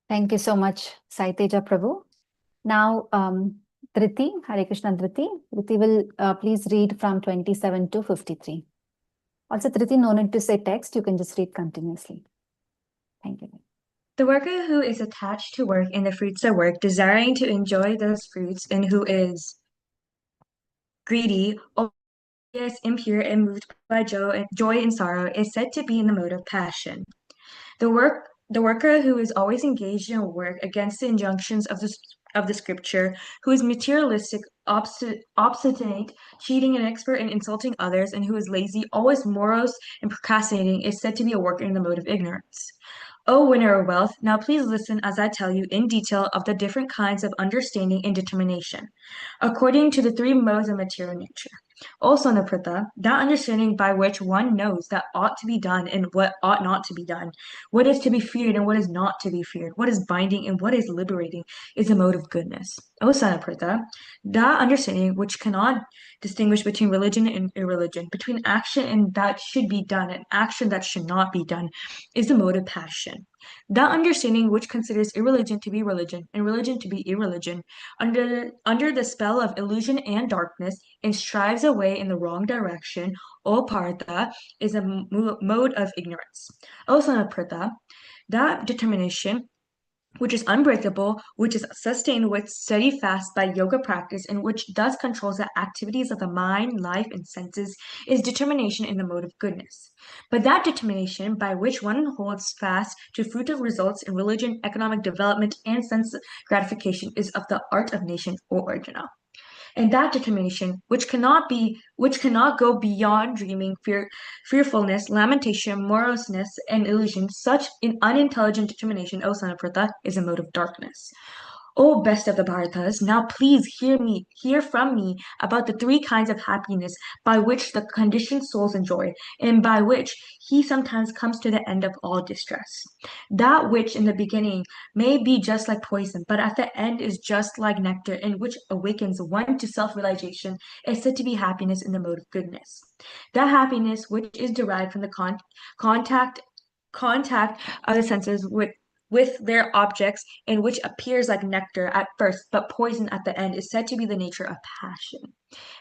Thank you so much, Saiteja Prabhu. Now, Dhriti, Hare Krishna Dhriti. Dhriti will please read from 27 to 53. Also, Dhriti, no need to say text. You can just read continuously. Thank you. The worker who is attached to work and the fruits of work, desiring to enjoy those fruits, and who is greedy, impure, and moved by joy and sorrow, is said to be in the mode of passion. The worker who is always engaged in work against the injunctions of the scripture, who is materialistic, obstinate, cheating, and expert in insulting others, and who is lazy, always morose, and procrastinating, is said to be a worker in the mode of ignorance. O winner of wealth, now please listen as I tell you in detail of the different kinds of understanding and determination, according to the three modes of material nature. Also, Naprita, that understanding by which one knows that ought to be done and what ought not to be done, what is to be feared and what is not to be feared, what is binding and what is liberating, is a mode of goodness. O Sanaprita, that understanding which cannot distinguish between religion and irreligion, between action and that should be done and action that should not be done, is the mode of passion. That understanding which considers irreligion to be religion and religion to be irreligion, under the spell of illusion and darkness, and strives away in the wrong direction, O Partha, is a mode of ignorance. O son of Partha, that determination which is unbreakable, which is sustained with steady fast by yoga practice, and which thus controls the activities of the mind, life, and senses, is determination in the mode of goodness. But that determination by which one holds fast to fruitive results in religion, economic development, and sense gratification is of the art of nation or Arjuna. And that determination, which cannot go beyond dreaming, fearfulness, lamentation, moroseness, and illusion, such an unintelligent determination, O son of Pritha, is a mode of darkness. O best of the Bharatas, now please hear from me about the three kinds of happiness by which the conditioned souls enjoy, and by which he sometimes comes to the end of all distress. That which in the beginning may be just like poison, but at the end is just like nectar, and which awakens one to self-realization, is said to be happiness in the mode of goodness. That happiness which is derived from the contact of the senses with their objects, and which appears like nectar at first, but poison at the end, is said to be the nature of passion.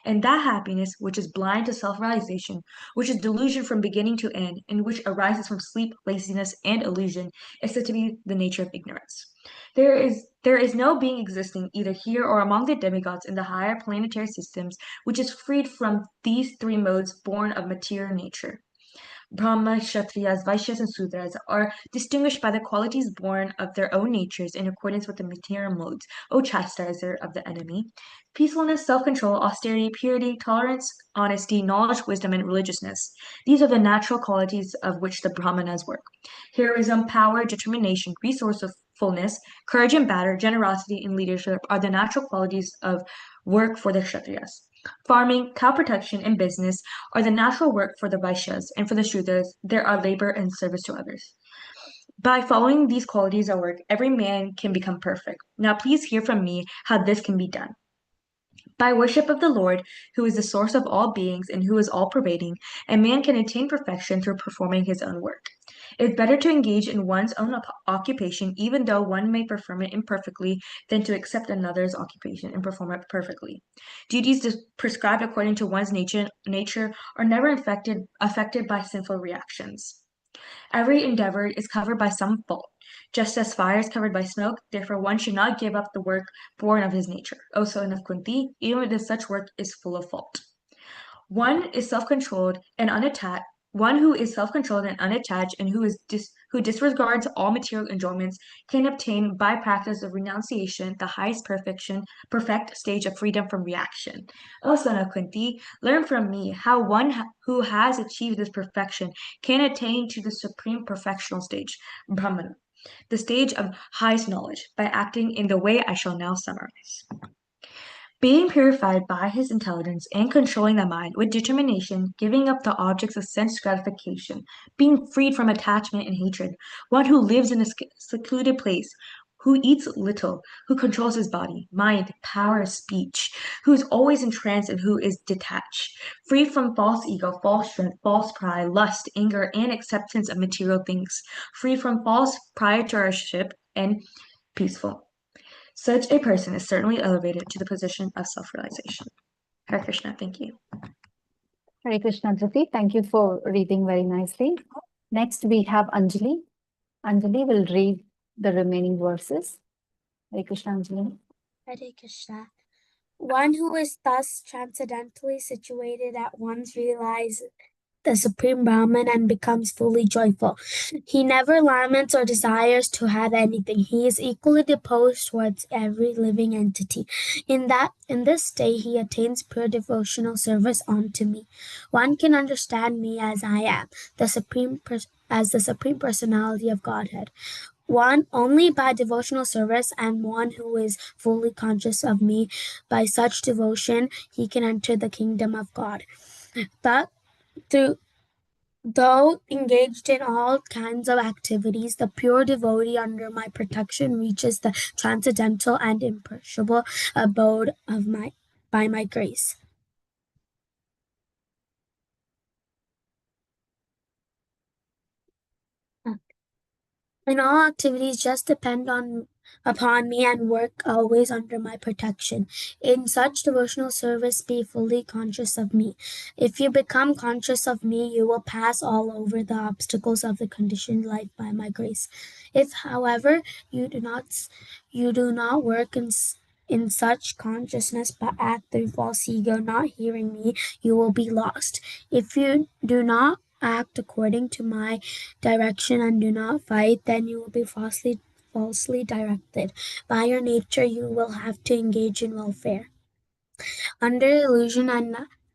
And that happiness, which is blind to self-realization, which is delusion from beginning to end, and which arises from sleep, laziness, and illusion, is said to be the nature of ignorance. There is no being existing either here or among the demigods in the higher planetary systems, which is freed from these three modes born of material nature. Brahma, Kshatriyas, Vaishyas, and Sudras are distinguished by the qualities born of their own natures in accordance with the material modes, O chastiser of the enemy. Peacefulness, self-control, austerity, purity, tolerance, honesty, knowledge, wisdom, and religiousness. These are the natural qualities of which the Brahmanas work. Heroism, power, determination, resourcefulness, courage and valor, generosity, and leadership are the natural qualities of work for the Kshatriyas. Farming, cow protection, and business are the natural work for the Vaishyas, and for the Shudras, there are labor and service to others. By following these qualities at work, every man can become perfect. Now please hear from me how this can be done. By worship of the Lord, who is the source of all beings and who is all-pervading, a man can attain perfection through performing his own work. It is better to engage in one's own occupation, even though one may perform it imperfectly, than to accept another's occupation and perform it perfectly. Duties prescribed according to one's nature are never affected by sinful reactions. Every endeavor is covered by some fault. Just as fire is covered by smoke, therefore one should not give up the work born of his nature. O son of Kunti, even if such work is full of fault. One who is self-controlled and unattached, and who disregards all material enjoyments can obtain by practice of renunciation the highest perfect stage of freedom from reaction. O son of Kunti, learn from me how one who has achieved this perfection can attain to the supreme perfectional stage, Brahman, the stage of highest knowledge, by acting in the way I shall now summarize. Being purified by his intelligence and controlling the mind with determination, giving up the objects of sense gratification, being freed from attachment and hatred, one who lives in a secluded place, who eats little, who controls his body, mind, power, speech, who is always entranced and who is detached, free from false ego, false strength, false pride, lust, anger, and acceptance of material things, free from false proprietorship, and peaceful. Such a person is certainly elevated to the position of self-realization. Hare Krishna, thank you. Hare Krishna, Jyoti. Thank you for reading very nicely. Next, we have Anjali. Anjali will read the remaining verses. Hare Krishna, Anjali. Hare Krishna. One who is thus transcendently situated at once realizes the Supreme Brahman and becomes fully joyful. He never laments or desires to have anything. He is equally disposed towards every living entity. In this state, he attains pure devotional service unto me. One can understand me as I am, as the Supreme Personality of Godhead. One only by devotional service, and one who is fully conscious of me. By such devotion, he can enter the kingdom of God. But though engaged in all kinds of activities, the pure devotee under my protection reaches the transcendental and imperishable abode of by my grace. In all activities, just depend upon me and work always under my protection. In such devotional service, be fully conscious of me. If you become conscious of me, you will pass all over the obstacles of the conditioned life by my grace. If, however, you do not work in such consciousness but act through false ego, not hearing me, you will be lost. If you do not act according to my direction and do not fight, then you will be falsely directed. By your nature, you will have to engage in welfare. Under illusion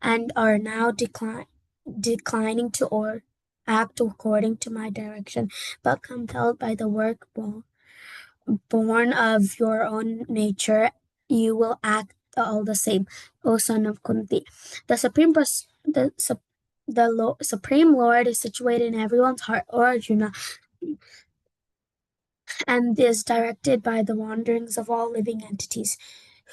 and are now declining to or act according to my direction, but compelled by the work born of your own nature, you will act all the same, O son of Kunti. The Supreme Lord is situated in everyone's heart, or Arjuna, and is directed by the wanderings of all living entities,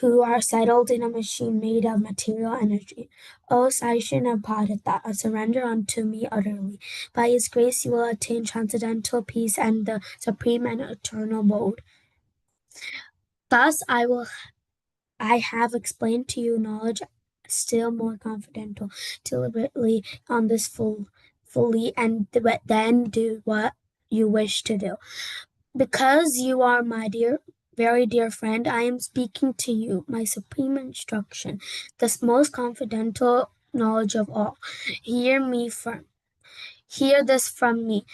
who are settled in a machine made of material energy. O Saishin of Bharata, surrender unto me utterly. By his grace you will attain transcendental peace and the supreme and eternal mode. Thus I have explained to you knowledge still more confidential, deliberately on this fully, and then do what you wish to do. Because you are my very dear friend, I am speaking to you, my supreme instruction, the most confidential knowledge of all. Hear this from me,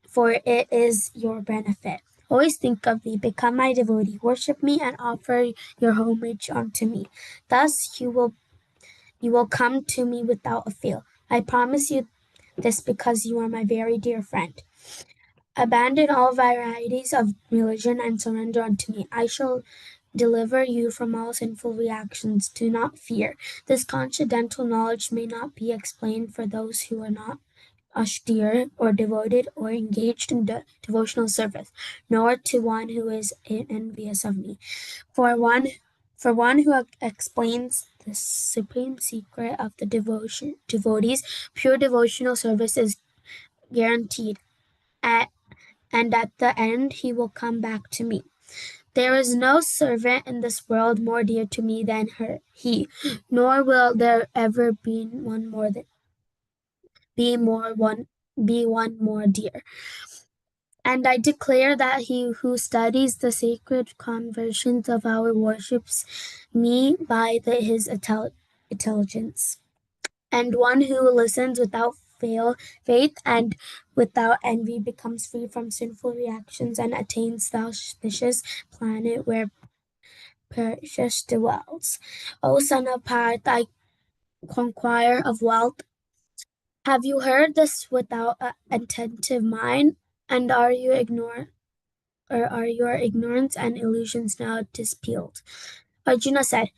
for it is your benefit. Always think of me, become my devotee, worship me, and offer your homage unto me. Thus you will come to me without a fail. I promise you this because you are my very dear friend. Abandon all varieties of religion and surrender unto me. I shall deliver you from all sinful reactions. Do not fear. This transcendental knowledge may not be explained for those who are not austere or devoted or engaged in devotional service, nor to one who is envious of me. For one who explains the supreme secret of the devotees, pure devotional service is guaranteed, and at the end he will come back to me. There is no servant in this world more dear to me than he, nor will there ever be one be one more dear. And I declare that he who studies the sacred conversions of our worships me by his intelligence. And one who listens without faith and without envy becomes free from sinful reactions and attains the auspicious planet where Perseus dwells. O son of Parth, I conqueror of wealth, have you heard this without an attentive mind? And are your ignorance and illusions now dispelled? Arjuna said,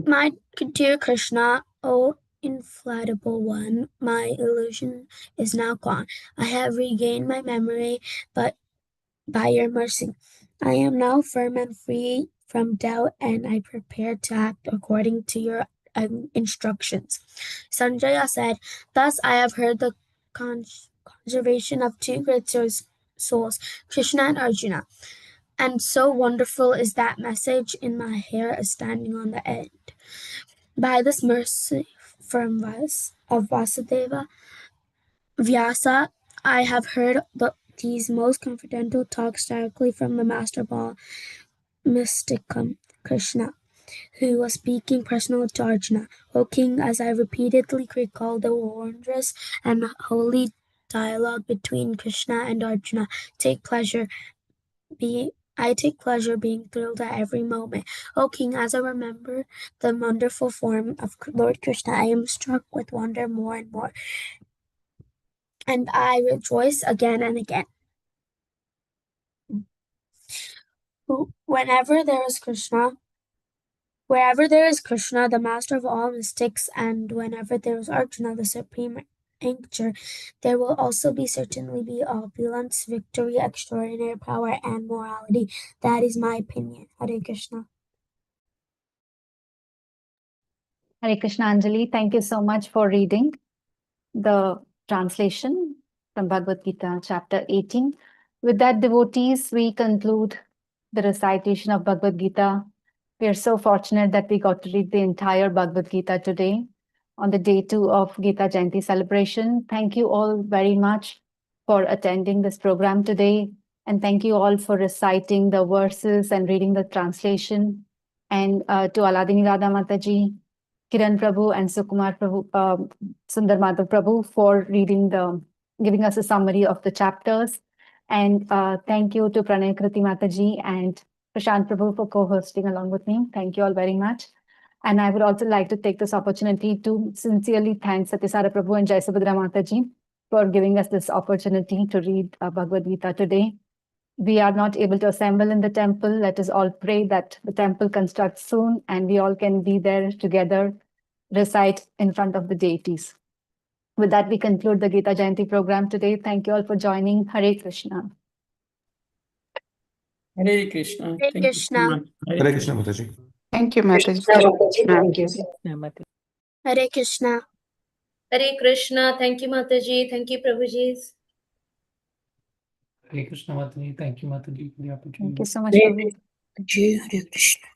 my dear Krishna, O inflatable one, my illusion is now gone. I have regained my memory, but by your mercy, I am now firm and free from doubt, and I prepare to act according to your instructions. Sanjaya said, thus I have heard the conservation of two great souls, Krishna and Arjuna. And so wonderful is that message in my hair is standing on the end. By this mercy from of Vasudeva Vyasa, I have heard these most confidential talks directly from the master of all mysticum, Krishna, who was speaking personally to Arjuna. O king, as I repeatedly recall the wondrous and holy dialogue between Krishna and Arjuna, I take pleasure being thrilled at every moment. O king, as I remember the wonderful form of Lord Krishna, I am struck with wonder more and more, and I rejoice again and again. Wherever there is Krishna, the master of all mystics, and whenever there is Arjuna, the supreme anchor, there will also certainly be opulence, victory, extraordinary power, and morality. That is my opinion. Hare Krishna. Hare Krishna, Anjali. Thank you so much for reading the translation from Bhagavad Gita, chapter 18. With that, devotees, we conclude the recitation of Bhagavad Gita. We are so fortunate that we got to read the entire Bhagavad Gita today on the day 2 of Gita Jayanti celebration. Thank you all very much for attending this program today. And thank you all for reciting the verses and reading the translation. And to Aladini Radha Mataji, Kiran Prabhu and Sukumar Prabhu, Sundar Madhav Prabhu for giving us a summary of the chapters. And thank you to Pranay Kriti Mataji and Prashant Prabhu for co-hosting along with me. Thank you all very much. And I would also like to take this opportunity to sincerely thank Satyasara Prabhu and Jaisabhadra Mataji for giving us this opportunity to read Bhagavad Gita today. We are not able to assemble in the temple. Let us all pray that the temple constructs soon and we all can be there together, recite in front of the deities. With that, we conclude the Gita Jayanti program today. Thank you all for joining. Hare Krishna. Hare Krishna. Hare Krishna. Hare Krishna, Mataji. Thank you, Mataji. Thank you. Hare Krishna. Hare Krishna. Thank you, Mataji. Thank you, Prabhuji. Hare Krishna, Mataji. Thank you, Mataji, for the opportunity. Thank you so much, Prabhu. Hare Krishna.